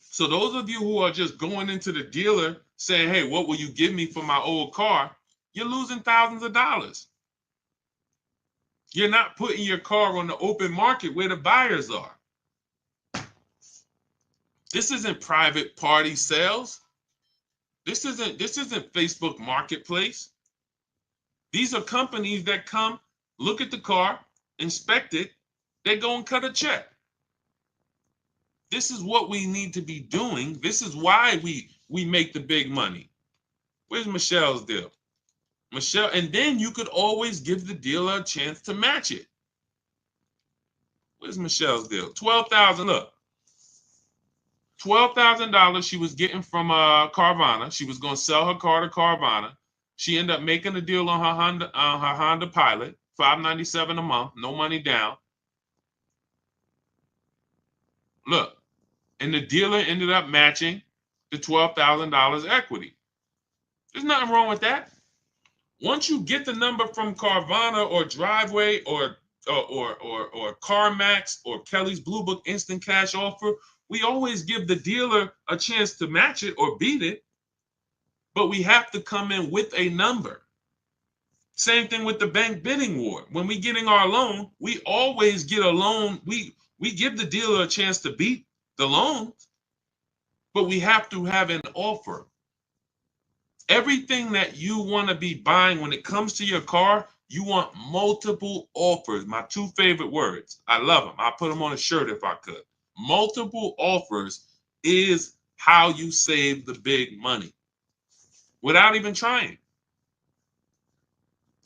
Speaker 1: So those of you who are just going into the dealer saying, hey, what will you give me for my old car? You're losing thousands of dollars. You're not putting your car on the open market where the buyers are. This isn't private party sales. This isn't Facebook Marketplace. These are companies that come, look at the car, inspect it, they go and cut a check. This is what we need to be doing. This is why we make the big money. Where's Michelle's deal? Michelle, and then you could always give the dealer a chance to match it. Where's Michelle's deal? $12,000. Look, $12,000 she was getting from Carvana. She was going to sell her car to Carvana. She ended up making a deal on her Honda Pilot, $597 a month, no money down. Look, and the dealer ended up matching the $12,000 equity. There's nothing wrong with that. Once you get the number from Carvana or Driveway or CarMax or Kelly's Blue Book Instant Cash Offer, we always give the dealer a chance to match it or beat it, but we have to come in with a number. Same thing with the bank bidding war. When we getting our loan, we always get a loan. We give the dealer a chance to beat the loan, but we have to have an offer. Everything that you want to be buying when it comes to your car, you want multiple offers. My 2 favorite words. I love them. I'll put them on a shirt if I could. Multiple offers is how you save the big money without even trying.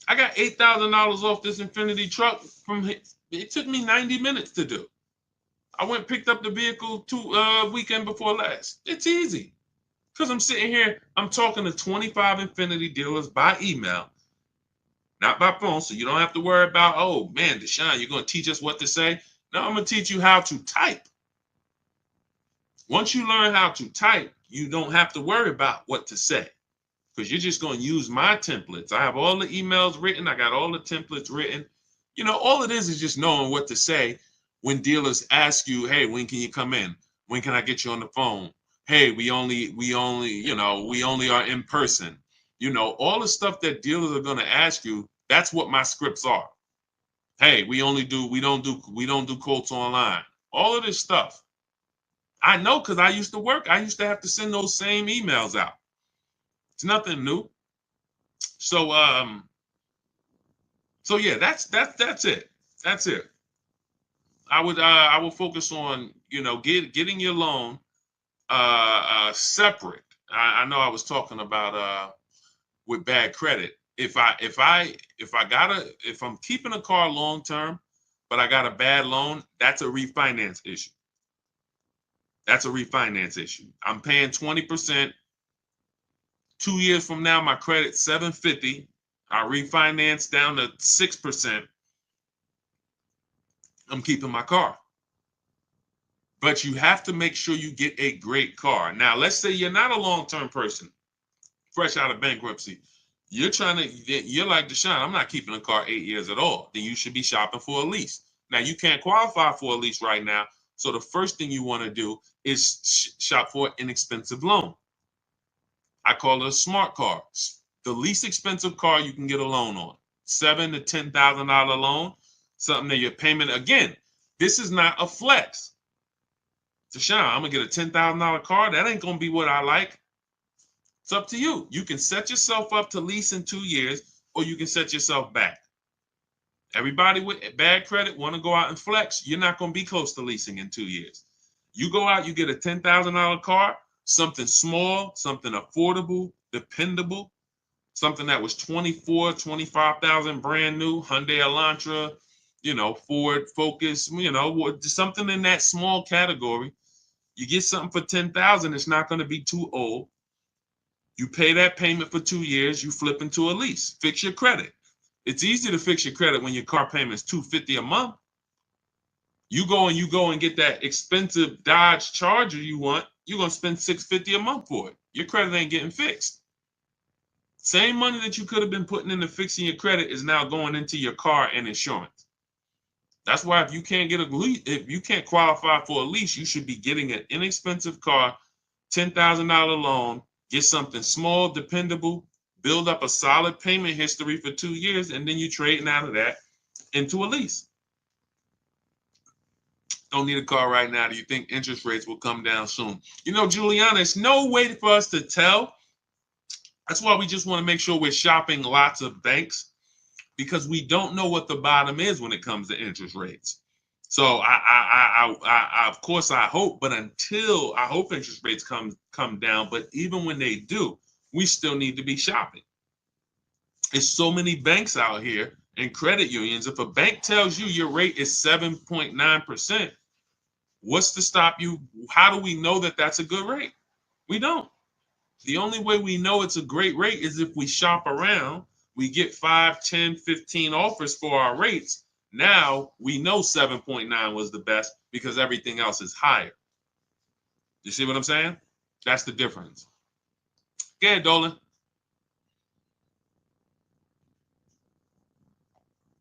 Speaker 1: I got $8,000 off this Infinity truck it took me 90 minutes to do. I went and picked up the vehicle weekend before last. It's easy. Because I'm sitting here, I'm talking to 25 Infinity dealers by email, not by phone. So you don't have to worry about, oh man, Deshaun, you're going to teach us what to say. No, I'm going to teach you how to type. Once you learn how to type, you don't have to worry about what to say because you're just going to use my templates. I have all the emails written. I got all the templates written. You know, all it is just knowing what to say when dealers ask you, hey, when can you come in? When can I get you on the phone? Hey, we only are in person. You know, all the stuff that dealers are going to ask you, that's what my scripts are. Hey, we don't do quotes online. All of this stuff. I know because I used to work. I used to have to send those same emails out. It's nothing new. So yeah, that's it. That's it. I would focus on, you know, getting your loan separate. I know I was talking about with bad credit. If I'm keeping a car long term, but I got a bad loan, that's a refinance issue. That's a refinance issue. I'm paying 20%. 2 years from now, my credit's 750. I refinance down to 6%. I'm keeping my car. But you have to make sure you get a great car. Now, let's say you're not a long-term person, fresh out of bankruptcy. You're like, Deshaun, I'm not keeping a car 8 years at all. Then you should be shopping for a lease. Now, you can't qualify for a lease right now. So the first thing you want to do is shop for an inexpensive loan. I call it a smart car. The least expensive car you can get a loan on. $7,000 to $10,000 loan. Something that your payment, again, this is not a flex. Deshaun, I'm gonna get a $10,000 car. That ain't gonna be what I like. It's up to you. You can set yourself up to lease in 2 years, or you can set yourself back. Everybody with bad credit want to go out and flex. You're not gonna be close to leasing in 2 years. You go out, you get a $10,000 car, something small, something affordable, dependable, something that was 24, 25,000 brand new, Hyundai Elantra, you know, Ford Focus, you know, something in that small category. You get something for 10,000, it's not going to be too old. You pay that payment for 2 years, you flip into a lease. Fix your credit. It's easy to fix your credit when your car payment is $250 a month. You go and get that expensive Dodge Charger you want, you're going to spend $650 a month for it. Your credit ain't getting fixed. Same money that you could have been putting into fixing your credit is now going into your car and insurance. That's why if you can't qualify for a lease, you should be getting an inexpensive car, $10,000 loan, get something small, dependable, build up a solid payment history for 2 years, and then you trading out of that into a lease. Don't need a car right now. Do you think interest rates will come down soon? You know, Juliana, it's no way for us to tell. That's why we just want to make sure we're shopping lots of banks, because we don't know what the bottom is when it comes to interest rates. So I of course I hope, but until I hope interest rates come down, but even when they do, we still need to be shopping. There's so many banks out here and credit unions. If a bank tells you your rate is 7.9%, what's to stop you? How do we know that that's a good rate? We don't. The only way we know it's a great rate is if we shop around. We get 5, 10, 15 offers for our rates. Now we know 7.9 was the best because everything else is higher. You see what I'm saying? That's the difference. Go ahead, Dolan.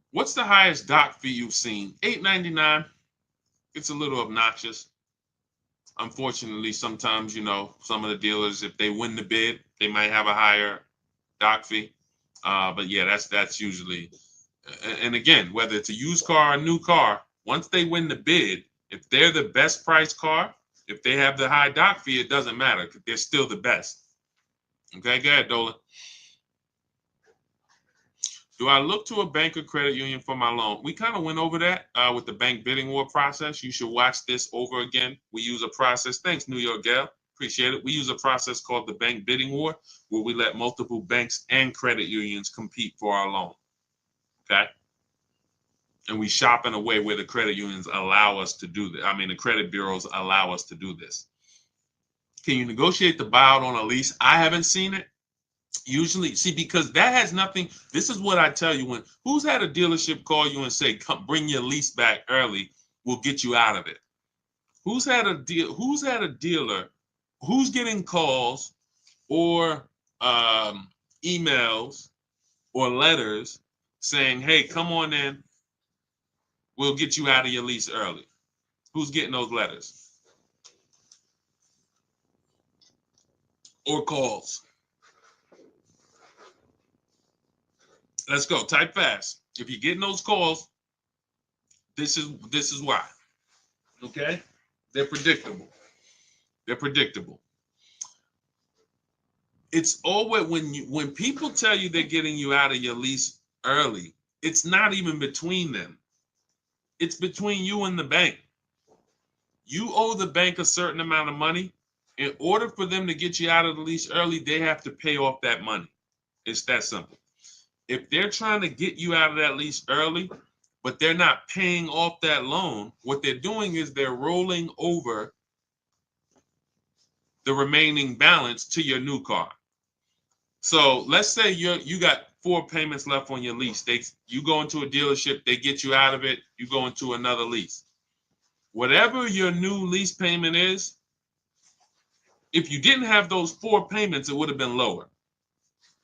Speaker 1: What's the highest doc fee you've seen? $8.99. It's a little obnoxious. Unfortunately, sometimes, you know, some of the dealers, if they win the bid, they might have a higher doc fee. But yeah, that's usually, and again, whether it's a used car or a new car, once they win the bid, if they're the best priced car, if they have the high doc fee, it doesn't matter. They're still the best. Okay, go ahead, Dolan. Do I look to a bank or credit union for my loan? We kind of went over that with the bank bidding war process. You should watch this over again. We use a process. Thanks, New York Gal. Appreciate it. We use a process called the bank bidding war, where we let multiple banks and credit unions compete for our loan. Okay. And we shop in a way where the credit unions allow us to do that. I mean, the credit bureaus allow us to do this. Can you negotiate the buyout on a lease? I haven't seen it. Usually, see, because that has nothing. This is what I tell you: when who's had a dealership call you and say, "Come, bring your lease back early. We'll get you out of it." Who's had a deal? Who's had a dealer? Who's getting calls or emails or letters saying, "Hey, come on in. We'll get you out of your lease early." Who's getting those letters or calls? Let's go. Type fast. If you're getting those calls, this is why. Okay? They're predictable. They're predictable. It's always when people tell you they're getting you out of your lease early, it's not even between them. It's between you and the bank. You owe the bank a certain amount of money. In order for them to get you out of the lease early, they have to pay off that money. It's that simple. If they're trying to get you out of that lease early, but they're not paying off that loan, what they're doing is they're rolling over the remaining balance to your new car. So let's say you got 4 payments left on your lease. You go into a dealership, they get you out of it, you go into another lease. Whatever your new lease payment is, if you didn't have those 4 payments, it would have been lower.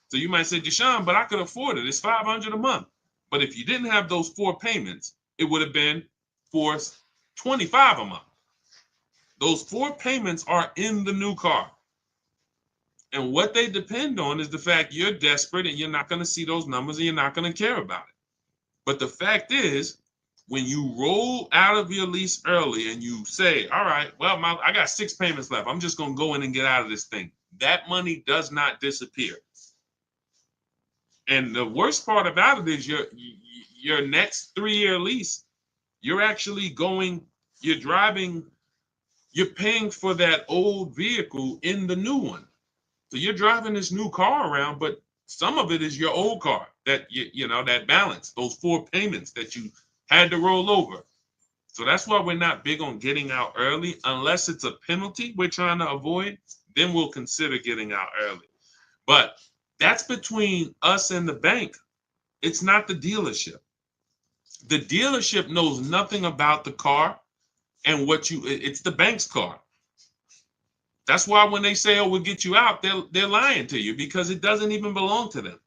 Speaker 1: So you might say, Deshaun, but I could afford it. It's $500 a month. But if you didn't have those 4 payments, it would have been $425 a month. Those 4 payments are in the new car. And what they depend on is the fact you're desperate and you're not going to see those numbers and you're not going to care about it. But the fact is, when you roll out of your lease early and you say, all right, well, I got 6 payments left. I'm just going to go in and get out of this thing. That money does not disappear. And the worst part about it is your next 3-year lease, you're actually you're paying for that old vehicle in the new one. So you're driving this new car around, but some of it is your old car that that balance, those 4 payments that you had to roll over. So that's why we're not big on getting out early unless it's a penalty we're trying to avoid. Then we'll consider getting out early. But that's between us and the bank. It's not the dealership. The dealership knows nothing about the car and it's the bank's car. That's why when they say, oh, we'll get you out, they're lying to you because it doesn't even belong to them.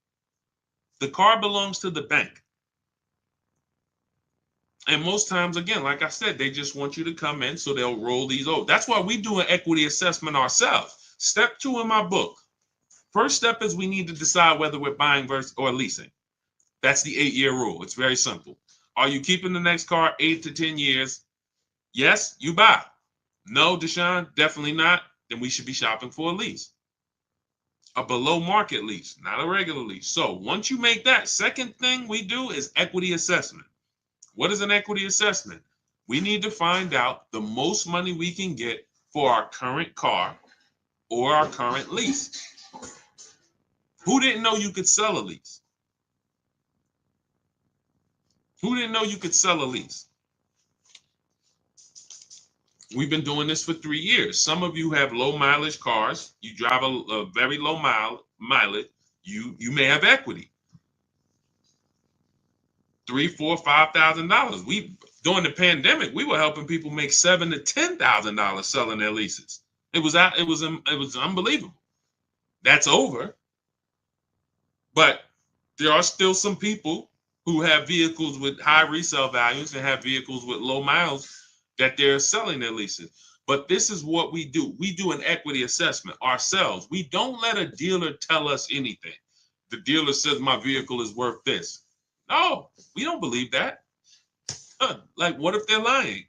Speaker 1: The car belongs to the bank. And most times, again, like I said, they just want you to come in, so they'll roll these over. That's why we do an equity assessment ourselves. Step 2 in my book. First step is we need to decide whether we're buying versus or leasing. That's the 8-year rule. It's very simple. Are you keeping the next car 8 to 10 years? Yes, you buy. No, Deshaun, definitely not. Then we should be shopping for a lease. A below market lease, not a regular lease. So once you make that, second thing we do is equity assessment. What is an equity assessment? We need to find out the most money we can get for our current car or our current lease. Who didn't know you could sell a lease? Who didn't know you could sell a lease? We've been doing this for 3 years. Some of you have low mileage cars. You drive a very low mileage. You may have equity. $3,000, $4,000, $5,000. During the pandemic, we were helping people make $7,000 to $10,000 selling their leases. It was unbelievable. That's over. But there are still some people who have vehicles with high resale values and have vehicles with low miles that they're selling their leases. But this is what we do. We do an equity assessment ourselves. We don't let a dealer tell us anything. The dealer says my vehicle is worth this. No, we don't believe that. Like, what if they're lying?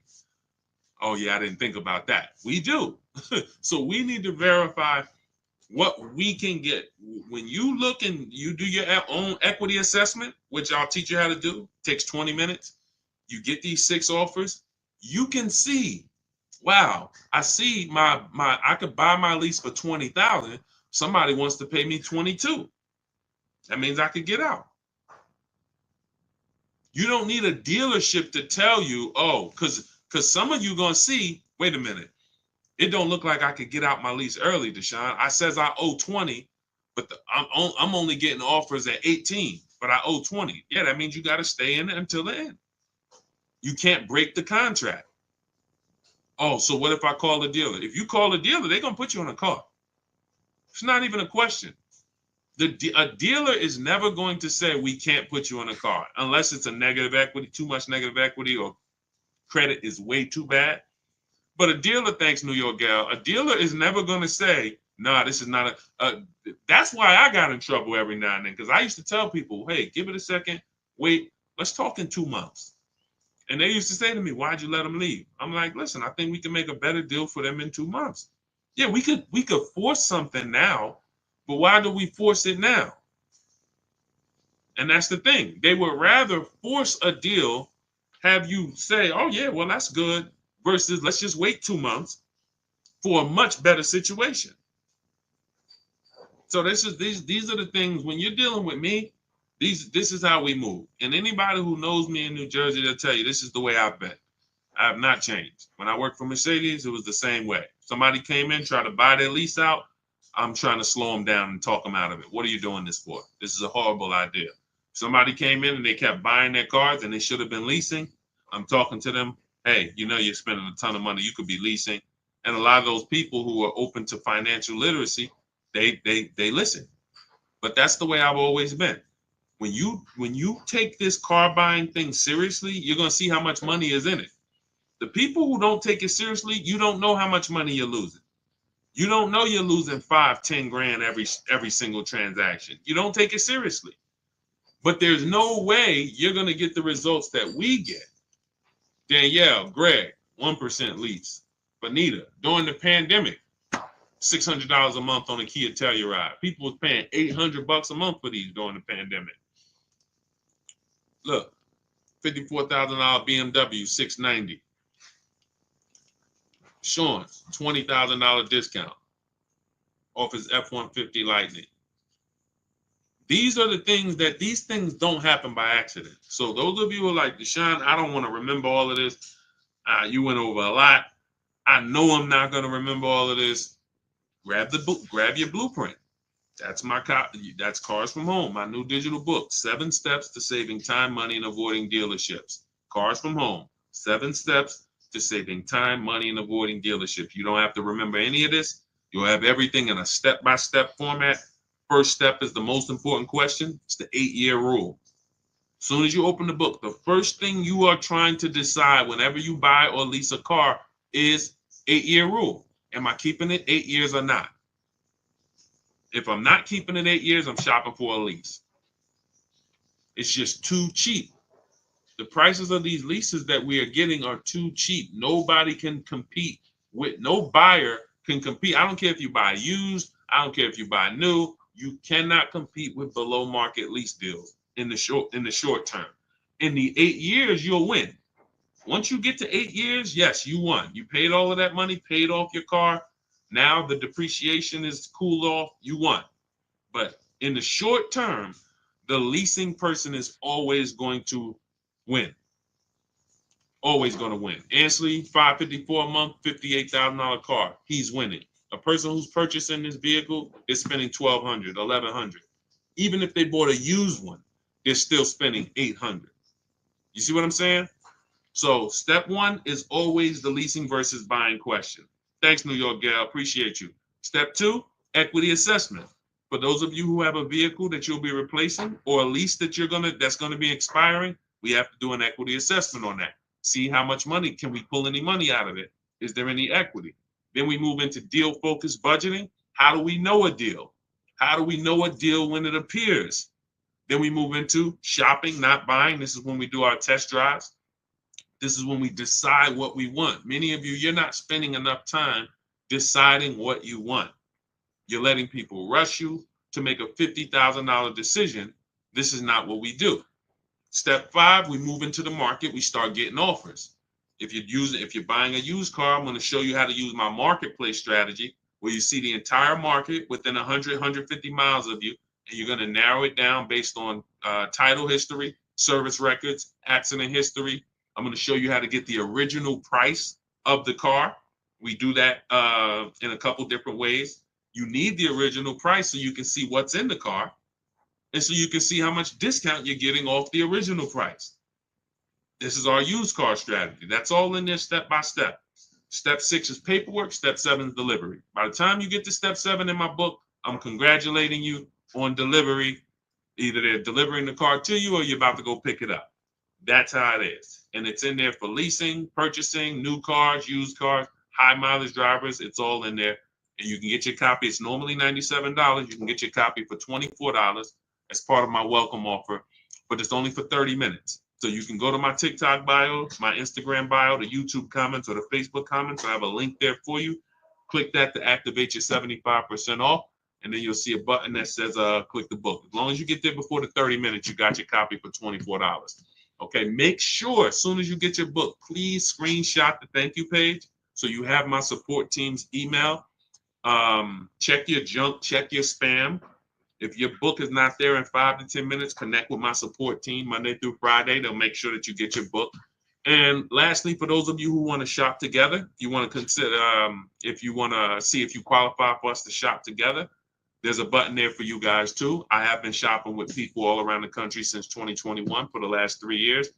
Speaker 1: Oh, yeah, I didn't think about that. We do. So we need to verify what we can get. When you look and you do your own equity assessment, which I'll teach you how to do, takes 20 minutes. You get these 6 offers. You can see, wow, I see I could buy my lease for $20,000. Somebody wants to pay me $22,000. That means I could get out. You don't need a dealership to tell you, oh, because some of you are going to see, wait a minute, It don't look like I could get out my lease early, Deshaun. I says I owe 20, but I'm only getting offers at 18, but I owe 20. Yeah, that means you got to stay in it until the end. You can't break the contract. Oh, so what if I call the dealer? If you call the dealer, they're going to put you on a car. It's not even a question. A dealer is never going to say we can't put you on a car unless it's a negative equity, too much negative equity, or credit is way too bad. But a dealer, thanks New York Gal, a dealer is never going to say, nah, this is not that's why I got in trouble every now and then, because I used to tell people, hey, give it a second, wait, let's talk in 2 months. And they used to say to me, why'd you let them leave? I'm like, listen, I think we can make a better deal for them in 2 months. Yeah, we could force something now, but why do we force it now? And that's the thing. They would rather force a deal, have you say, oh yeah, well, that's good, versus let's just wait 2 months for a much better situation. So these are the things when you're dealing with me, this is how we move. And anybody who knows me in New Jersey, they'll tell you this is the way I've been. I have not changed. When I worked for Mercedes, it was the same way. Somebody came in, tried to buy their lease out, I'm trying to slow them down and talk them out of it. What are you doing this for? This is a horrible idea. Somebody came in and they kept buying their cars and they should have been leasing. I'm talking to them. Hey, you know you're spending a ton of money. You could be leasing. And a lot of those people who are open to financial literacy, they listen. But that's the way I've always been. When you take this car buying thing seriously, you're gonna see how much money is in it. The people who don't take it seriously, you don't know how much money you're losing. You don't know you're losing 5-10 grand every single transaction. You don't take it seriously. But there's no way you're gonna get the results that we get. Danielle, Greg, 1% lease. Bonita, during the pandemic, $600 a month on a Kia Telluride. People was paying $800 a month for these during the pandemic. Look, $54,000 BMW 690. Sean's $20,000 discount off his F-150 Lightning. These are the things these things don't happen by accident. So those of you who are like, Deshaun, I don't want to remember all of this. You went over a lot. I know I'm not going to remember all of this. Grab the book, grab your blueprint. That's my copy. That's Cars from Home, my new digital book, 7 steps to saving time, money, and avoiding dealerships. Cars from Home, 7 steps to saving time, money, and avoiding dealerships. You don't have to remember any of this. You'll have everything in a step-by-step format. First step is the most important question. It's the 8-year rule. As soon as you open the book, the first thing you are trying to decide whenever you buy or lease a car is 8-year rule. Am I keeping it 8 years or not? If I'm not keeping it 8 years, I'm shopping for a lease. It's just too cheap. The prices of these leases that we are getting are too cheap. Nobody can compete with, no buyer can compete. I don't care if you buy used, I don't care if you buy new, you cannot compete with below market lease deals in the short term. In the 8 years, you'll win. Once you get to 8 years, yes, you won. You paid all of that money, paid off your car. Now the depreciation is cooled off, you won. But in the short term, the leasing person is always going to win. Always going to win. Ansley, $554 a month, $58,000 car. He's winning. A person who's purchasing this vehicle is spending $1,200, $1,100. Even if they bought a used one, they're still spending $800. You see what I'm saying? So step 1 is always the leasing versus buying question. Thanks, New York Gal. Appreciate you. Step 2, equity assessment. For those of you who have a vehicle that you'll be replacing or a lease that that's gonna be expiring, we have to do an equity assessment on that. See how much money, can we pull any money out of it? Is there any equity? Then we move into deal-focused budgeting. How do we know a deal? How do we know a deal when it appears? Then we move into shopping, not buying. This is when we do our test drives. This is when we decide what we want. Many of you, you're not spending enough time deciding what you want. You're letting people rush you to make a $50,000 decision. This is not what we do. Step 5, we move into the market. We start getting offers. If you're buying a used car, I'm going to show you how to use my marketplace strategy, where you see the entire market within 100, 150 miles of you, and you're going to narrow it down based on title history, service records, accident history. I'm going to show you how to get the original price of the car, We do that in a couple different ways. You need the original price so you can see what's in the car, and so you can see how much discount you're getting off the original price. This is our used car strategy. That's all in there step by step. Step 6 is paperwork. Step 7 is delivery. By the time you get to step 7 in my book, I'm congratulating you on delivery. Either they're delivering the car to you or you're about to go pick it up. That's how it is. And it's in there for leasing, purchasing, new cars, used cars, high mileage drivers. It's all in there. And you can get your copy. It's normally $97. You can get your copy for $24 as part of my welcome offer, but it's only for 30 minutes. So you can go to my TikTok bio, my Instagram bio, the YouTube comments, or the Facebook comments. I have a link there for you. Click that to activate your 75% off. And then you'll see a button that says click the book. As long as you get there before the 30 minutes, you got your copy for $24. Okay, make sure as soon as you get your book, please screenshot the thank you page so you have my support team's email. Check your junk, check your spam. If your book is not there in 5 to 10 minutes, connect with my support team Monday through Friday. They'll make sure that you get your book. And lastly, for those of you who want to shop together, you want to consider, if you want to see if you qualify for us to shop together, there's a button there for you guys too. I have been shopping with people all around the country since 2021 for the last 3 years.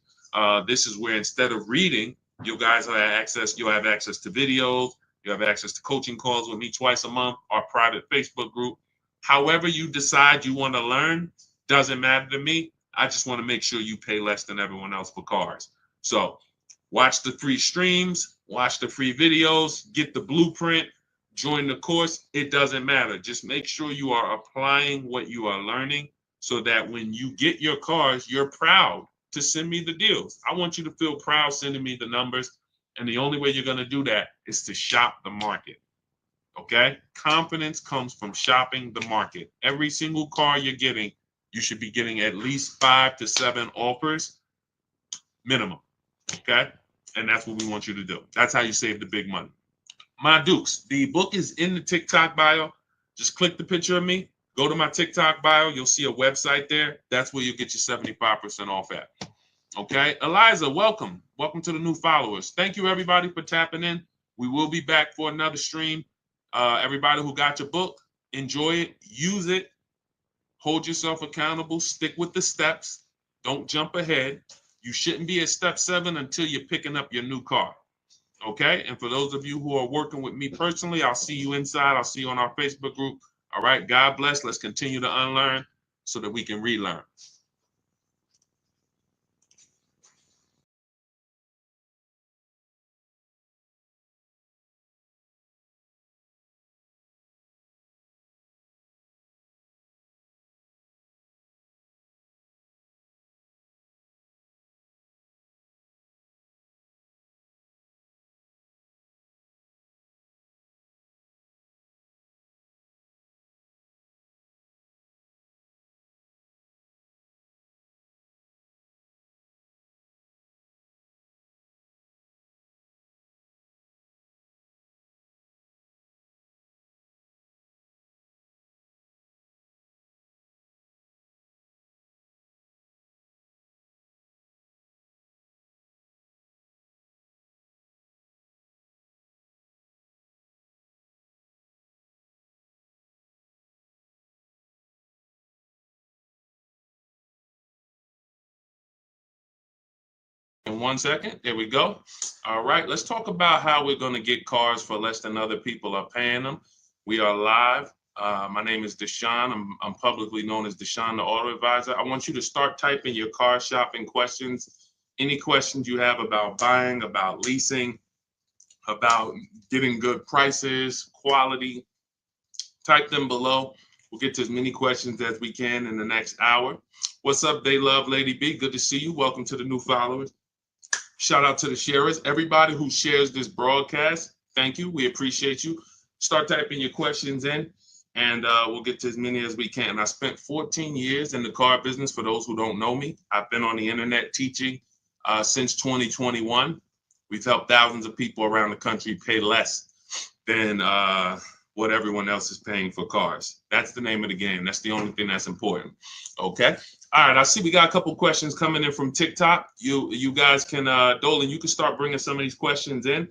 Speaker 1: This is where instead of reading, you guys have access. You'll have access to videos. You have access to coaching calls with me twice a month, our private Facebook group. However you decide you want to learn, doesn't matter to me. I just want to make sure you pay less than everyone else for cars. So watch the free streams, watch the free videos, get the blueprint, join the course. It doesn't matter. Just make sure you are applying what you are learning so that when you get your cars, you're proud to send me the deals. I want you to feel proud sending me the numbers. And the only way you're going to do that is to shop the market. Okay? Confidence comes from shopping the market. Every single car you're getting, you should be getting at least 5 to 7 offers minimum. Okay? And that's what we want you to do. That's how you save the big money. My Dukes, the book is in the TikTok bio. Just click the picture of me. Go to my TikTok bio. You'll see a website there. That's where you'll get your 75% off at. Okay? Eliza, welcome. Welcome to the new followers. Thank you, everybody, for tapping in. We will be back for another stream. Everybody who got your book, enjoy it, use it, hold yourself accountable, stick with the steps, don't jump ahead. You shouldn't be at step 7 until you're picking up your new car. Okay? And for those of you who are working with me personally, I'll see you inside. I'll see you on our Facebook group. All right? God bless. Let's continue to unlearn so that we can relearn. In 1 second, there we go. All right, let's talk about how we're going to get cars for less than other people are paying them. We are live. My name is Deshaun. I'm publicly known as Deshaun, the Auto Advisor. I want you to start typing your car shopping questions. Any questions you have about buying, about leasing, about getting good prices, quality, type them below. We'll get to as many questions as we can in the next hour. What's up, They Love Lady B? Good to see you. Welcome to the new followers. Shout out to the sharers. Everybody who shares this broadcast, thank you. We appreciate you. Start typing your questions in, and we'll get to as many as we can. I spent 14 years in the car business. For those who don't know me, I've been on the internet teaching since 2021. We've helped thousands of people around the country pay less than what everyone else is paying for cars. That's the name of the game. That's the only thing that's important. Okay. All right. I see we got a couple questions coming in from TikTok. You guys can, Dolan, you can start bringing some of these questions in.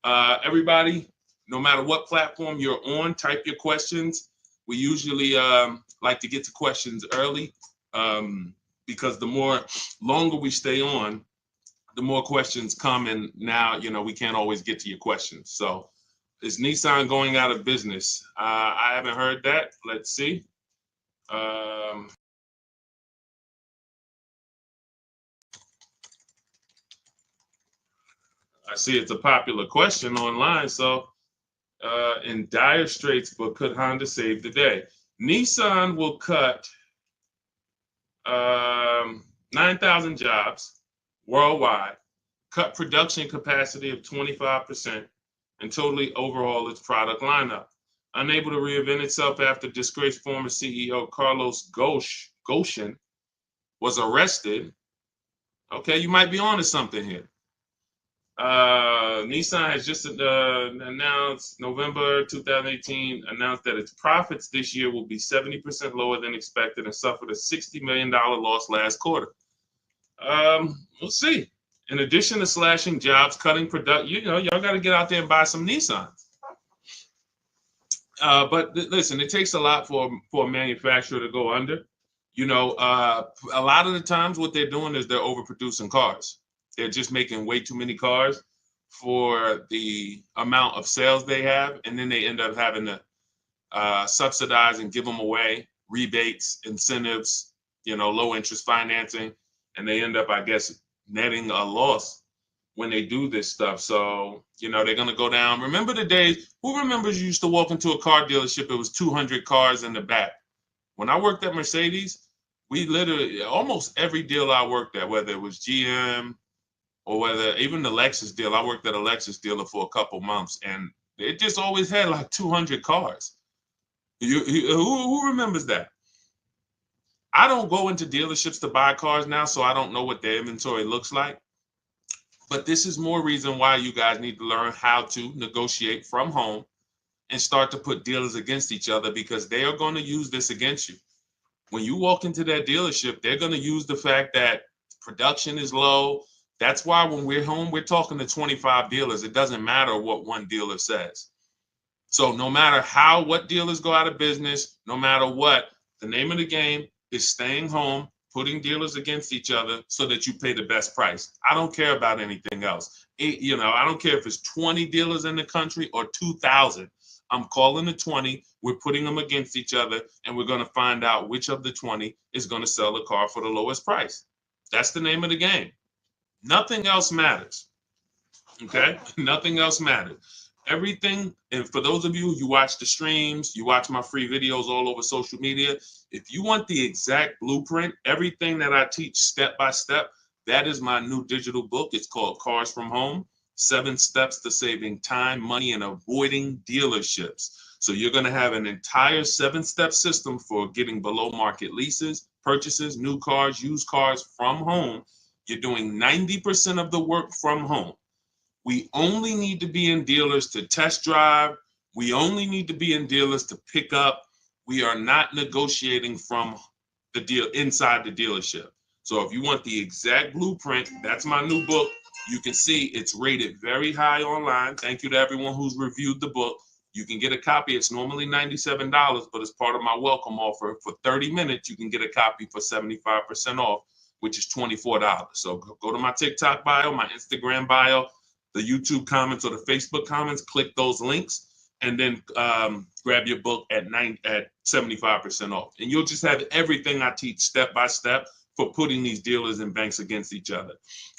Speaker 1: Everybody, no matter what platform you're on, type your questions. We usually like to get to questions early because the more longer we stay on, the more questions come. And now, we can't always get to your questions. So is Nissan going out of business? I haven't heard that. Let's see. I see it's a popular question online. So in dire straits, but could Honda save the day? Nissan will cut 9,000 jobs worldwide, cut production capacity of 25%, and totally overhaul its product lineup. Unable to reinvent itself after disgraced former CEO Carlos Ghosn was arrested. Okay, you might be onto something here. Nissan has just announced, November 2018, announced that its profits this year will be 70% lower than expected and suffered a $60 million loss last quarter. We'll see. In addition to slashing jobs, cutting production, y'all got to get out there and buy some Nissans. But listen, it takes a lot for a manufacturer to go under. A lot of the times what they're doing is they're overproducing cars. They're just making way too many cars for the amount of sales they have, and then they end up having to subsidize and give them away, rebates, incentives, low interest financing, and they end up, I guess, netting a loss when they do this stuff. So, they're going to go down. Remember the days, who remembers you used to walk into a car dealership, it was 200 cars in the back. When I worked at Mercedes, we literally, almost every deal I worked at, whether it was GM, or whether even the Lexus deal, I worked at a Lexus dealer for a couple months, and it just always had like 200 cars. Who remembers that? I don't go into dealerships to buy cars now, so I don't know what their inventory looks like. But this is more reason why you guys need to learn how to negotiate from home and start to put dealers against each other, because they are going to use this against you. When you walk into that dealership, they're going to use the fact that production is low. That's why when we're home, we're talking to 25 dealers. It doesn't matter what one dealer says. So no matter what dealers go out of business, no matter what, the name of the game is staying home, putting dealers against each other so that you pay the best price. I don't care about anything else. I don't care if it's 20 dealers in the country or 2,000. I'm calling the 20. We're putting them against each other, and we're going to find out which of the 20 is going to sell the car for the lowest price. That's the name of the game. Nothing else matters. Okay? Nothing else matters. Everything, and for those of you who watch the streams, you watch my free videos all over social media, if you want the exact blueprint, everything that I teach step by step, that is my new digital book. It's called Cars from Home, 7 Steps to Saving Time, Money, and Avoiding Dealerships. So you're going to have an entire 7-step system for getting below market leases, purchases, new cars, used cars from home. You're doing 90% of the work from home. We only need to be in dealers to test drive. We only need to be in dealers to pick up. We are not negotiating from the deal inside the dealership. So if you want the exact blueprint, that's my new book. You can see it's rated very high online. Thank you to everyone who's reviewed the book. You can get a copy. It's normally $97, but as part of my welcome offer, for 30 minutes, you can get a copy for 75% off, which is $24. So go to my TikTok bio, my Instagram bio, the YouTube comments or the Facebook comments, click those links, and then grab your book at 75% off. And you'll just have everything I teach step by step for putting these dealers and banks against each other.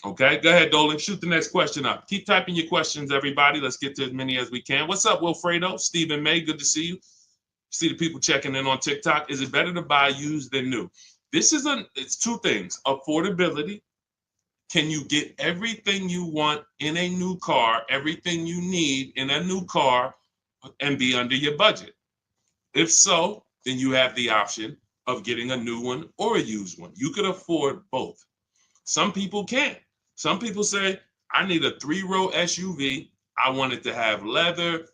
Speaker 1: Okay, go ahead, Dolan, shoot the next question up. Keep typing your questions, everybody. Let's get to as many as we can. What's up, Wilfredo? Stephen May, good to see you. See the people checking in on TikTok. Is it better to buy used than new? It's two things. Affordability. Can you get everything you want in a new car, everything you need in a new car, and be under your budget? If so, then you have the option of getting a new one or a used one. You could afford both. Some people can't. Some people say, I need a 3-row SUV. I want it to have leather,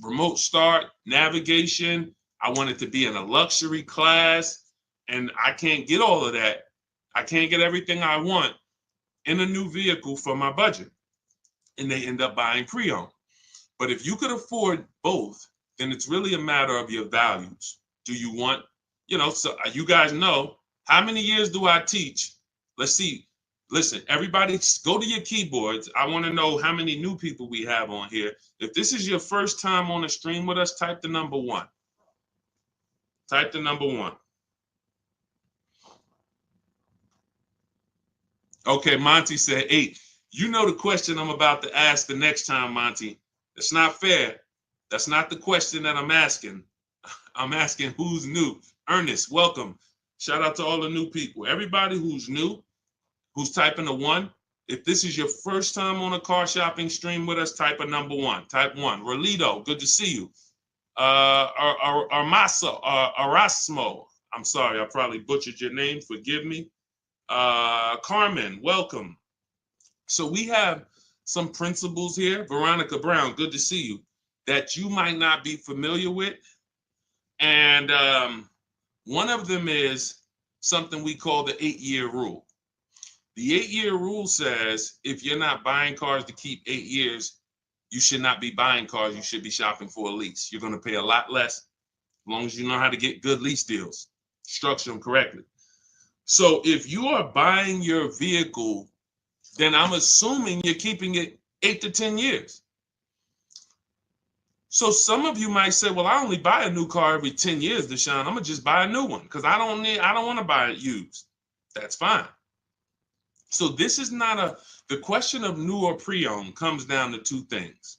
Speaker 1: remote start, navigation. I want it to be in a luxury class. And I can't get all of that. I can't get everything I want in a new vehicle for my budget. And they end up buying pre-owned. But if you could afford both, then it's really a matter of your values. Do you want, so you guys know, how many years do I teach? Let's see. Listen, everybody go to your keyboards. I want to know how many new people we have on here. If this is your first time on the stream with us, type the number 1. Type the number 1. Okay, Monty said 8. You know the question I'm about to ask the next time, Monty. It's not fair. That's not the question that I'm asking. I'm asking who's new. Ernest, welcome. Shout out to all the new people. Everybody who's new, who's typing a 1. If this is your first time on a car shopping stream with us, type a number 1. Type 1. Rolito, good to see you. Erasmo. I'm sorry, I probably butchered your name. Forgive me. Carmen, welcome. So we have some principles here. Veronica Brown, good to see you, that you might not be familiar with. And one of them is something we call the 8-year rule. The 8-year rule says if you're not buying cars to keep 8 years, you should not be buying cars. You should be shopping for a lease. You're going to pay a lot less as long as you know how to get good lease deals, structure them correctly. So if you are buying your vehicle, then I'm assuming you're keeping it 8 to 10 years. So some of you might say, well, I only buy a new car every 10 years, Deshaun. I'm gonna just buy a new one because I don't want to buy it used. That's fine. So this is not the question of new or pre-owned comes down to 2 things: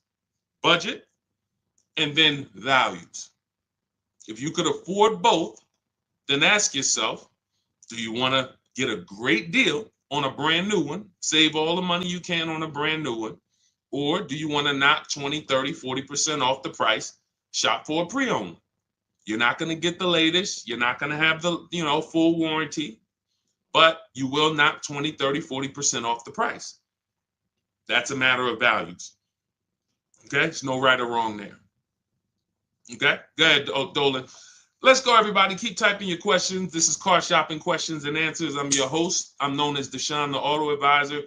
Speaker 1: budget and then values. If you could afford both, then ask yourself, do you want to get a great deal on a brand new one, save all the money you can on a brand new one, or do you want to knock 20, 30, 40% off the price, shop for a pre-owned? You're not going to get the latest. You're not going to have the, full warranty, but you will knock 20, 30, 40% off the price. That's a matter of values. Okay? There's no right or wrong there. Okay? Go ahead, Dolan. Let's go, everybody. Keep typing your questions. This is Car Shopping Questions and Answers. I'm your host. I'm known as Deshaun, the Auto Advisor.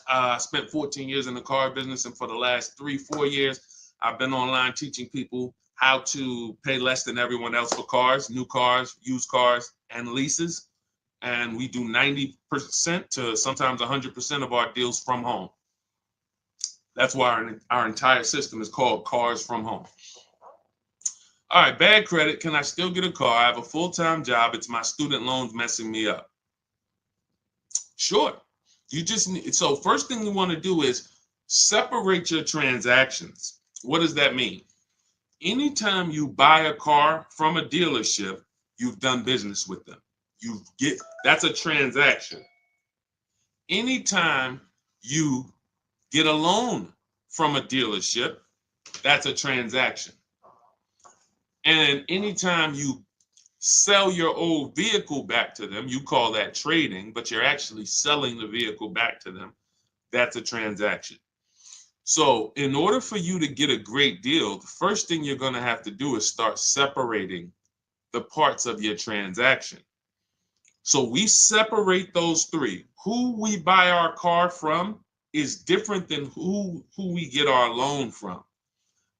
Speaker 1: I spent 14 years in the car business, and for the last 3-4 years, I've been online teaching people how to pay less than everyone else for cars, new cars, used cars, and leases. And we do 90% to sometimes 100% of our deals from home. That's why our entire system is called Cars from Home. All right, bad credit. Can I still get a car? I have a full-time job. It's my student loans messing me up. Sure. You just need, so first thing you want to do is separate your transactions. What does that mean? Anytime you buy a car from a dealership, you've done business with them. That's a transaction. Anytime you get a loan from a dealership, that's a transaction. And anytime you sell your old vehicle back to them, you call that trading, but you're actually selling the vehicle back to them. That's a transaction. So in order for you to get a great deal, the first thing you're going to have to do is start separating the parts of your transaction. So we separate those 3. Who we buy our car from is different than who we get our loan from.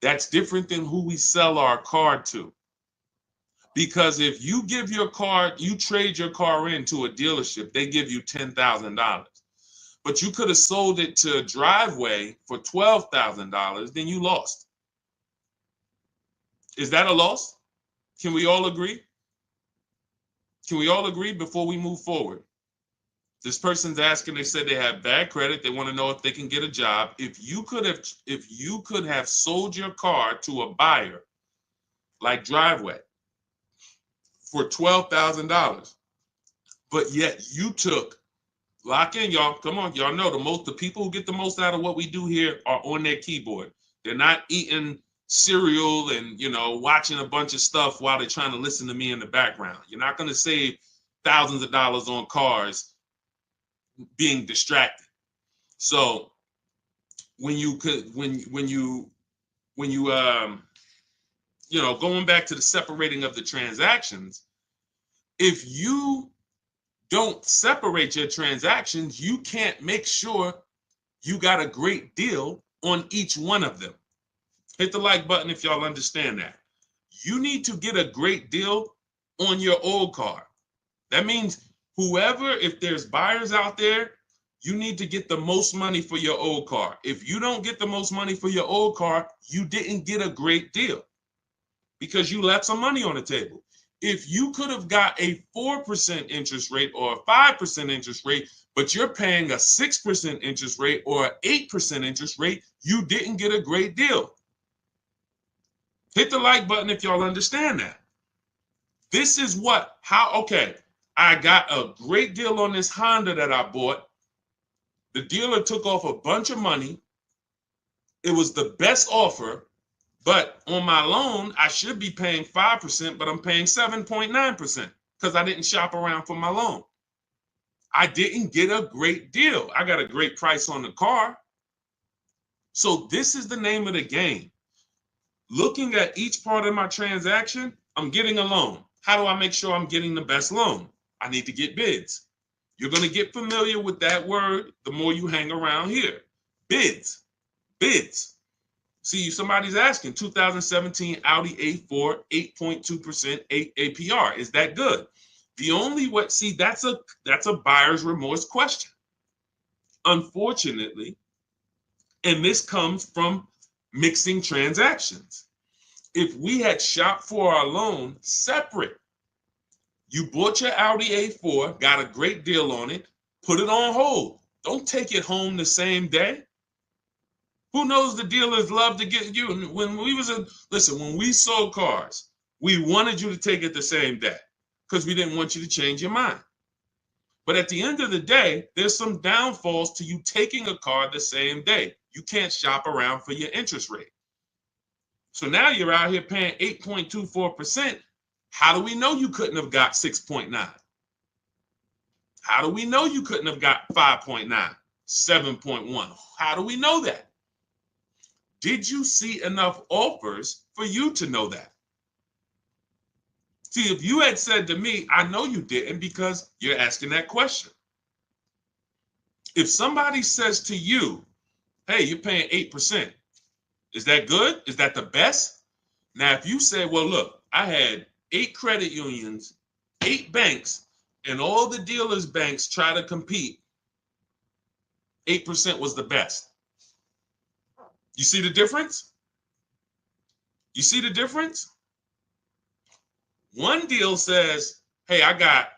Speaker 1: That's different than who we sell our car to. Because if you trade your car into a dealership, they give you $10,000. But you could have sold it to Driveway for $12,000, then you lost. Is that a loss? Can we all agree? Can we all agree before we move forward? This person's asking, they said they have bad credit. They want to know if they can get a job. If you could have sold your car to a buyer like Driveway for $12,000, but yet you took, lock in, y'all. Come on, y'all know the people who get the most out of what we do here are on their keyboard. They're not eating cereal and watching a bunch of stuff while they're trying to listen to me in the background. You're not going to save thousands of dollars on cars being distracted. So when you going back to the separating of the transactions, if you don't separate your transactions, you can't make sure you got a great deal on each one of them. Hit the like button if y'all understand that. You need to get a great deal on your old car. That means whoever, if there's buyers out there, you need to get the most money for your old car. If you don't get the most money for your old car, you didn't get a great deal because you left some money on the table. If you could have got a 4% interest rate or a 5% interest rate, but you're paying a 6% interest rate or an 8% interest rate, you didn't get a great deal. Hit the like button if y'all understand that. This is okay, I got a great deal on this Honda that I bought. The dealer took off a bunch of money. It was the best offer, but on my loan, I should be paying 5%, but I'm paying 7.9% because I didn't shop around for my loan. I didn't get a great deal. I got a great price on the car. So this is the name of the game. Looking at each part of my transaction, I'm getting a loan. How do I make sure I'm getting the best loan? I need to get bids. You're going to get familiar with that word the more you hang around here. Bids. Bids. See, somebody's asking, 2017 Audi A4, 8.2% APR. Is that good? The only way, see, that's a buyer's remorse question. Unfortunately, and this comes from mixing transactions. If we had shopped for our loan separate, you bought your Audi A4, got a great deal on it, put it on hold. Don't take it home the same day. Who knows, the dealers love to get you. When we sold cars, we wanted you to take it the same day because we didn't want you to change your mind. But at the end of the day, there's some downfalls to you taking a car the same day. You can't shop around for your interest rate. So now you're out here paying 8.24%. How do we know you couldn't have got 6.9? How do we know you couldn't have got 5.9, 7.1? How do we know that? Did you see enough offers for you to know that? See, if you had said to me, I know you didn't because you're asking that question. If somebody says to you, hey, you're paying 8%, is that good? Is that the best? Now, if you say, well, look, I had 8 credit unions, 8 banks, and all the dealers' banks try to compete, 8% was the best. You see the difference? You see the difference? One deal says, hey, I got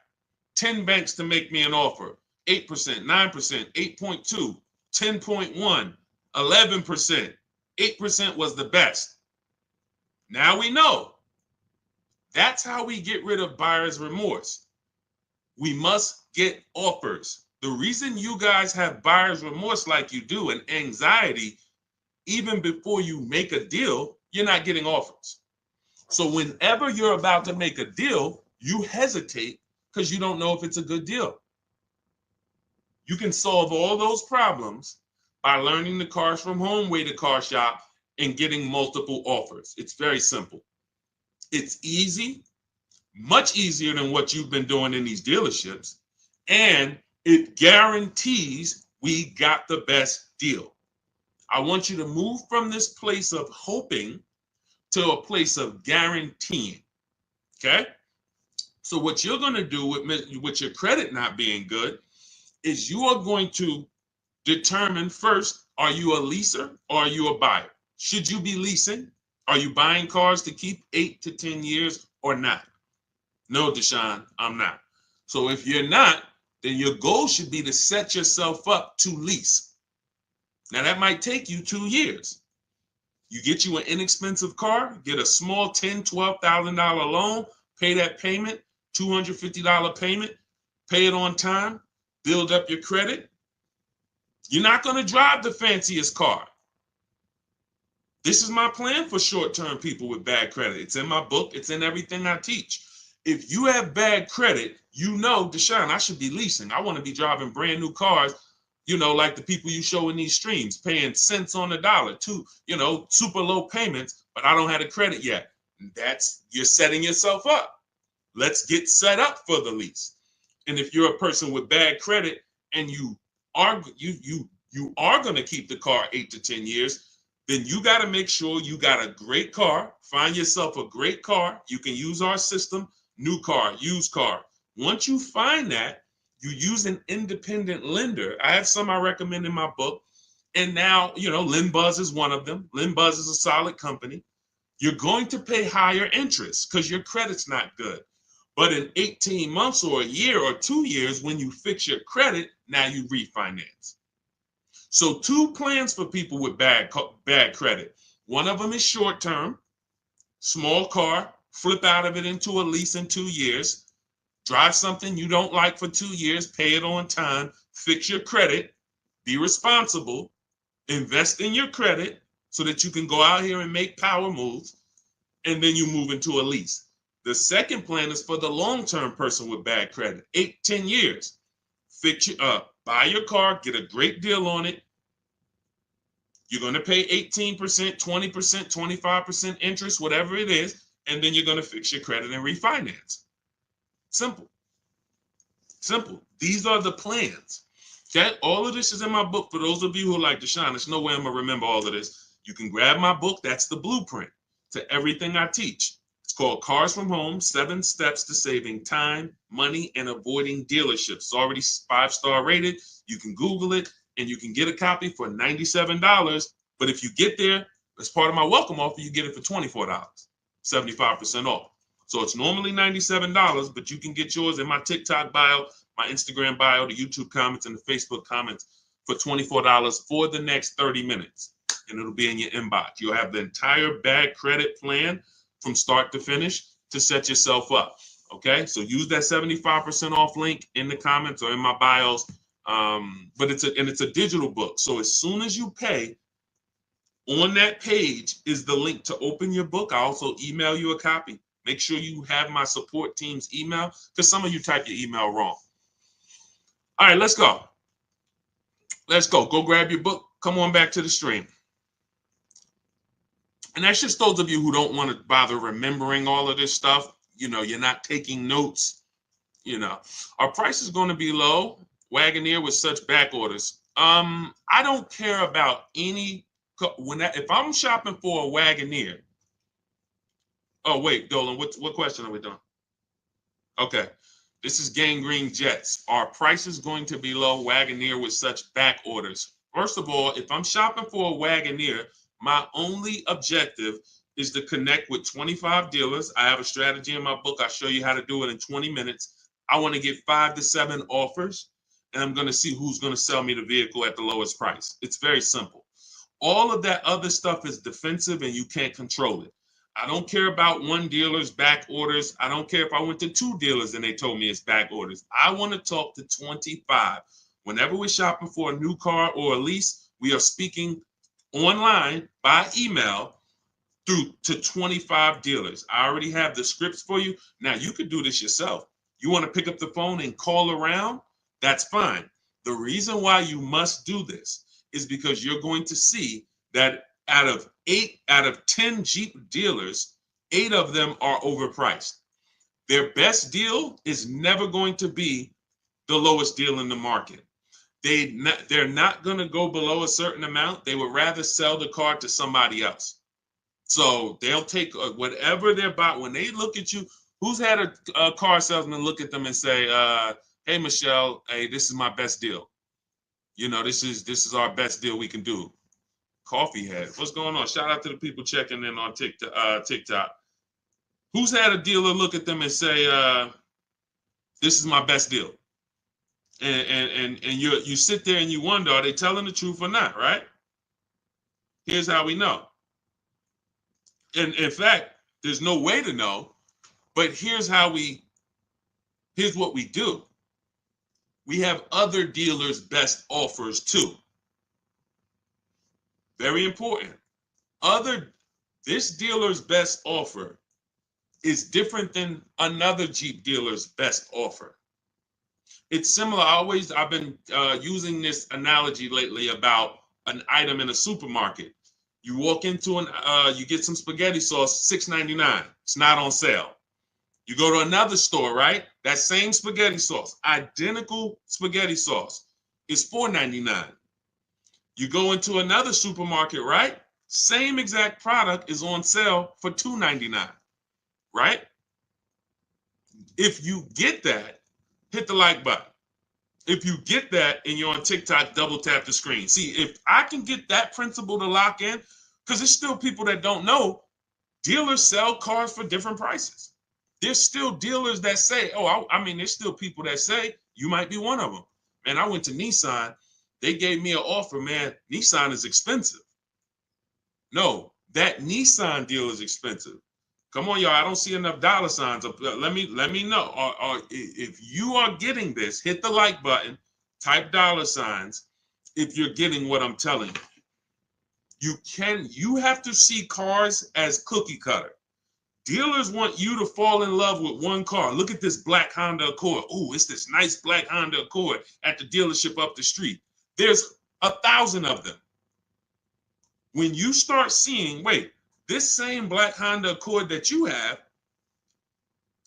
Speaker 1: 10 banks to make me an offer. 8%, 9%, 8.2, 10.1, 11%. 8% was the best. Now we know. That's how we get rid of buyer's remorse. We must get offers. The reason you guys have buyer's remorse like you do and anxiety, even before you make a deal, you're not getting offers. So whenever you're about to make a deal, you hesitate because you don't know if it's a good deal. You can solve all those problems by learning the Cars from Home way to car shop and getting multiple offers. It's very simple. It's easy, much easier than what you've been doing in these dealerships, and it guarantees we got the best deal. I want you to move from this place of hoping to a place of guaranteeing. Okay? So what you're going to do with your credit not being good is you are going to determine first, are you a leaser or are you a buyer? Should you be leasing? Are you buying cars to keep 8 to 10 years or not? No, Deshaun, I'm not. So if you're not, then your goal should be to set yourself up to lease. Now that might take you 2 years. You get you an inexpensive car, get a small $10,000, $12,000 loan, pay that payment, $250 payment, pay it on time, build up your credit. You're not going to drive the fanciest car. This is my plan for short-term people with bad credit. It's in my book. It's in everything I teach. If you have bad credit, you know, Deshaun, I should be leasing. I want to be driving brand new cars, like the people you show in these streams, paying cents on the dollar, super low payments, but I don't have the credit yet. You're setting yourself up. Let's get set up for the lease. And if you're a person with bad credit and you are going to keep the car 8 to 10 years, then you got to make sure you got a great car. Find yourself a great car. You can use our system, new car, used car. Once you find that, you use an independent lender. I have some I recommend in my book. And now, LendBuzz is one of them. LendBuzz is a solid company. You're going to pay higher interest because your credit's not good. But in 18 months or a year or 2 years, when you fix your credit, now you refinance. So 2 plans for people with bad credit. One of them is short term, small car, flip out of it into a lease in 2 years, drive something you don't like for 2 years, pay it on time, fix your credit, be responsible, invest in your credit so that you can go out here and make power moves, and then you move into a lease. The second plan is for the long-term person with bad credit, 8-10 years. Fix you up, buy your car, get a great deal on it. You're going to pay 18%, 20%, 25% interest, whatever it is, and then you're going to fix your credit and refinance. Simple. Simple. These are the plans. Okay? All of this is in my book. For those of you who like Deshaun, there's no way I'm going to remember all of this. You can grab my book. That's the blueprint to everything I teach. It's called Cars from Home, 7 Steps to Saving Time, Money, and Avoiding Dealerships. It's already 5-star rated. You can Google it, and you can get a copy for $97. But if you get there, as part of my welcome offer, you get it for $24, 75% off. So it's normally $97, but you can get yours in my TikTok bio, my Instagram bio, the YouTube comments, and the Facebook comments for $24 for the next 30 minutes. And it'll be in your inbox. You'll have the entire bad credit plan from start to finish to set yourself up. Okay, so use that 75% off link in the comments or in my bios. But it's a digital book. So as soon as you pay, on that page is the link to open your book. I also email you a copy. Make sure you have my support team's email because some of you type your email wrong. All right, let's go. Let's go. Go grab your book. Come on back to the stream. And that's just those of you who don't want to bother remembering all of this stuff. You're not taking notes. Our price is going to be low. Wagoneer with such back orders. I don't care about any. If I'm shopping for a Wagoneer. Oh wait, Dolan. What question are we doing? Okay, this is Gangrene Jets. Our price is going to be low. Wagoneer with such back orders. First of all, if I'm shopping for a Wagoneer, my only objective is to connect with 25 dealers. I have a strategy in my book. I'll show you how to do it in 20 minutes. I want to get 5 to 7 offers, and I'm going to see who's going to sell me the vehicle at the lowest price. It's very simple. All of that other stuff is defensive, and you can't control it. I don't care about one dealer's back orders. I don't care if I went to 2 dealers and they told me it's back orders. I want to talk to 25. Whenever we're shopping for a new car or a lease, we are speaking online by email through to 25 dealers. I already have the scripts for you. Now you could do this yourself. You want to pick up the phone and call around? That's fine. The reason why you must do this is because you're going to see that out of 10 Jeep dealers, 8 of them are overpriced. Their best deal is never going to be the lowest deal in the market. They're not going to go below a certain amount. They would rather sell the car to somebody else. So they'll take whatever they're buying. When they look at you, who's had a car salesman look at them and say, hey, Michelle, hey, this is my best deal. This is our best deal we can do. Coffee head. What's going on? Shout out to the people checking in on TikTok. Who's had a dealer look at them and say, this is my best deal? And you sit there and you wonder, are they telling the truth or not, right? Here's how we know. And in fact, there's no way to know, but here's what we do. We have other dealers' best offers too. Very important. This dealer's best offer is different than another Jeep dealer's best offer. It's similar. I've been using this analogy lately about an item in a supermarket. You walk into you get some spaghetti sauce, $6.99. It's not on sale. You go to another store, right? That same spaghetti sauce, identical spaghetti sauce, is $4.99. You go into another supermarket, right? Same exact product is on sale for $299, right? If you get that, hit the like button. If you get that and you're on TikTok, double tap the screen. See, if I can get that principle to lock in, because there's still people that don't know, dealers sell cars for different prices. There's still dealers that say, oh, I mean, there's still people that say, you might be one of them. Man, I went to Nissan. They gave me an offer, man. Nissan is expensive. No, that Nissan deal is expensive. Come on, y'all. I don't see enough dollar signs up. Let me know. Or if you are getting this, hit the like button, type dollar signs if you're getting what I'm telling you. You have to see cars as cookie cutter. Dealers want you to fall in love with one car. Look at this black Honda Accord. Oh, it's this nice black Honda Accord at the dealership up the street. There's 1,000 of them. When you start seeing, wait, this same black Honda Accord that you have,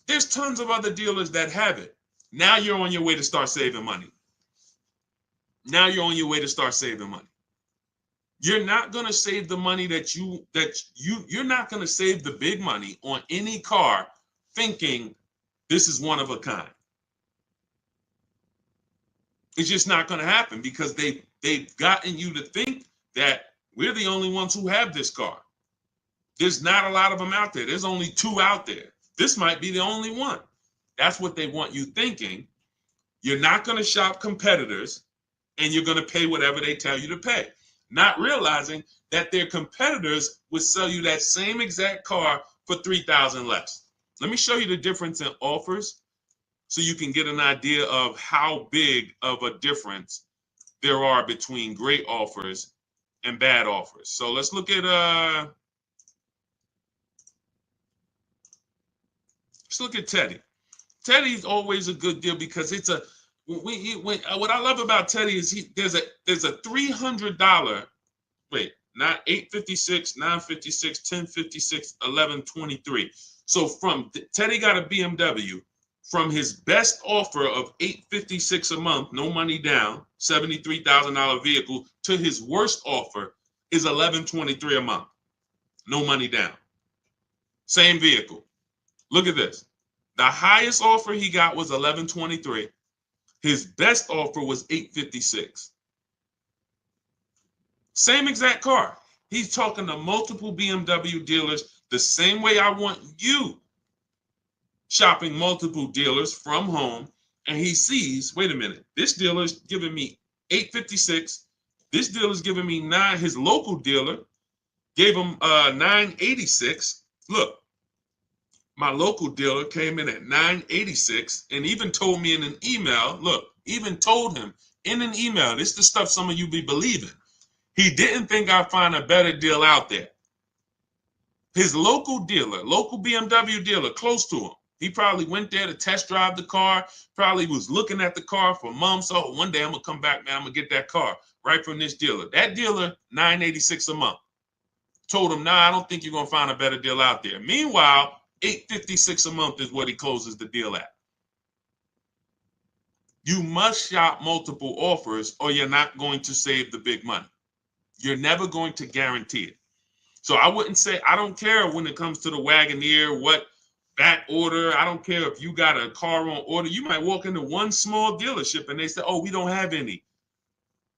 Speaker 1: there's tons of other dealers that have it. Now you're on your way to start saving money. Now you're on your way to start saving money. You're not going to save the money you're not going to save the big money on any car thinking this is one of a kind. It's just not going to happen because they've gotten you to think that we're the only ones who have this car. There's not a lot of them out there. There's only 2 out there. This might be the only one. That's what they want you thinking. You're not going to shop competitors and you're going to pay whatever they tell you to pay. Not realizing that their competitors would sell you that same exact car for $3,000 less. Let me show you the difference in offers so you can get an idea of how big of a difference there are between great offers and bad offers. So let's look at Teddy. Teddy's always a good deal because it's a what I love about Teddy is there's a $300, wait, not 856, 956, 1056, 1123. So from Teddy got a BMW from his best offer of $856 a month, no money down, $73,000 vehicle, to his worst offer is $1123 a month, no money down. Same vehicle. Look at this. The highest offer he got was $1123. His best offer was $856. Same exact car. He's talking to multiple BMW dealers the same way I want you shopping multiple dealers from home. And he sees, wait a minute, this dealer's giving me $856. This dealer's giving me $9. His local dealer gave him $986. Look. My local dealer came in at $986 and even told me in an email, look, even told him in an email, this is the stuff some of you be believing. He didn't think I'd find a better deal out there. His local dealer, local BMW dealer close to him, he probably went there to test drive the car, probably was looking at the car for months. Oh, one day I'm going to come back, man, I'm going to get that car right from this dealer. That dealer, $986 a month. Told him, nah, I don't think you're going to find a better deal out there. Meanwhile, $856 a month is what he closes the deal at. You must shop multiple offers or you're not going to save the big money. You're never going to guarantee it. So I wouldn't say, I don't care when it comes to the Wagoneer, what back order. I don't care if you got a car on order. You might walk into one small dealership and they say, oh, we don't have any.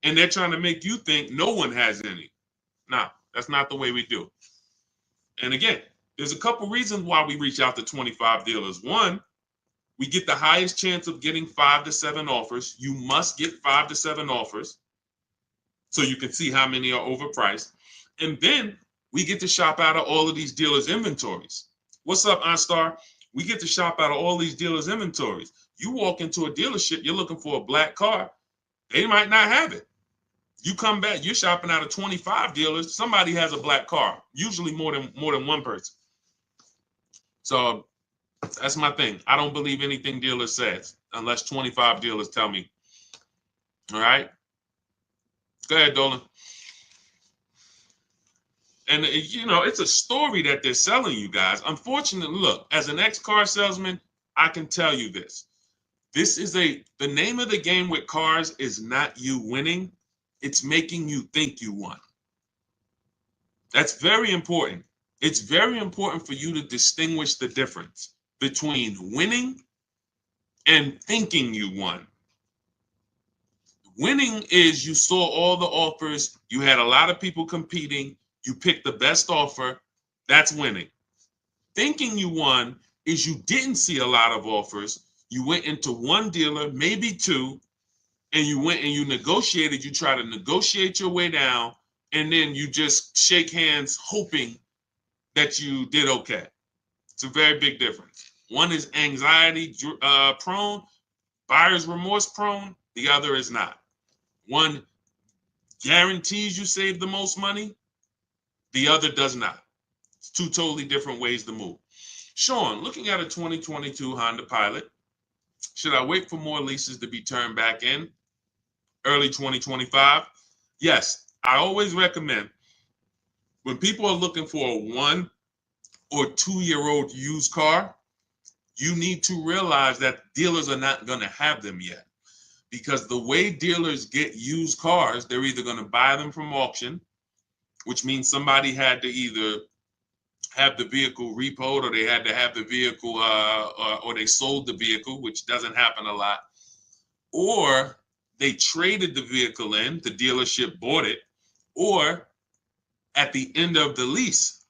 Speaker 1: And they're trying to make you think no one has any. No, that's not the way we do it. And again, there's a couple reasons why we reach out to 25 dealers. One, we get the highest chance of getting 5 to 7 offers. You must get 5 to 7 offers so you can see how many are overpriced. And then we get to shop out of all of these dealers' inventories. What's up, OnStar? We get to shop out of all these dealers' inventories. You walk into a dealership, you're looking for a black car. They might not have it. You come back, you're shopping out of 25 dealers. Somebody has a black car, usually more than one person. So that's my thing. I don't believe anything dealer says unless 25 dealers tell me. All right. Go ahead, Dolan. And, you know, it's a story that they're selling you guys. Unfortunately, look, as an ex-car salesman, I can tell you this. The name of the game with cars is not you winning. It's making you think you won. That's very important. It's very important for you to distinguish the difference between winning and thinking you won. Winning is you saw all the offers, you had a lot of people competing, you picked the best offer. That's winning. Thinking you won is you didn't see a lot of offers. You went into one dealer, maybe two, and you went and you negotiated. You try to negotiate your way down, and then you just shake hands hoping that you did okay. It's a very big difference. One is anxiety prone, buyer's remorse prone. The other is not. One guarantees you save the most money. The other does not. It's two totally different ways to move. Sean, looking at a 2022 Honda Pilot, should I wait for more leases to be turned back in early 2025? Yes, I always recommend when people are looking for a 1 or 2-year-old used car, you need to realize that dealers are not going to have them yet. Because the way dealers get used cars, they're either going to buy them from auction, which means somebody had to either have the vehicle repoed, or they had to have the vehicle, or they sold the vehicle, which doesn't happen a lot, or they traded the vehicle in, the dealership bought it, or at the end of the lease,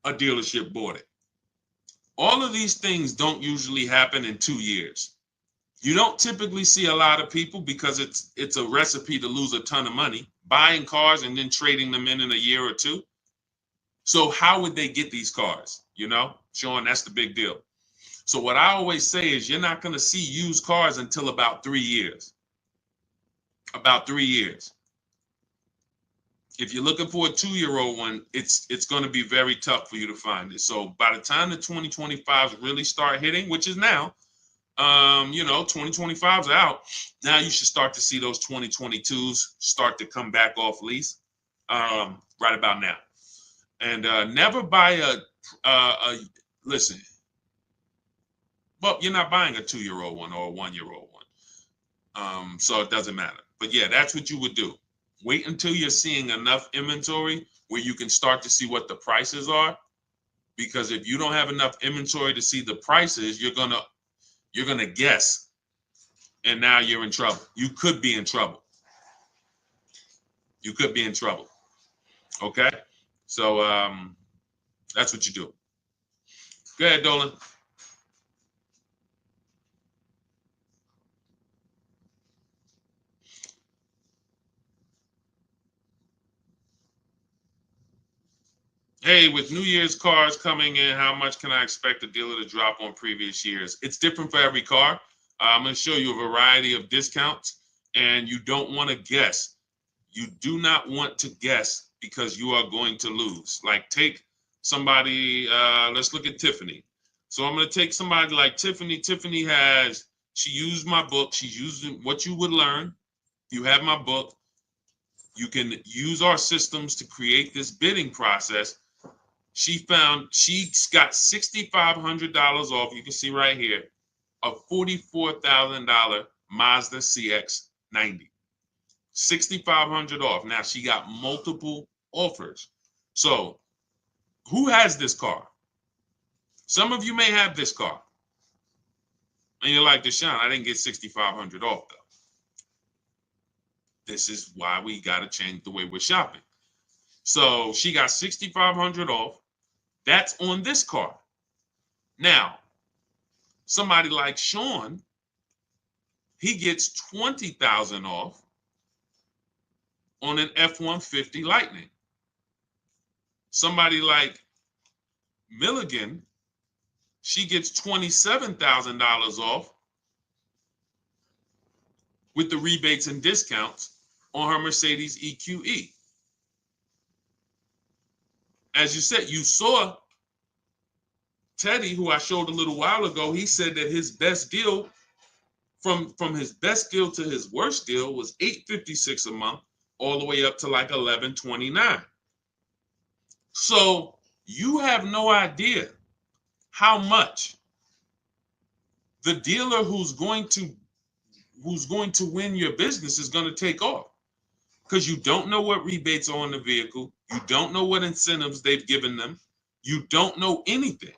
Speaker 1: a dealership bought it. All of these things don't usually happen in 2 years. You don't typically see a lot of people, because it's a recipe to lose a ton of money, buying cars and then trading them in a year or two. So how would they get these cars? You know, Sean, that's the big deal. So what I always say is you're not going to see used cars until about 3 years. About 3 years. If you're looking for a 2-year-old one, it's going to be very tough for you to find it. So by the time the 2025s really start hitting, which is now, 2025's out. Now you should start to see those 2022s start to come back off lease right about now. And never buy listen, well, you're not buying a 2-year-old one or a 1-year-old one. So it doesn't matter. But yeah, that's what you would do. Wait until you're seeing enough inventory where you can start to see what the prices are. Because if you don't have enough inventory to see the prices, you're gonna guess. And now you're in trouble. You could be in trouble. You could be in trouble. Okay? So that's what you do. Go ahead, Dolan. Hey, with New Year's cars coming in, how much can I expect the dealer to drop on previous years? It's different for every car. I'm going to show you a variety of discounts, and you don't want to guess. You do not want to guess, because you are going to lose. Like, take somebody, let's look at Tiffany. So I'm going to take somebody like Tiffany. Tiffany she used my book. She's using what you would learn. You have my book. You can use our systems to create this bidding process. She got $6,500 off. You can see right here, a $44,000 Mazda CX-90. $6,500 off. Now she got multiple offers. So who has this car? Some of you may have this car. And you're like, Deshaun, I didn't get $6,500 off though. This is why we got to change the way we're shopping. So she got $6,500 off. That's on this car. Now, somebody like Sean, he gets $20,000 off on an F-150 Lightning. Somebody like Milligan, she gets $27,000 off with the rebates and discounts on her Mercedes EQE. As you said, you saw Teddy, who I showed a little while ago. He said that his best deal, from his best deal to his worst deal, was $856 a month, all the way up to like $1129. So you have no idea how much the dealer who's going to win your business is going to take off. because you don't know what rebates are on the vehicle. You don't know what incentives they've given them. You don't know anything.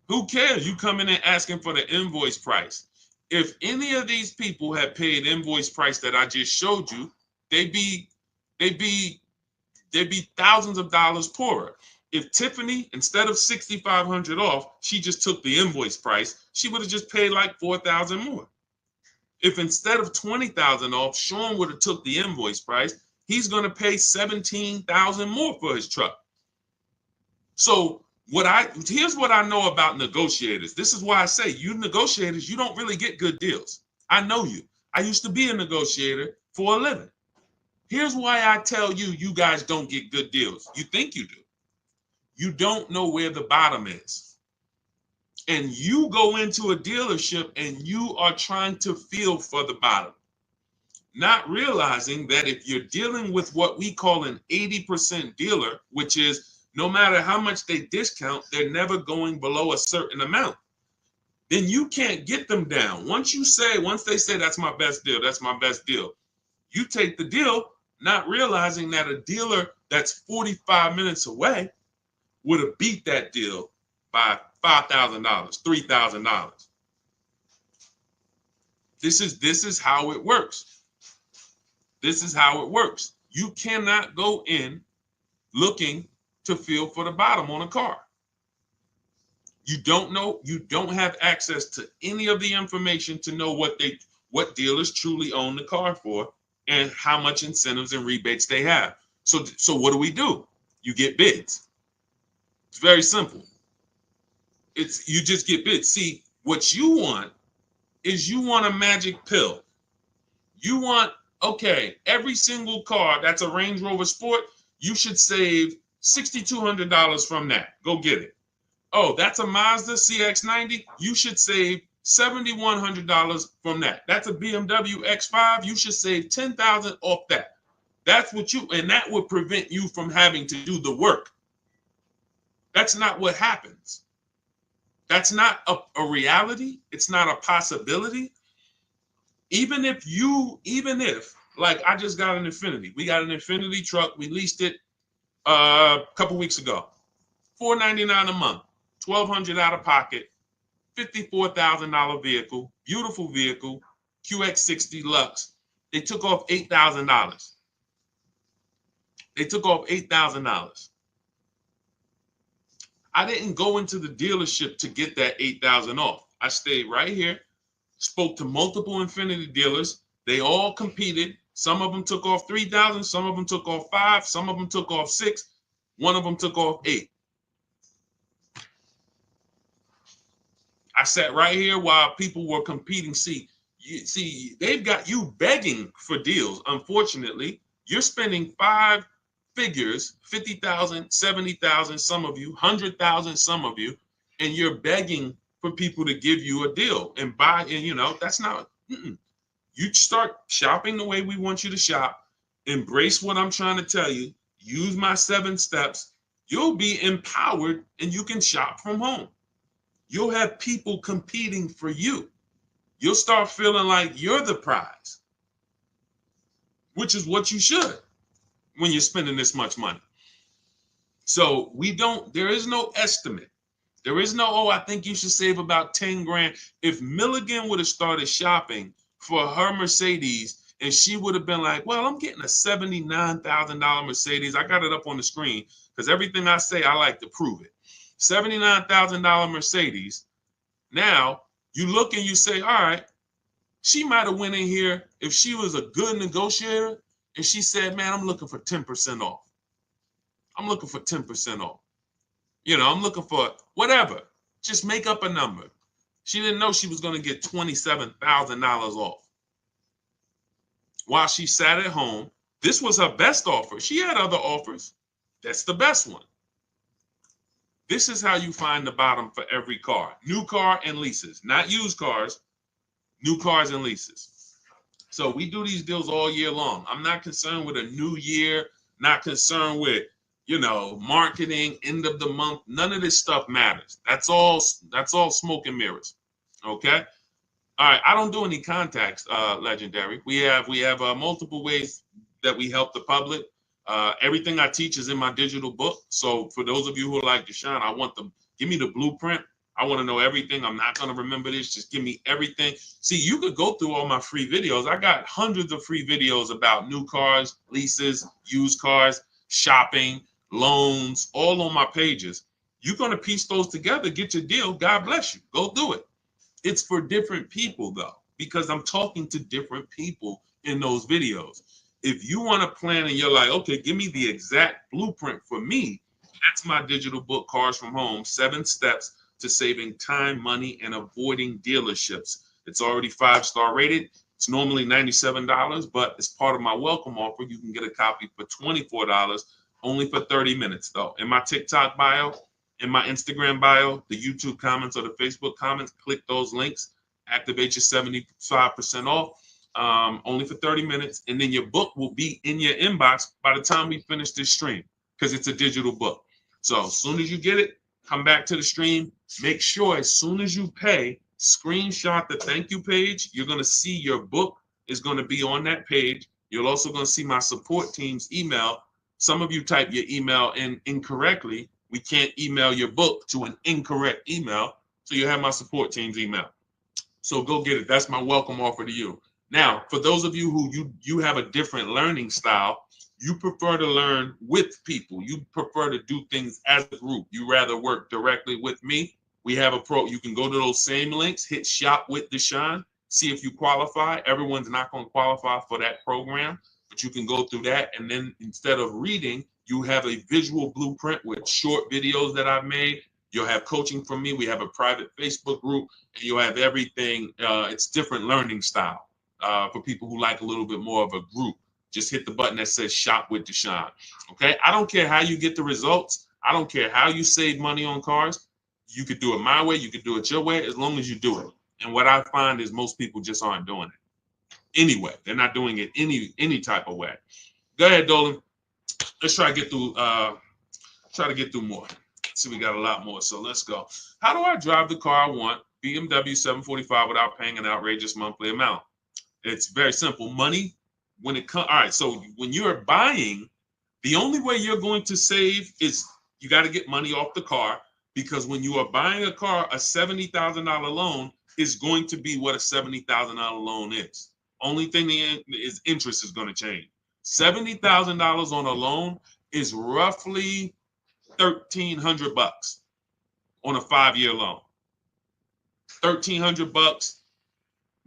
Speaker 1: Who cares? You come in and asking for the invoice price. If any of these people had paid invoice price that I just showed you, they'd be thousands of dollars poorer. If Tiffany, instead of 6,500 off, she just took the invoice price, she would have just paid like 4,000 more. If instead of 20,000 off, Sean would have took the invoice price, he's going to pay 17,000 more for his truck. So here's what I know about negotiators. This is why I say you negotiators, you don't really get good deals. I know you. I used to be a negotiator for a living. Here's why I tell you, you guys don't get good deals. You think you do. You don't know where the bottom is. And you go into a dealership and you are trying to feel for the bottom, not realizing that if you're dealing with what we call an 80% dealer, which is no matter how much they discount, they're never going below a certain amount, then you can't get them down. Once they say that's my best deal, that's my best deal, you take the deal, not realizing that a dealer that's 45 minutes away would have beat that deal by $5,000, $3,000. This is how it works. This is how it works. You cannot go in looking to feel for the bottom on a car. You don't know, you don't have access to any of the information to know what dealers truly own the car for and how much incentives and rebates they have. So what do? You get bids. It's very simple. You just get bids. See, what you want is you want a magic pill. You want, okay, every single car that's a Range Rover Sport, you should save $6,200 from that. Go get it. Oh, that's a Mazda CX-90. You should save $7,100 from that. That's a BMW X5. You should save $10,000 off that. That's what and that would prevent you from having to do the work. That's not what happens. That's not a reality. It's not a possibility. Even if, like I just got an Infiniti. We got an Infiniti truck. We leased it a couple weeks ago. $499 a month, $1,200 out of pocket, $54,000 vehicle, beautiful vehicle, QX60 Lux. They took off $8,000. They took off $8,000. I didn't go into the dealership to get that $8,000 off. I stayed right here, spoke to multiple Infiniti dealers. They all competed. Some of them took off $3,000. Some of them took off $5,000. Some of them took off $6,000. One of them took off $8,000. I sat right here while people were competing. See, they've got you begging for deals. Unfortunately, you're spending 5 figures, 50,000, 70,000, some of you, 100,000, some of you, and you're begging for people to give you a deal and buy. And that's not. You start shopping the way we want you to shop. Embrace what I'm trying to tell you. Use my 7 steps. You'll be empowered, and you can shop from home. You'll have people competing for you. You'll start feeling like you're the prize, which is what you should when you're spending this much money. So there is no estimate. There is no, I think you should save about 10 grand. If Milligan would have started shopping for her Mercedes and she would have been like, well, I'm getting a $79,000 Mercedes. I got it up on the screen because everything I say, I like to prove it. $79,000 Mercedes. Now you look and you say, all right, she might have went in here if she was a good negotiator and she said, man, I'm looking for 10% off. I'm looking for 10% off. I'm looking for whatever. Just make up a number. She didn't know she was going to get $27,000 off. While she sat at home, this was her best offer. She had other offers. That's the best one. This is how you find the bottom for every car. New car and leases, not used cars, new cars and leases. So we do these deals all year long. I'm not concerned with a new year, not concerned with, marketing, end of the month. None of this stuff matters. That's all smoke and mirrors. Okay? All right, I don't do any contacts, Legendary. We have multiple ways that we help the public. Everything I teach is in my digital book. So for those of you who are like Deshaun, I want them, give me the blueprint. I want to know everything. I'm not going to remember this. Just give me everything. See, you could go through all my free videos. I got hundreds of free videos about new cars, leases, used cars, shopping, loans, all on my pages. You're going to piece those together, get your deal. God bless you. Go do it. It's for different people though, because I'm talking to different people in those videos. If you want to plan and you're like, okay, give me the exact blueprint for me, that's my digital book, Cars from Home, 7 Steps to Saving Time, Money, and Avoiding Dealerships. It's already 5-star rated. It's normally $97, but as part of my welcome offer, you can get a copy for $24, only for 30 minutes though. In my TikTok bio, in my Instagram bio, the YouTube comments or the Facebook comments, click those links, activate your 75% off, only for 30 minutes. And then your book will be in your inbox by the time we finish this stream, because it's a digital book. So as soon as you get it, come back to the stream. Make sure as soon as you pay, screenshot the thank you page. You're going to see your book is going to be on that page. You're also going to see my support team's email. Some of you type your email in incorrectly. We can't email your book to an incorrect email. So you have my support team's email. So go get it. That's my welcome offer to you. Now, for those of you who you have a different learning style, you prefer to learn with people. You prefer to do things as a group. You rather work directly with me. We have a pro. You can go to those same links, hit shop with Deshaun, see if you qualify. Everyone's not going to qualify for that program, but you can go through that. And then instead of reading, you have a visual blueprint with short videos that I've made. You'll have coaching from me. We have a private Facebook group, and you'll have everything. It's different learning style for people who like a little bit more of a group. Just hit the button that says shop with Deshaun. Okay. I don't care how you get the results. I don't care how you save money on cars. You could do it my way. You could do it your way, as long as you do it. And what I find is most people just aren't doing it anyway. They're not doing it any type of way. Go ahead, Dolan. Let's try to get through more. See, we got a lot more. So let's go. How do I drive the car I want? BMW 745 without paying an outrageous monthly amount. It's very simple. Money. When it comes, all right, so when you're buying, the only way you're going to save is you got to get money off the car, because when you are buying a car, a $70,000 loan is going to be what a $70,000 loan is. Only thing is interest is going to change. $70,000 on a loan is roughly $1,300 on a 5-year loan. $1,300.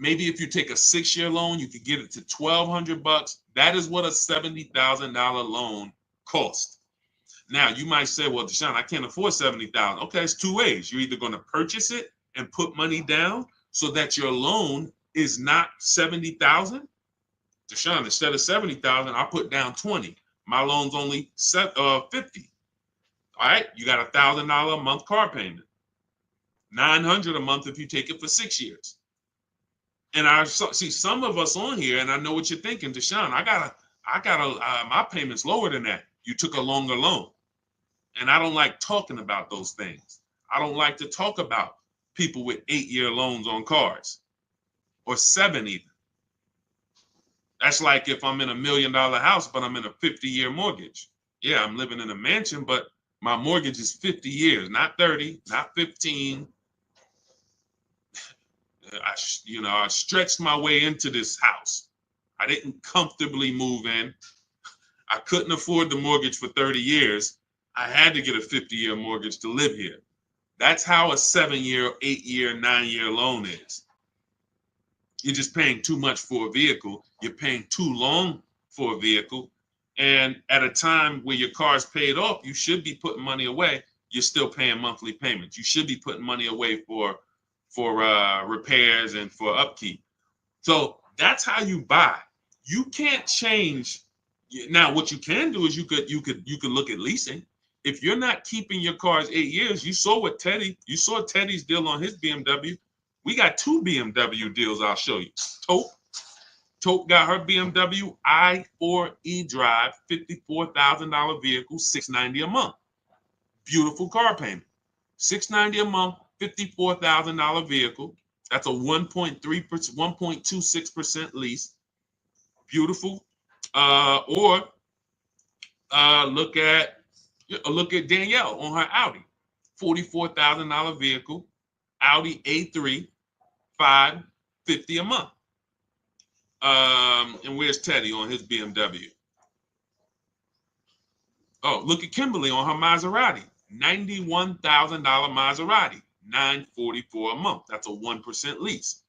Speaker 1: Maybe if you take a 6-year loan, you could get it to $1,200. That is what a $70,000 loan costs. Now, you might say, well, Deshaun, I can't afford $70,000. Okay, it's 2 ways. You're either going to purchase it and put money down so that your loan is not $70,000. Deshaun, instead of $70,000, I put down $20,000. My loan's only $50,000. All right, you got $1,000 a month car payment. $900 a month if you take it for 6 years. And I see some of us on here, and I know what you're thinking, Deshaun. My payment's lower than that. You took a longer loan, and I don't like talking about those things. I don't like to talk about people with 8-year loans on cars, or 7 even. That's like if I'm in a $1 million house, but I'm in a 50-year mortgage. Yeah, I'm living in a mansion, but my mortgage is 50 years, not 30, not 15. I stretched my way into this house. I didn't comfortably move in. I couldn't afford the mortgage for 30 years. I had to get a 50-year mortgage to live here. That's how a 7-year, 8-year, 9-year loan is. You're just paying too much for a vehicle. You're paying too long for a vehicle. And at a time where your car's paid off, you should be putting money away. You're still paying monthly payments. You should be putting money away for repairs and for upkeep. So that's how you buy. You can't change. Now, what you can do is you could look at leasing. If you're not keeping your cars 8 years, you saw Teddy's deal on his BMW. We got 2 BMW deals I'll show you. Tope got her BMW i4 eDrive, $54,000 vehicle, $690 a month. Beautiful car payment. $690 a month, $54,000 vehicle. That's a 1.3%, 1.26% lease. Beautiful. Or look at Danielle on her Audi, $44,000 vehicle, Audi A3, $550 a month. And where's Teddy on his BMW? Oh, look at Kimberly on her Maserati, $91,000 Maserati, $944 a month. That's a 1% lease.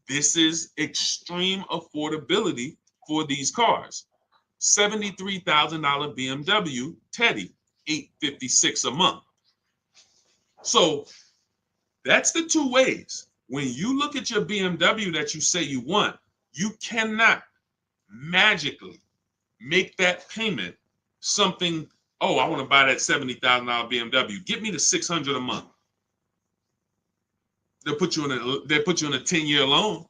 Speaker 1: This is extreme affordability for these cars. $73,000 BMW Teddy, $856 a month. So that's the two ways. When you look at your BMW that you say you want, you cannot magically make that payment something, oh, I want to buy that $70,000 BMW. Get me the $600 a month. They'll put you in a 10-year loan.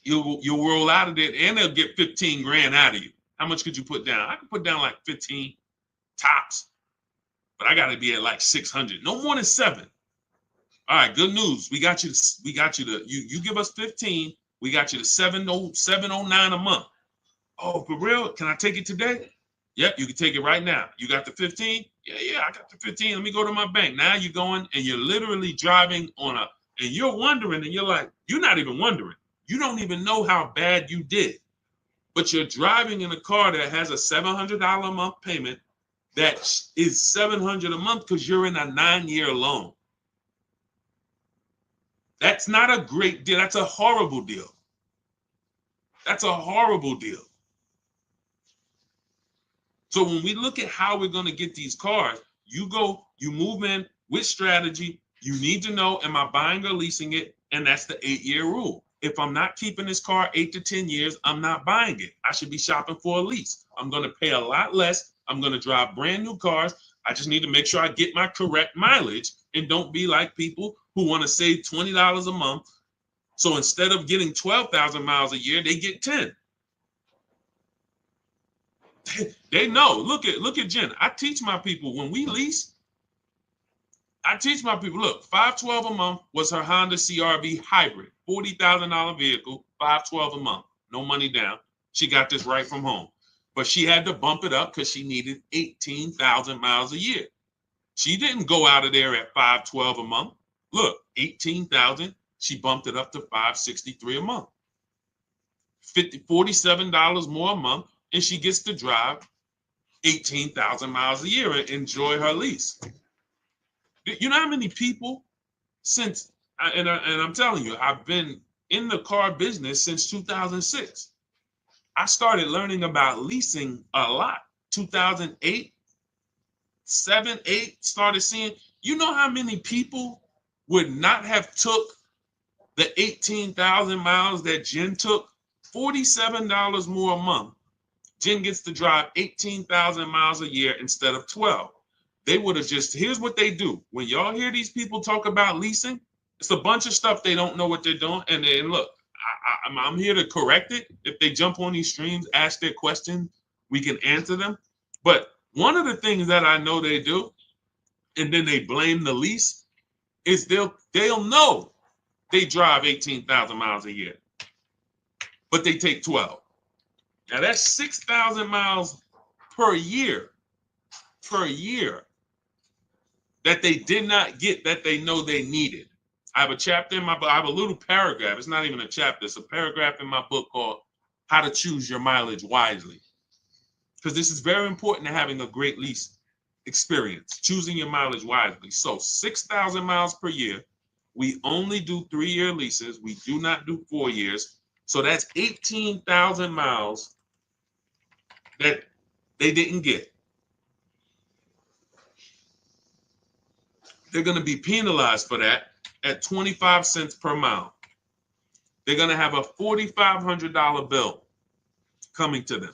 Speaker 1: You'll roll out of it, and they'll get 15 grand out of you. How much could you put down? I could put down like 15 tops, but I got to be at like 600. No more than 7. All right, good news. We got you to you give us 15. We got you to 709 a month. Oh, for real? Can I take it today? Yep, you can take it right now. You got the 15? Yeah, I got the 15. Let me go to my bank. Now you're going and you're literally driving and you're wondering, and you're like, you're not even wondering. You don't even know how bad you did. But you're driving in a car that has a $700 a month payment that is $700 a month because you're in a 9-year loan. That's not a great deal. That's a horrible deal. That's a horrible deal. So when we look at how we're going to get these cars, you move in with strategy. You need to know, am I buying or leasing it? And that's the 8-year rule. If I'm not keeping this car 8 to 10 years, I'm not buying it. I should be shopping for a lease. I'm going to pay a lot less. I'm going to drive brand new cars. I just need to make sure I get my correct mileage and don't be like people who want to save $20 a month. So instead of getting 12,000 miles a year, they get 10. They know. Look at Jen. I teach my people when we lease. I teach my people, look, $512 a month was her Honda CRV hybrid, $40,000 vehicle, $512 a month, no money down. She got this right from home, but she had to bump it up because she needed 18,000 miles a year. She didn't go out of there at $512 a month. Look, 18,000. She bumped it up to $563 a month, $47 more a month, and she gets to drive 18,000 miles a year and enjoy her lease. You know how many people and I'm telling you, I've been in the car business since 2006. I started learning about leasing a lot. 2008, 7, 8, started seeing, you know how many people would not have took the 18,000 miles that Jen took? $47 more a month. Jen gets to drive 18,000 miles a year instead of 12. They would have here's what they do. When y'all hear these people talk about leasing, it's a bunch of stuff they don't know what they're doing. And look, I'm here to correct it. If they jump on these streams, ask their questions, we can answer them. But one of the things that I know they do, and then they blame the lease, is they'll know they drive 18,000 miles a year, but they take 12. Now that's 6,000 miles per year that they did not get that they know they needed. I have a chapter in my book. I have a little paragraph. It's not even a chapter. It's a paragraph in my book called How to Choose Your Mileage Wisely. Because this is very important to having a great lease experience, choosing your mileage wisely. So 6,000 miles per year. We only do 3-year leases. We do not do 4 years. So that's 18,000 miles that they didn't get. They're going to be penalized for that at 25 cents per mile. They're going to have a $4,500 bill coming to them.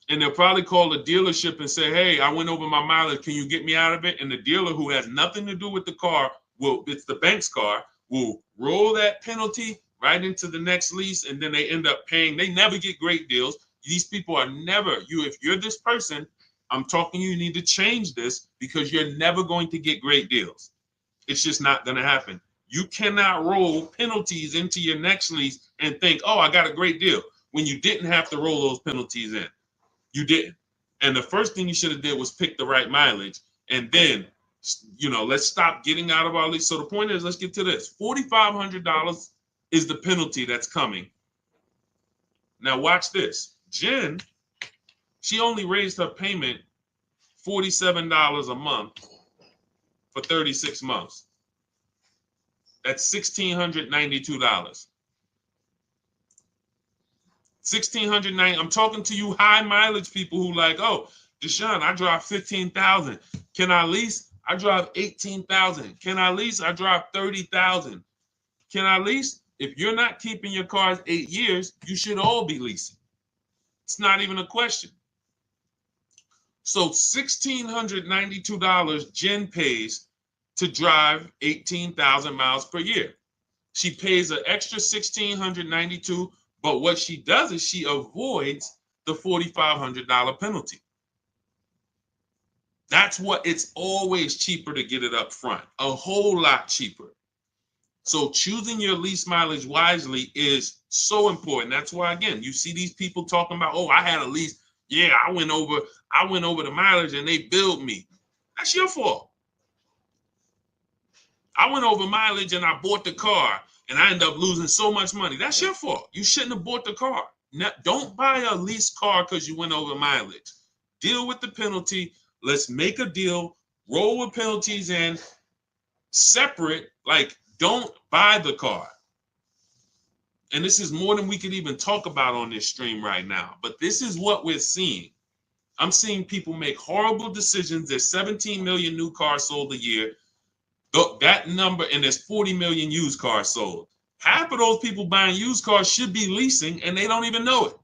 Speaker 1: And they'll probably call the dealership and say, hey, I went over my mileage. Can you get me out of it? And the dealer, who has nothing to do with the car, it's the bank's car, will roll that penalty right into the next lease. And then they end up paying. They never get great deals. These people are never, if you're this person, I'm talking you need to change this because you're never going to get great deals. It's just not going to happen. You cannot roll penalties into your next lease and think, oh, I got a great deal, when you didn't have to roll those penalties in. You didn't. And the first thing you should have did was pick the right mileage. And then, let's stop getting out of our lease. So the point is, let's get to this. $4,500 is the penalty that's coming. Now watch this. Jen, she only raised her payment $47 a month for 36 months. That's $1,692. $1,690. I'm talking to you high mileage people who like, oh, Deshaun, I drive 15,000. Can I lease? I drive 18,000. Can I lease? I drive 30,000. Can I lease? If you're not keeping your cars 8 years, you should all be leasing. It's not even a question. So $1,692 Jen pays to drive 18,000 miles per year. She pays an extra $1,692, but what she does is she avoids the $4,500 penalty. That's what, it's always cheaper to get it up front, a whole lot cheaper. So choosing your lease mileage wisely is so important. That's why, again, you see these people talking about, oh, I had a lease. Yeah, I went over the mileage and they billed me. That's your fault. I went over mileage and I bought the car and I ended up losing so much money. That's your fault. You shouldn't have bought the car. Now, don't buy a leased car because you went over mileage. Deal with the penalty. Let's make a deal. Roll with penalties in separate. Like, don't buy the car. And this is more than we could even talk about on this stream right now. But this is what we're seeing. I'm seeing people make horrible decisions. There's 17 million new cars sold a year. That number, and there's 40 million used cars sold. Half of those people buying used cars should be leasing, and they don't even know it.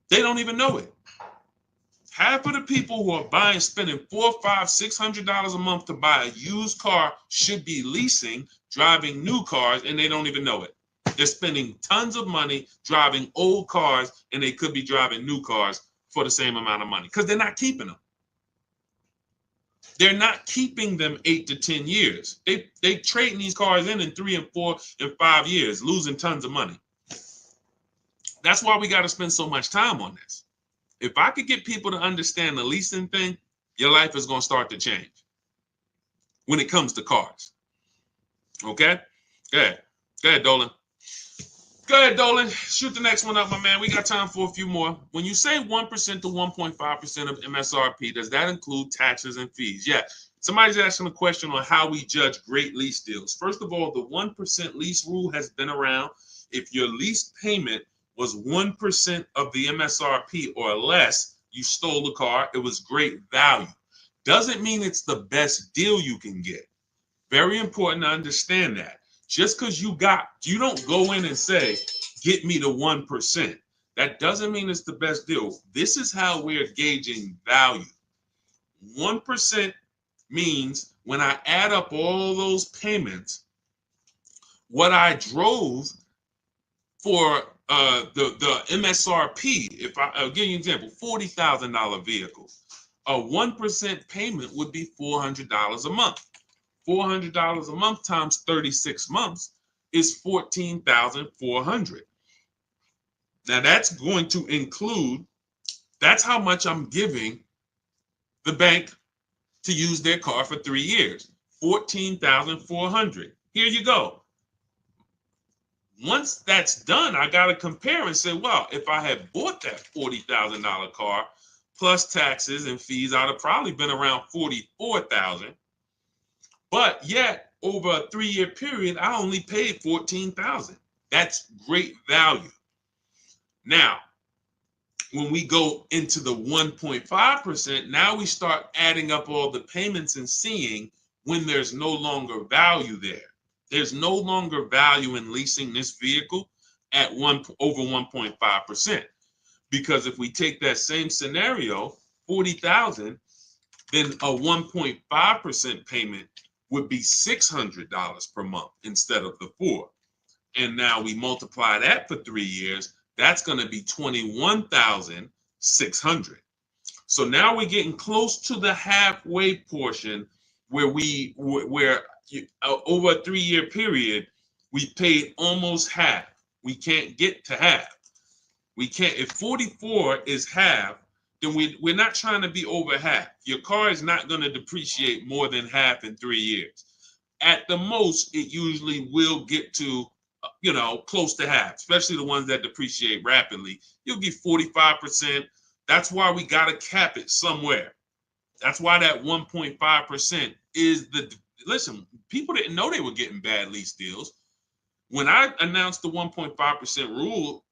Speaker 1: They don't even know it. Half of the people who are buying, spending $400, $500, $600 a month to buy a used car should be leasing, driving new cars, and they don't even know it. They're spending tons of money driving old cars, and they could be driving new cars for the same amount of money because they're not keeping them. They're not keeping them 8 to 10 years. They trading these cars in 3 and 4 and 5 years, losing tons of money. That's why we got to spend so much time on this. If I could get people to understand the leasing thing, your life is going to start to change when it comes to cars. Okay? Go ahead. Go ahead, Dolan. Go ahead, Dolan. Shoot the next one up, my man. We got time for a few more. When you say 1% to 1.5% of MSRP, does that include taxes and fees? Yeah. Somebody's asking a question on how we judge great lease deals. First of all, the 1% lease rule has been around. If your lease payment was 1% of the MSRP or less, you stole the car, it was great value. Doesn't mean it's the best deal you can get. Very important to understand that. Just because you don't go in and say, get me to 1%. That doesn't mean it's the best deal. This is how we're gauging value. 1% means when I add up all those payments, what I drove for the MSRP, I'll give you an example, $40,000 vehicle, a 1% payment would be $400 a month. $400 a month times 36 months is $14,400. Now that's going to include, that's how much I'm giving the bank to use their car for 3 years, $14,400. Here you go. Once that's done, I got to compare and say, well, if I had bought that $40,000 car plus taxes and fees, I'd have probably been around $44,000. But yet, over a 3-year period, I only paid $14,000. That's great value. Now, when we go into the 1.5%, now we start adding up all the payments and seeing when there's no longer value there. There's no longer value in leasing this vehicle at over 1.5%. Because if we take that same scenario, $40,000, then a 1.5% payment would be $600 per month instead of the $4,000. And now we multiply that for 3 years, that's going to be $21,600. So now we're getting close to the halfway portion where over a 3-year period, we paid almost half. We can't get to half. We can't. If 44 is half, then we're not trying to be over half. Your car is not going to depreciate more than half in 3 years. At the most, it usually will get to, close to half, especially the ones that depreciate rapidly. You'll get 45%. That's why we got to cap it somewhere. That's why that 1.5% is listen, people didn't know they were getting bad lease deals. When I announced the 1.5% rule,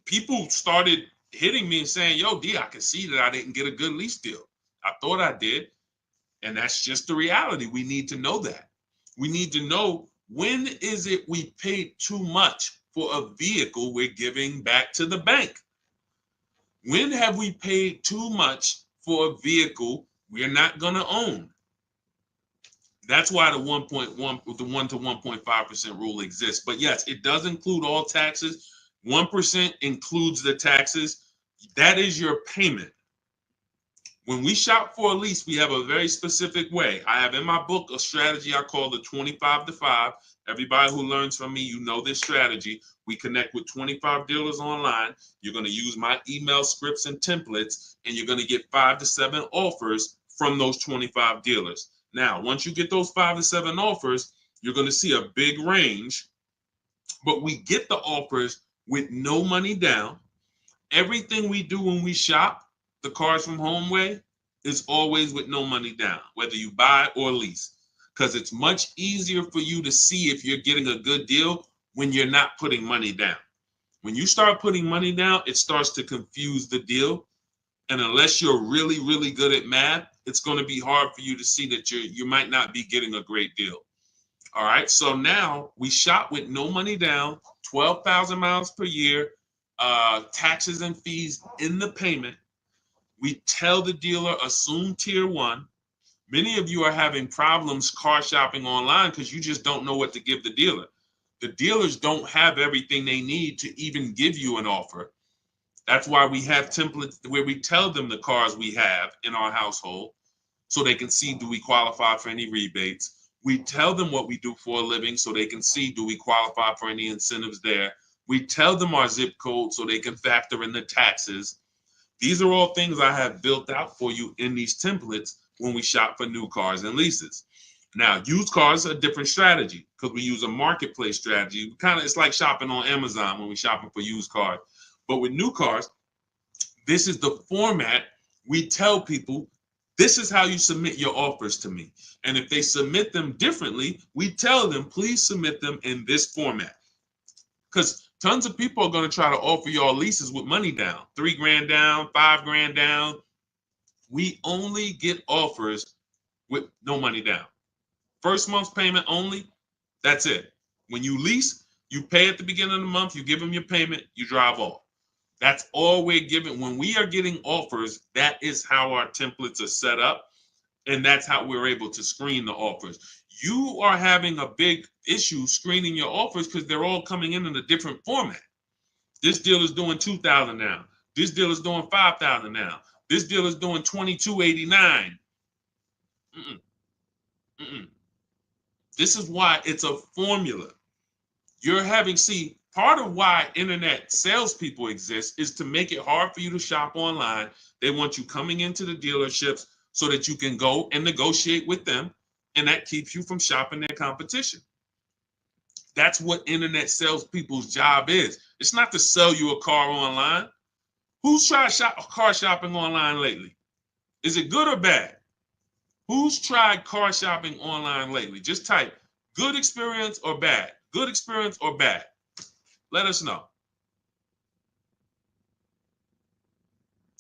Speaker 1: people started hitting me and saying, yo, D, I can see that I didn't get a good lease deal. I thought I did. And that's just the reality. We need to know that. We need to know, when is it we paid too much for a vehicle we're giving back to the bank? When have we paid too much for a vehicle we're not going to own? That's why the 1 to 1.5% rule exists. But yes, it does include all taxes. 1% includes the taxes. That is your payment. When we shop for a lease, we have a very specific way. I have in my book a strategy I call the 25 to 5. Everybody who learns from me, you know this strategy. We connect with 25 dealers online. You're going to use my email scripts and templates, and you're going to get 5 to 7 offers from those 25 dealers. Now, once you get those 5 to 7 offers, you're going to see a big range, but we get the offers with no money down. Everything we do when we shop, the Cars from Home way, is always with no money down, whether you buy or lease, because it's much easier for you to see if you're getting a good deal when you're not putting money down. When you start putting money down, it starts to confuse the deal. And unless you're really, really good at math, it's going to be hard for you to see that you might not be getting a great deal. All right. So now we shop with no money down, 12,000 miles per year, taxes and fees in the payment. We tell the dealer, assume tier 1. Many of you are having problems car shopping online because you just don't know what to give the dealer. The dealers don't have everything they need to even give you an offer. That's why we have templates where we tell them the cars we have in our household so they can see, do we qualify for any rebates? We tell them what we do for a living so they can see, do we qualify for any incentives there? We tell them our zip code so they can factor in the taxes. These are all things I have built out for you in these templates when we shop for new cars and leases. Now, used cars are a different strategy because we use a marketplace strategy. It's like shopping on Amazon when we're shopping for used cars. But with new cars, this is the format. We tell people, this is how you submit your offers to me. And if they submit them differently, we tell them, please submit them in this format. Because tons of people are going to try to offer y'all leases with money down, $3,000 down, $5,000 down. We only get offers with no money down. First month's payment only, that's it. When you lease, you pay at the beginning of the month, you give them your payment, you drive off. That's all we're giving. When we are getting offers, that is how our templates are set up, and that's how we're able to screen the offers. You are having a big issue screening your offers because they're all coming in a different format. This deal is doing $2,000 now. This deal is doing $5,000 now. This deal is doing $2,289. This is why it's a formula. Part of why internet salespeople exist is to make it hard for you to shop online. They want you coming into the dealerships so that you can go and negotiate with them, and that keeps you from shopping their competition. That's what internet salespeople's job is. It's not to sell you a car online. Who's tried car shopping online lately? Is it good or bad? Who's tried car shopping online lately? Just type good experience or bad. Good experience or bad. Let us know.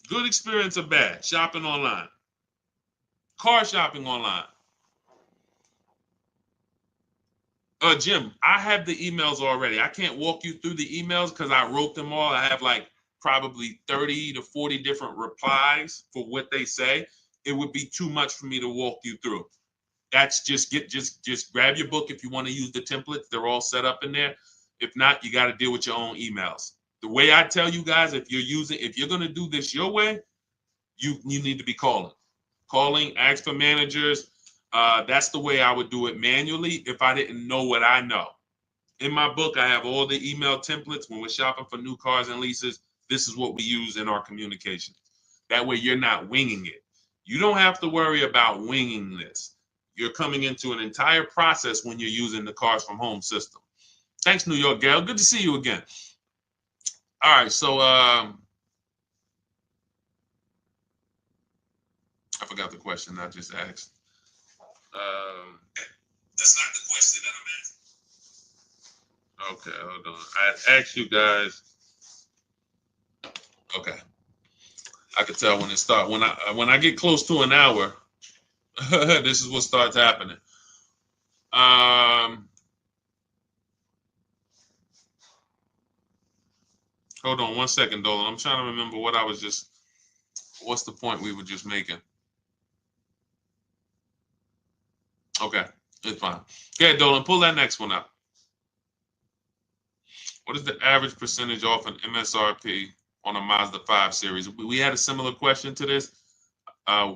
Speaker 1: Good experience or bad shopping online. Car shopping online. Jim, I have the emails already. I can't walk you through the emails because I wrote them all. I have like probably 30 to 40 different replies for what they say. It would be too much for me to walk you through. That's just grab your book if you want to use the templates. They're all set up in there. If not, you got to deal with your own emails. The way I tell you guys, if you're going to do this your way, you need to be calling, ask for managers. That's the way I would do it manually if I didn't know what I know. In my book, I have all the email templates. When we're shopping for new cars and leases, this is what we use in our communication. That way you're not winging it. You don't have to worry about winging this. You're coming into an entire process when you're using the Cars from Home system. Thanks, New York Gal. Good to see you again. All right, so I forgot the question I just asked. That's not the question that I'm asking. Okay, hold on. I asked you guys. Okay, I could tell when it starts. When I get close to an hour, this is what starts happening. Hold on one second, Dolan. I'm trying to remember what I was just. What's the point we were just making? Okay, it's fine. Okay, Dolan, pull that next one up. What is the average percentage off an MSRP on a Mazda 5 Series? We had a similar question to this. I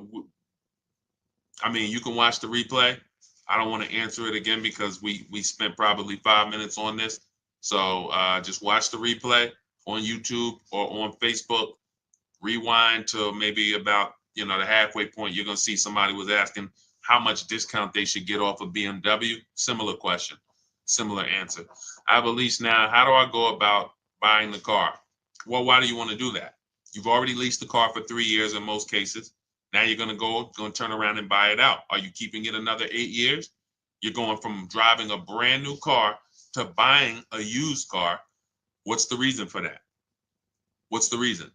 Speaker 1: mean, you can watch the replay. I don't want to answer it again because we spent probably 5 minutes on this. So just watch the replay on YouTube or on Facebook. Rewind to maybe about the halfway point. You're gonna see somebody was asking how much discount they should get off of BMW. Similar question, similar answer. I have a lease now. How do I go about buying the car? Well, why do you want to do that? You've already leased the car for 3 years in most cases. Now you're going to turn around and buy it out. Are you keeping it another 8 years? You're going from driving a brand new car to buying a used car. What's the reason for that? What's the reason?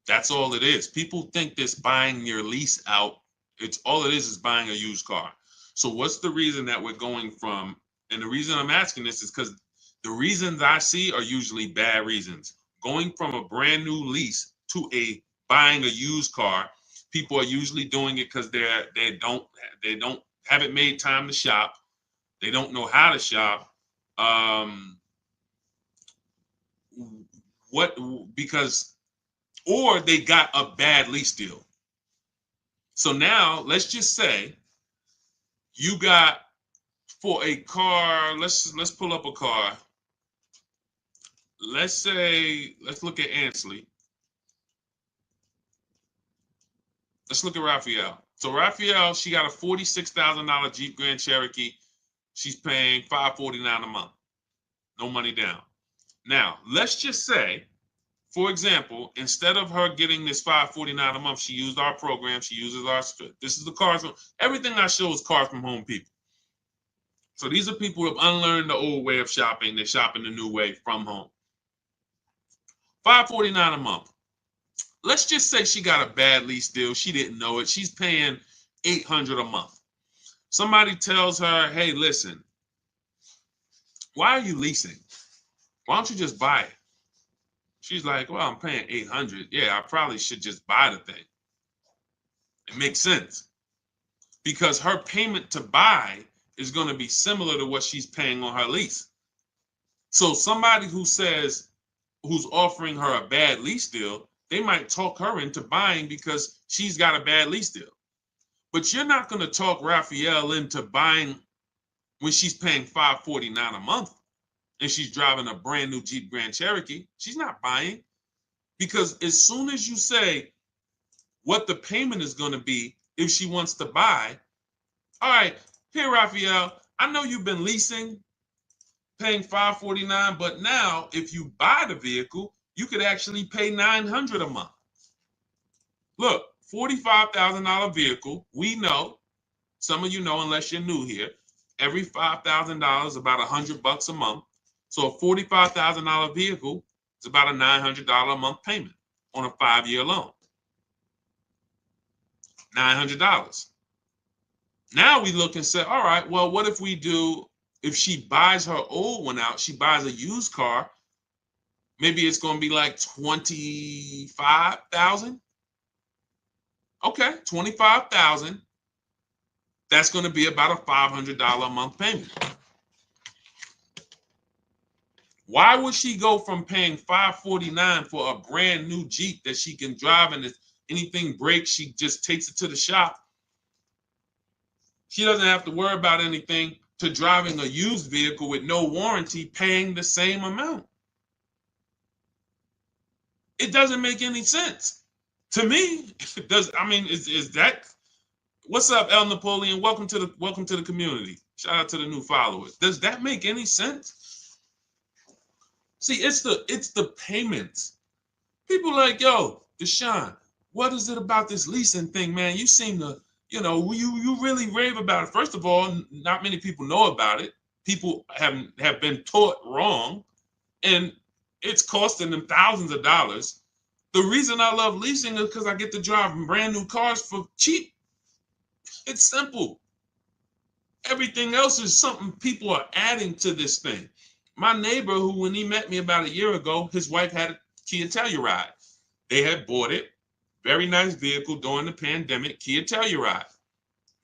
Speaker 1: That's all it is. People think this buying your lease out, it's all it is buying a used car. So what's the reason that we're going from, and the reason I'm asking this is because the reasons I see are usually bad reasons. Going from a brand new lease to buying a used car, people are usually doing it because they haven't made time to shop. They don't know how to shop. Or they got a bad lease deal. So now let's just say you got for a car, let's pull up a car. Let's look at Ansley. Let's look at Raphael. So Raphael, she got a $46,000 Jeep Grand Cherokee. She's paying $549 a month. No money down. Now, let's just say, for example, instead of her getting this $549 a month, she used our program. She uses our, this is the Cars from, everything I show is Cars from Home people. So these are people who have unlearned the old way of shopping. They're shopping the new way from home. $549 a month. Let's just say she got a bad lease deal. She didn't know it. She's paying $800 a month. Somebody tells her, hey, listen, why are you leasing? Why don't you just buy it? She's like, well, I'm paying $800. Yeah, I probably should just buy the thing. It makes sense because her payment to buy is going to be similar to what she's paying on her lease. So somebody who's offering her a bad lease deal, they might talk her into buying because she's got a bad lease deal. But you're not going to talk Raphael into buying when she's paying $549 a month and she's driving a brand new Jeep Grand Cherokee. She's not buying because as soon as you say what the payment is going to be if she wants to buy, all right, here, Raphael, I know you've been leasing, paying $549, but now if you buy the vehicle, you could actually pay $900 a month. Look, $45,000 vehicle. We know, some of you know, unless you're new here, every $5,000 is about $100 a month. So a $45,000 vehicle is about a $900 a month payment on a 5-year loan. $900. Now we look and say, all right, well, what if we do, if she buys her old one out, she buys a used car, maybe it's going to be like $25,000. Okay, $25,000. That's going to be about a $500 a month payment. Why would she go from paying $549 for a brand new Jeep that she can drive and if anything breaks, she just takes it to the shop? She doesn't have to worry about anything to driving a used vehicle with no warranty paying the same amount. It doesn't make any sense. To me, it does. I mean, is that what's up, El Napoleon? Welcome to the community. Shout out to the new followers. Does that make any sense? See, it's the payments. People like, yo, Deshaun, what is it about this leasing thing, man? You seem to, you really rave about it. First of all, not many people know about it. People have been taught wrong, and it's costing them thousands of dollars. The reason I love leasing is because I get to drive brand new cars for cheap. It's simple. Everything else is something people are adding to this thing. My neighbor, who when he met me about a year ago, his wife had a Kia Telluride. They had bought it. Very nice vehicle during the pandemic, Kia Telluride.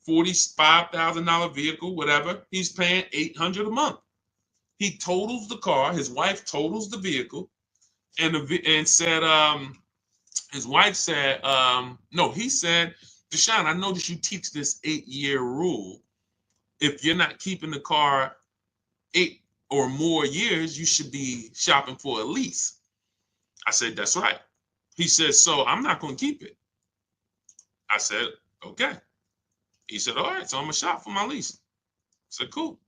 Speaker 1: $45,000 vehicle, whatever. He's paying $800 a month. He totals the car. His wife totals the vehicle, and said, his wife said, no, he said, Deshaun, I noticed you teach this 8-year rule. If you're not keeping the car 8 or more years, you should be shopping for a lease. I said, that's right. He said, so I'm not going to keep it. I said, okay. He said, all right, so I'm going to shop for my lease. I said, cool.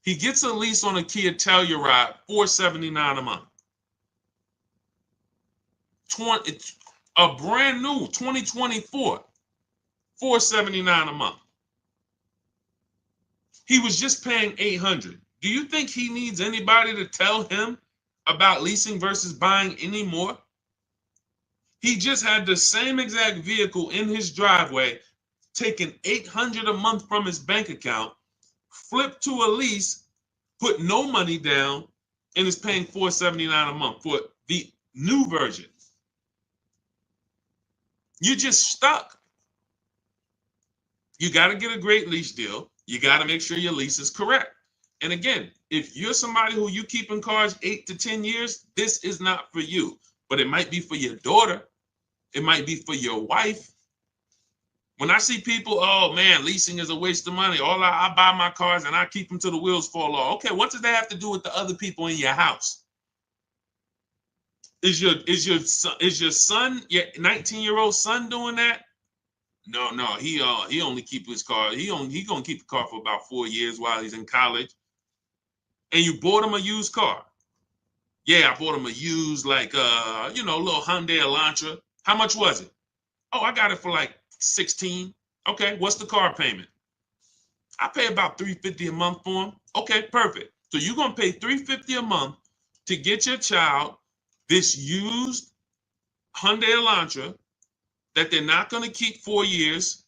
Speaker 1: He gets a lease on a Kia Telluride, $479 a month. A brand new 2024, $479 a month. He was just paying $800. Do you think he needs anybody to tell him about leasing versus buying anymore? He just had the same exact vehicle in his driveway, taking $800 a month from his bank account, flipped to a lease, put no money down, and is paying $479 a month for the new version. You're just stuck. You got to get a great lease deal. You got to make sure your lease is correct. And again, if you're somebody who you keep in cars 8 to 10 years, this is not for you. But it might be for your daughter. It might be for your wife. When I see people, oh man, leasing is a waste of money. I buy my cars and I keep them till the wheels fall off. Okay, what does that have to do with the other people in your house? Is your son, your 19-year-old son doing that? No, he only keep his car. He gonna keep the car for about 4 years while he's in college. And you bought him a used car. Yeah, I bought him a used, like little Hyundai Elantra. How much was it? Oh, I got it for like 16. Okay, what's the car payment? I pay about $350 a month for him. Okay, perfect. So you're gonna pay $350 a month to get your child this used Hyundai Elantra that they're not gonna keep 4 years.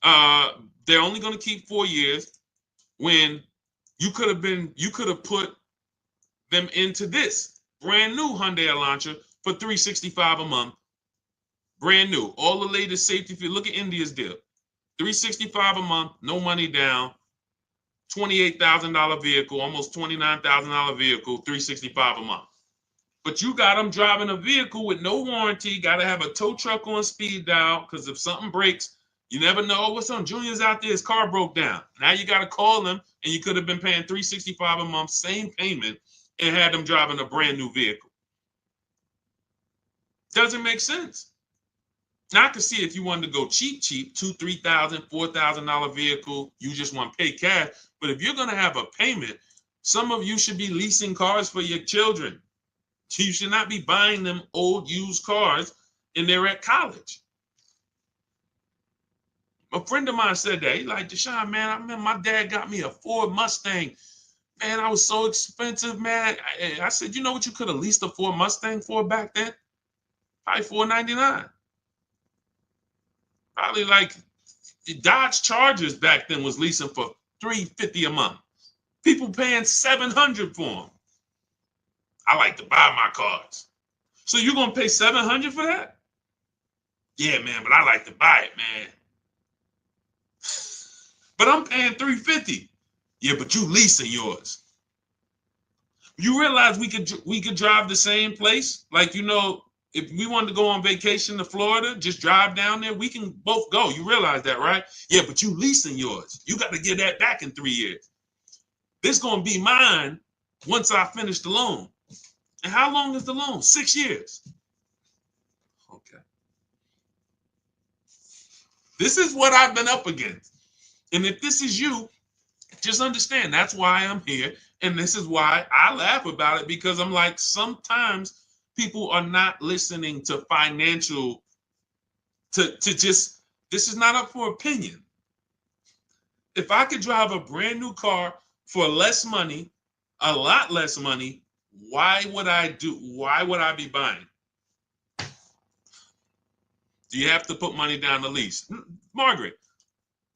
Speaker 1: They're only gonna keep 4 years when you could have put them into this brand new Hyundai Elantra for $365 a month. Brand new, all the latest safety. If you look at India's deal, $365 a month, no money down, $28,000 vehicle, almost $29,000 vehicle, $365 a month. But you got them driving a vehicle with no warranty. Got to have a tow truck on speed dial because if something breaks, you never know. What's on? Junior's out there, his car broke down. Now you got to call them, and you could have been paying $365 a month, same payment, and had them driving a brand new vehicle. Doesn't make sense. Now I can see if you wanted to go cheap, $2,000, $3,000, $4,000 vehicle, you just want to pay cash. But if you're going to have a payment, some of you should be leasing cars for your children. You should not be buying them old used cars and they're at college. A friend of mine said that. He's like, Deshaun, man, I remember my dad got me a Ford Mustang. Man, I was so expensive, man. I said, you know what you could have leased a Ford Mustang for back then? Probably $499. Probably like the Dodge Chargers back then was leasing for $350 a month. People paying $700 for them. I like to buy my cars. So you're gonna pay $700 for that? Yeah, man, but I like to buy it, man. But I'm paying $350. Yeah, but you leasing yours. You realize we could drive the same place? Like, If we wanted to go on vacation to Florida, just drive down there, we can both go. You realize that, right? Yeah, but you leasing yours. You got to get that back in 3 years. This is going to be mine once I finish the loan. And how long is the loan? 6 years. Okay. This is what I've been up against. And if this is you, just understand that's why I'm here. And this is why I laugh about it, because I'm like, sometimes people are not listening to financial, to just, this is not up for opinion. If I could drive a brand new car for less money, a lot less money, why would I be buying? Do you have to put money down to lease? Margaret,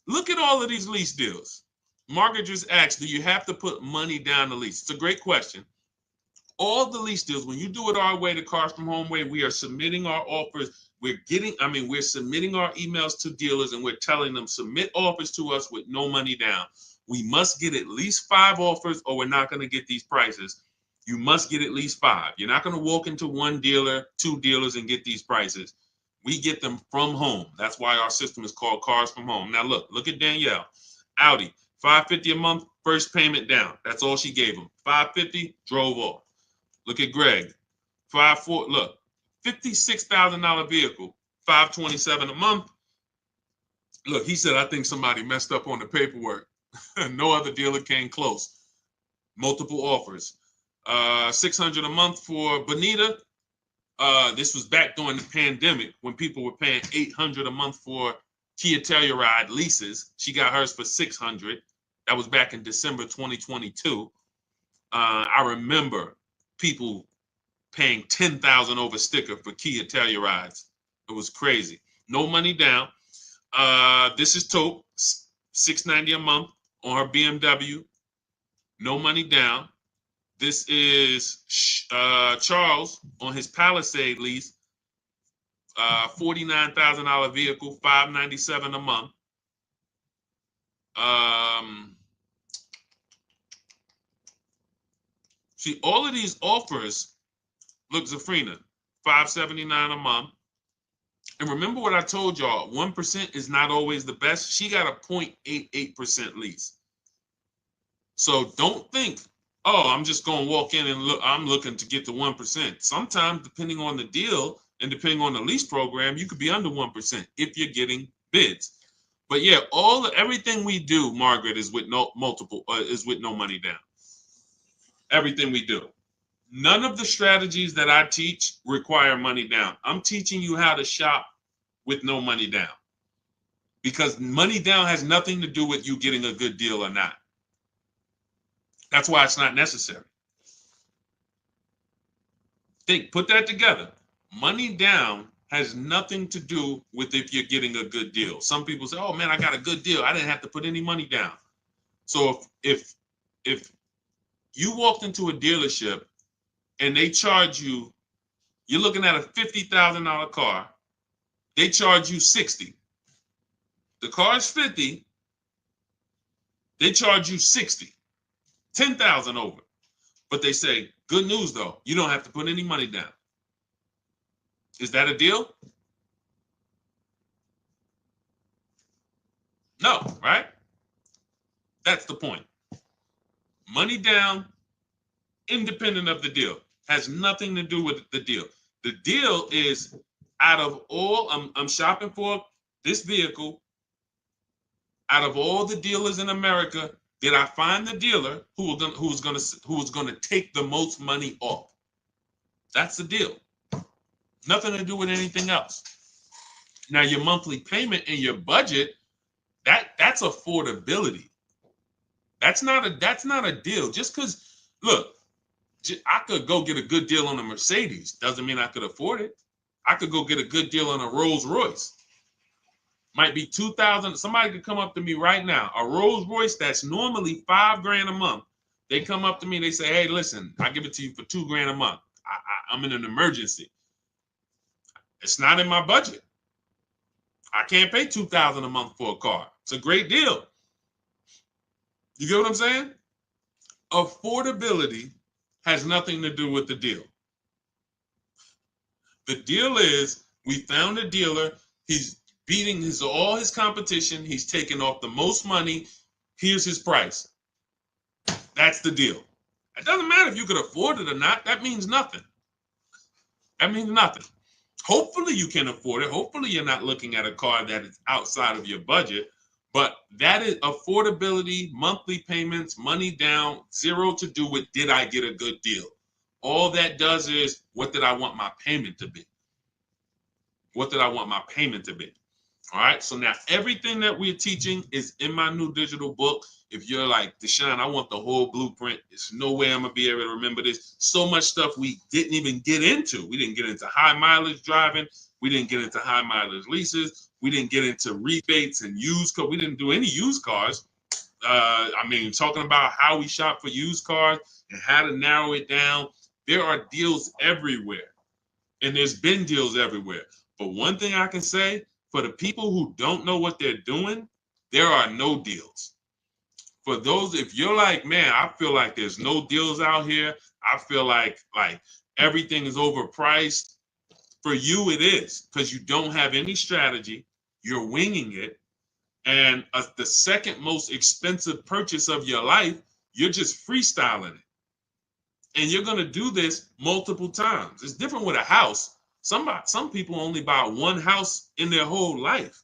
Speaker 1: look at all of these lease deals. Margaret just asked, do you have to put money down to lease? It's a great question. All the lease deals, when you do it our way, the Cars from Home way, we are submitting our offers. We're submitting our emails to dealers, and we're telling them, submit offers to us with no money down. We must get at least 5 offers, or we're not going to get these prices. You must get at least 5. You're not going to walk into one dealer, 2 dealers, and get these prices. We get them from home. That's why our system is called Cars from Home. Now look at Danielle. Audi, $550 a month, first payment down. That's all she gave him. $550, drove off. Look at Greg. Look, $56,000 vehicle, $527 a month. Look, he said, I think somebody messed up on the paperwork. No other dealer came close. Multiple offers. $600 a month for Bonita. This was back during the pandemic when people were paying $800 a month for Kia Telluride leases. She got hers for $600. That was back in December 2022. I remember people paying $10,000 over sticker for Kia Tellurides. It was crazy. No money down. This is Taupe, $690 a month on her BMW. No money down. This is Charles on his Palisade lease, $49,000 vehicle, $597 a month. See, all of these offers, look, Zafrina, $579 a month. And remember what I told y'all, 1% is not always the best. She got a 0.88% lease. So don't think, oh, I'm just going to walk in and look, I'm looking to get to 1%. Sometimes, depending on the deal and depending on the lease program, you could be under 1% if you're getting bids. But yeah, everything we do, Margaret, is with no money down. Everything we do. None of the strategies that I teach require money down. I'm teaching you how to shop with no money down, because money down has nothing to do with you getting a good deal or not. That's why it's not necessary. Put that together. Money down has nothing to do with if you're getting a good deal. Some people say, oh man, I got a good deal. I didn't have to put any money down. So if you walked into a dealership and they charge you, you're looking at a $50,000 car, they charge you $60,000. The car's $50,000, they charge you $60,000, $10,000 over. But they say, good news though, you don't have to put any money down. Is that a deal? No, right? That's the point. Money down, independent of the deal, has nothing to do with the deal. The deal is, out of all, I'm shopping for this vehicle. Out of all the dealers in America, did I find the dealer who was going to take the most money off? That's the deal. Nothing to do with anything else. Now, your monthly payment and your budget, that's affordability. That's not a deal. Just because, look, I could go get a good deal on a Mercedes. Doesn't mean I could afford it. I could go get a good deal on a Rolls Royce. Might be $2,000. Somebody could come up to me right now. A Rolls Royce that's normally $5,000 a month. They come up to me and they say, hey, listen, I give it to you for $2,000 a month. I'm in an emergency. It's not in my budget. I can't pay $2,000 a month for a car. It's a great deal. You get what I'm saying? Affordability has nothing to do with the deal. The deal is we found a dealer. He's beating all his competition. He's taking off the most money. Here's his price. That's the deal. It doesn't matter if you could afford it or not. That means nothing. That means nothing. Hopefully you can afford it. Hopefully you're not looking at a car that is outside of your budget. But that is affordability, monthly payments, money down, zero to do with did I get a good deal. All that does is what did I want my payment to be? What did I want my payment to be? All right. So now everything that we're teaching is in my new digital book. If you're like, Deshaun, I want the whole blueprint. There's no way I'm going to be able to remember this. So much stuff we didn't even get into. We didn't get into high mileage driving. We didn't get into high mileage leases. We didn't get into rebates and used cars. We didn't do any used cars. Talking about how we shop for used cars and how to narrow it down. There are deals everywhere. And there's been deals everywhere. But one thing I can say, for the people who don't know what they're doing, there are no deals. For those, if you're like, man, I feel like there's no deals out here. I feel like everything is overpriced. For you, it is, because you don't have any strategy. You're winging it. And the second most expensive purchase of your life, you're just freestyling it. And you're going to do this multiple times. It's different with a house. Some people only buy one house in their whole life,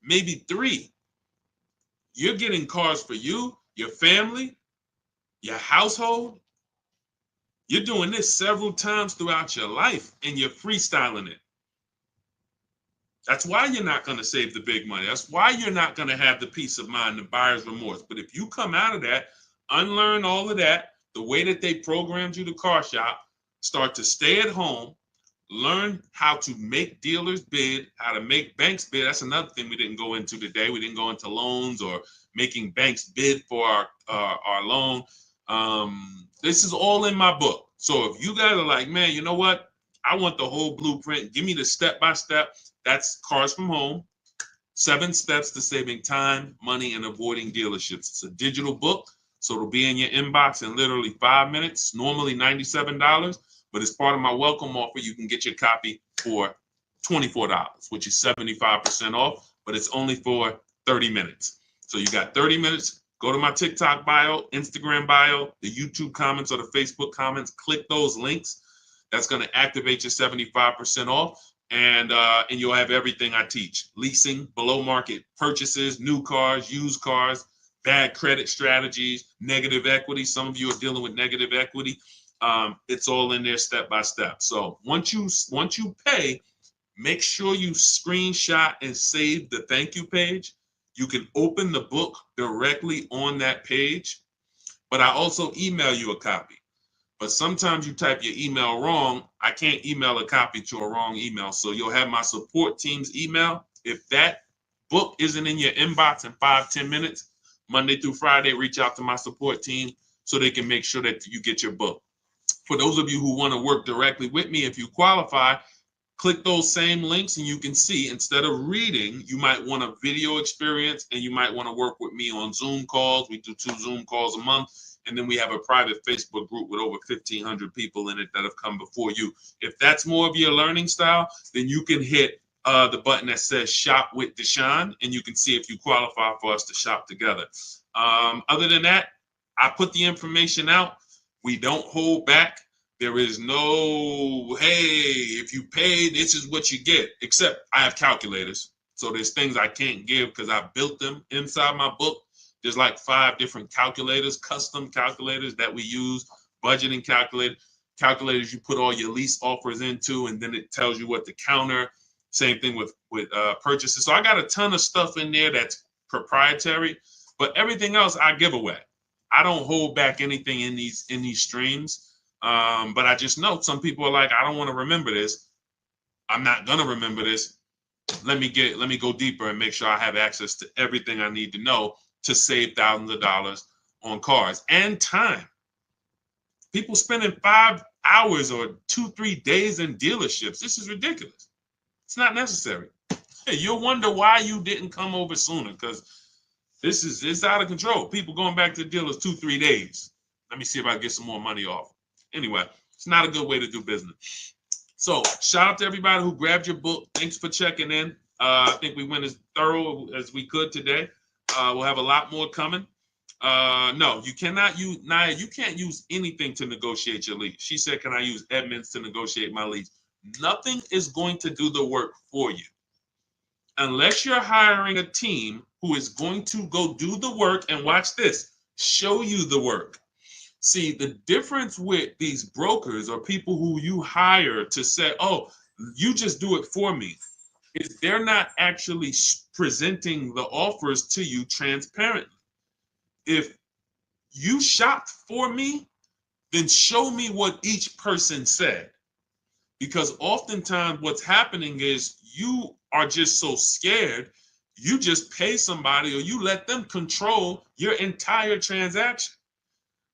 Speaker 1: maybe three. You're getting cars for you, your family, your household. You're doing this several times throughout your life, and you're freestyling it. That's why you're not going to save the big money. That's why you're not going to have the peace of mind, the buyer's remorse. But if you come out of that, unlearn all of that, the way that they programmed you to car shop, start to stay at home, learn how to make dealers bid, how to make banks bid. That's another thing we didn't go into today. We didn't go into loans or making banks bid for our loan. This is all in my book. So if you guys are like, man, you know what? I want the whole blueprint. Give me the step-by-step. That's Cars from Home. 7 steps to saving time, money, and avoiding dealerships. It's a digital book, so it'll be in your inbox in literally 5 minutes, normally $97. But as part of my welcome offer, you can get your copy for $24, which is 75% off, but it's only for 30 minutes. So you got 30 minutes. Go to my TikTok bio, Instagram bio, the YouTube comments or the Facebook comments. Click those links. That's going to activate your 75% off. And you'll have everything I teach. Leasing, below market purchases, new cars, used cars, bad credit strategies, negative equity. Some of you are dealing with negative equity. It's all in there step by step. So once you pay, make sure you screenshot and save the thank you page. You can open the book directly on that page, but I also email you a copy. But sometimes you type your email wrong. I can't email a copy to a wrong email. So you'll have my support team's email. If that book isn't in your inbox in 5-10 minutes, Monday through Friday, reach out to my support team so they can make sure that you get your book. For those of you who want to work directly with me, if you qualify, click those same links and you can see, instead of reading, you might want a video experience and you might want to work with me on Zoom calls. We do 2 Zoom calls a month. And then we have a private Facebook group with over 1,500 people in it that have come before you. If that's more of your learning style, then you can hit the button that says Shop with Deshaun, and you can see if you qualify for us to shop together. Other than that, I put the information out. We don't hold back. There is no, hey, if you pay, this is what you get, except I have calculators. So there's things I can't give because I built them inside my book. There's like 5 different calculators, custom calculators that we use, budgeting calculators you put all your lease offers into, and then it tells you what to counter. Same thing with purchases. So I got a ton of stuff in there that's proprietary, but everything else I give away. I don't hold back anything in these streams. But I just know some people are like, I don't want to remember this. I'm not gonna remember this. Let me go deeper and make sure I have access to everything I need to know to save thousands of dollars on cars and time. People spending 5 hours or 2-3 days in dealerships. This is ridiculous. It's not necessary. Hey, you'll wonder why you didn't come over sooner, because it's out of control. People going back to the dealers 2-3 days. Let me see if I can get some more money off. Anyway, it's not a good way to do business. So shout out to everybody who grabbed your book. Thanks for checking in. I think we went as thorough as we could today. We'll have a lot more coming. No, you cannot use, Naya, you can't use anything to negotiate your lease. She said, can I use Edmunds to negotiate my lease? Nothing is going to do the work for you. Unless you're hiring a team who is going to go do the work and watch this, show you the work. See, the difference with these brokers or people who you hire to say, oh, you just do it for me, is they're not actually presenting the offers to you transparently. If you shopped for me, then show me what each person said. Because oftentimes what's happening is you are just so scared, you just pay somebody or you let them control your entire transaction.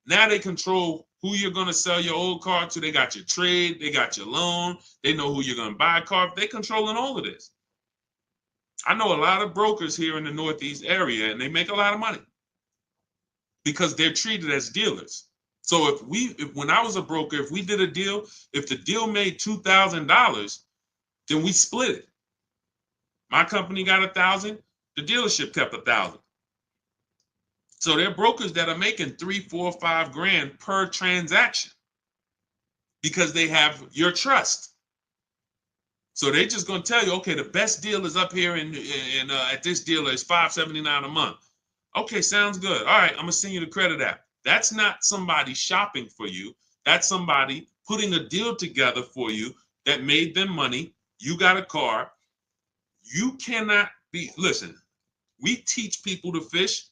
Speaker 1: Now they control who you're going to sell your old car to. They got your trade, they got your loan, they know who you're going to buy a car. They're controlling all of this. I know a lot of brokers here in the Northeast area, and they make a lot of money because they're treated as dealers. So if when I was a broker, if we did a deal, if the deal made $2,000, then we split it. My company got $1,000, the dealership kept $1,000. So there are brokers that are making $3, $4, $5 grand per transaction because they have your trust. So they're just going to tell you, okay, the best deal is up here at this dealer is $579 a month. Okay, sounds good. All right, I'm going to send you the credit app. That's not somebody shopping for you. That's somebody putting a deal together for you that made them money. You got a car. You cannot listen, we teach people to fish.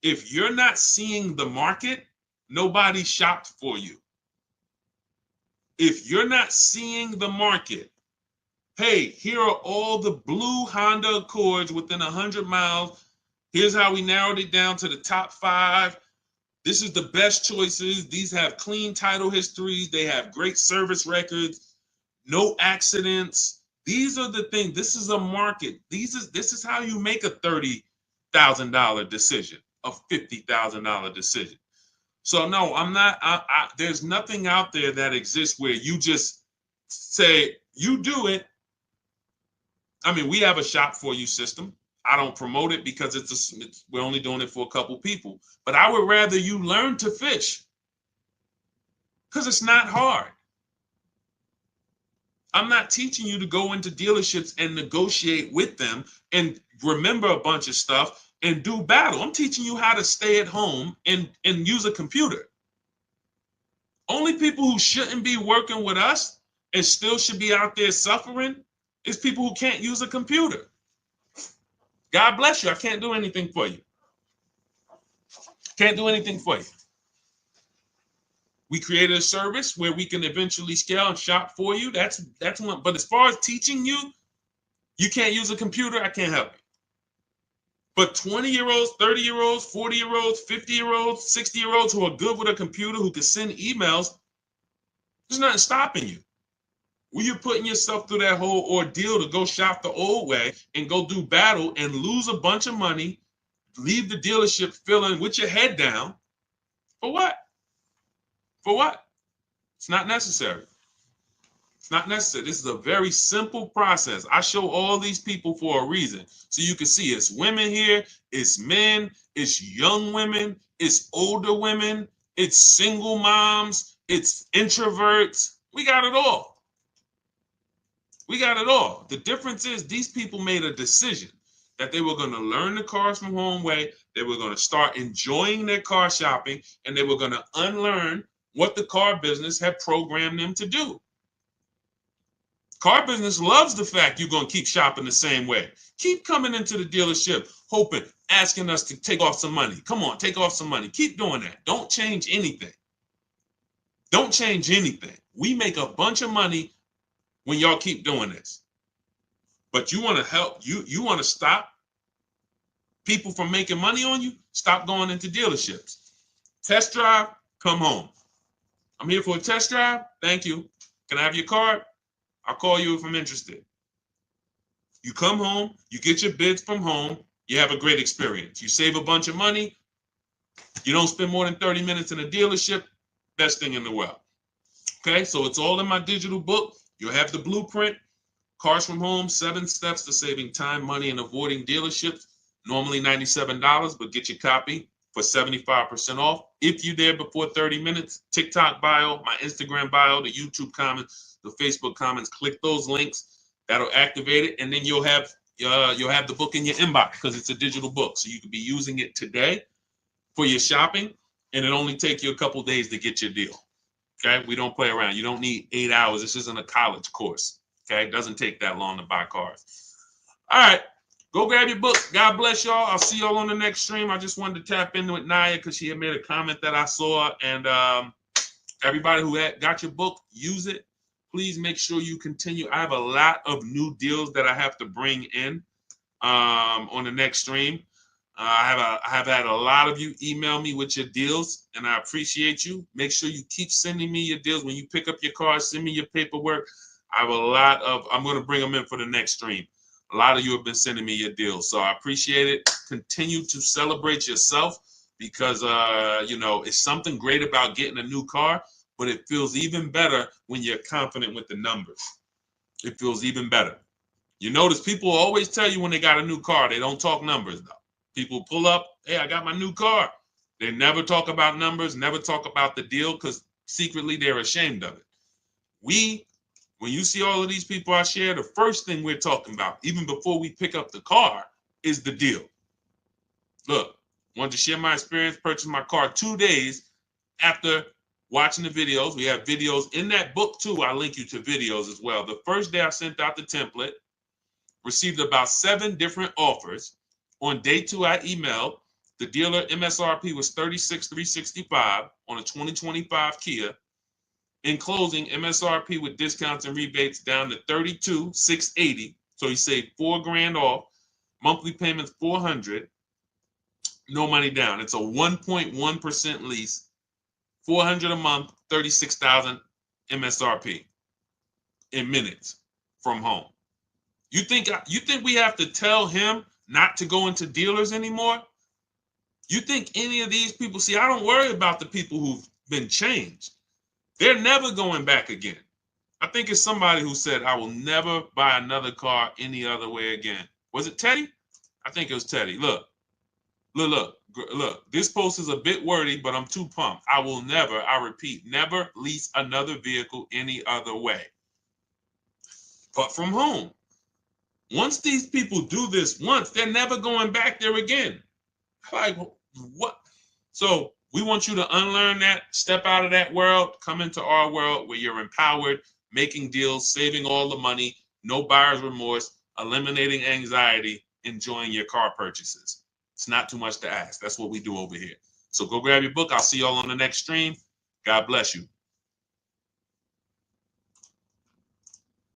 Speaker 1: If you're not seeing the market, nobody shopped for you. If you're not seeing the market, hey, here are all the blue Honda Accords within 100 miles. Here's how we narrowed it down to the top 5. This is the best choices. These have clean title histories. They have great service records, no accidents. These are the things. This is a market. This is how you make a $30,000 decision, a $50,000 decision. So no, I'm not. There's nothing out there that exists where you just say you do it. I mean, we have a shop for you system. I don't promote it because we're only doing it for a couple people. But I would rather you learn to fish because it's not hard. I'm not teaching you to go into dealerships and negotiate with them and remember a bunch of stuff and do battle. I'm teaching you how to stay at home and use a computer. Only people who shouldn't be working with us and still should be out there suffering is people who can't use a computer. God bless you. I can't do anything for you. Can't do anything for you. We created a service where we can eventually scale and shop for you. That's one. But as far as teaching you, you can't use a computer. I can't help you. But 20-year-olds, 30-year-olds, 40-year-olds, 50-year-olds, 60-year-olds who are good with a computer, who can send emails, there's nothing stopping you. Well, you're putting yourself through that whole ordeal to go shop the old way and go do battle and lose a bunch of money, leave the dealership feeling with your head down. For what? For what? It's not necessary. It's not necessary. This is a very simple process. I show all these people for a reason. So you can see it's women here, it's men, it's young women, it's older women, it's single moms, it's introverts. We got it all. We got it all. The difference is these people made a decision that they were going to learn the cars from home way. They were going to start enjoying their car shopping, and they were going to unlearn what the car business had programmed them to do. Car business loves the fact you're going to keep shopping the same way. Keep coming into the dealership, hoping, asking us to take off some money. Come on, take off some money. Keep doing that. Don't change anything. Don't change anything. We make a bunch of money when y'all keep doing this. But you want to help, you want to stop people from making money on you? Stop going into dealerships. Test drive, come home. I'm here for a test drive. Thank you. Can I have your card? I'll call you if I'm interested. You come home, you get your bids from home, you have a great experience. You save a bunch of money. You don't spend more than 30 minutes in a dealership. Best thing in the world. Okay, so it's all in my digital book. You'll have the blueprint, Cars from Home, 7 steps to saving time, money, and avoiding dealerships. Normally $97, but get your copy for 75% off. If you're there before 30 minutes, TikTok bio, my Instagram bio, the YouTube comments, the Facebook comments, click those links. That'll activate it, and then you'll have the book in your inbox because it's a digital book. So you can be using it today for your shopping, and it only take you a couple days to get your deal. Okay, we don't play around. You don't need 8 hours. This isn't a college course. Okay, it doesn't take that long to buy cars. All right, go grab your book. God bless y'all. I'll see y'all on the next stream. I just wanted to tap in with Naya because she had made a comment that I saw. And everybody who got your book, use it. Please make sure you continue. I have a lot of new deals that I have to bring in on the next stream. I have had a lot of you email me with your deals, and I appreciate you. Make sure you keep sending me your deals. When you pick up your car, send me your paperwork. I have a lot of, I'm going to bring them in for the next stream. A lot of you have been sending me your deals, so I appreciate it. Continue to celebrate yourself because, you know, it's something great about getting a new car, but it feels even better when you're confident with the numbers. It feels even better. You notice people always tell you when they got a new car, they don't talk numbers, though. People pull up, hey, I got my new car. They never talk about numbers, never talk about the deal because secretly they're ashamed of it. When you see all of these people I share, the first thing we're talking about, even before we pick up the car, is the deal. Look, wanted to share my experience, purchased my car 2 days after watching the videos. We have videos in that book too. I link you to videos as well. The first day I sent out the template, received about 7 different offers. On day 2, I emailed. The dealer MSRP was $36,365 on a 2025 Kia. In closing, MSRP with discounts and rebates down to $32,680. So he saved $4,000 off. Monthly payments $400. No money down. It's a 1.1% lease. $400 a month, $36,000 MSRP in minutes from home. You think we have to tell him not to go into dealers anymore? You think any of these people, see, I don't worry about the people who've been changed. They're never going back again. I think it's somebody who said, I will never buy another car any other way again. Was it Teddy? I think it was Teddy. Look. This post is a bit wordy, but I'm too pumped. I will never, I repeat, never lease another vehicle any other way but from home. Once these people do this once, they're never going back there again. Like, what? So we want you to unlearn that, step out of that world, come into our world where you're empowered, making deals, saving all the money, no buyer's remorse, eliminating anxiety, enjoying your car purchases. It's not too much to ask. That's what we do over here. So go grab your book. I'll see y'all on the next stream. God bless you.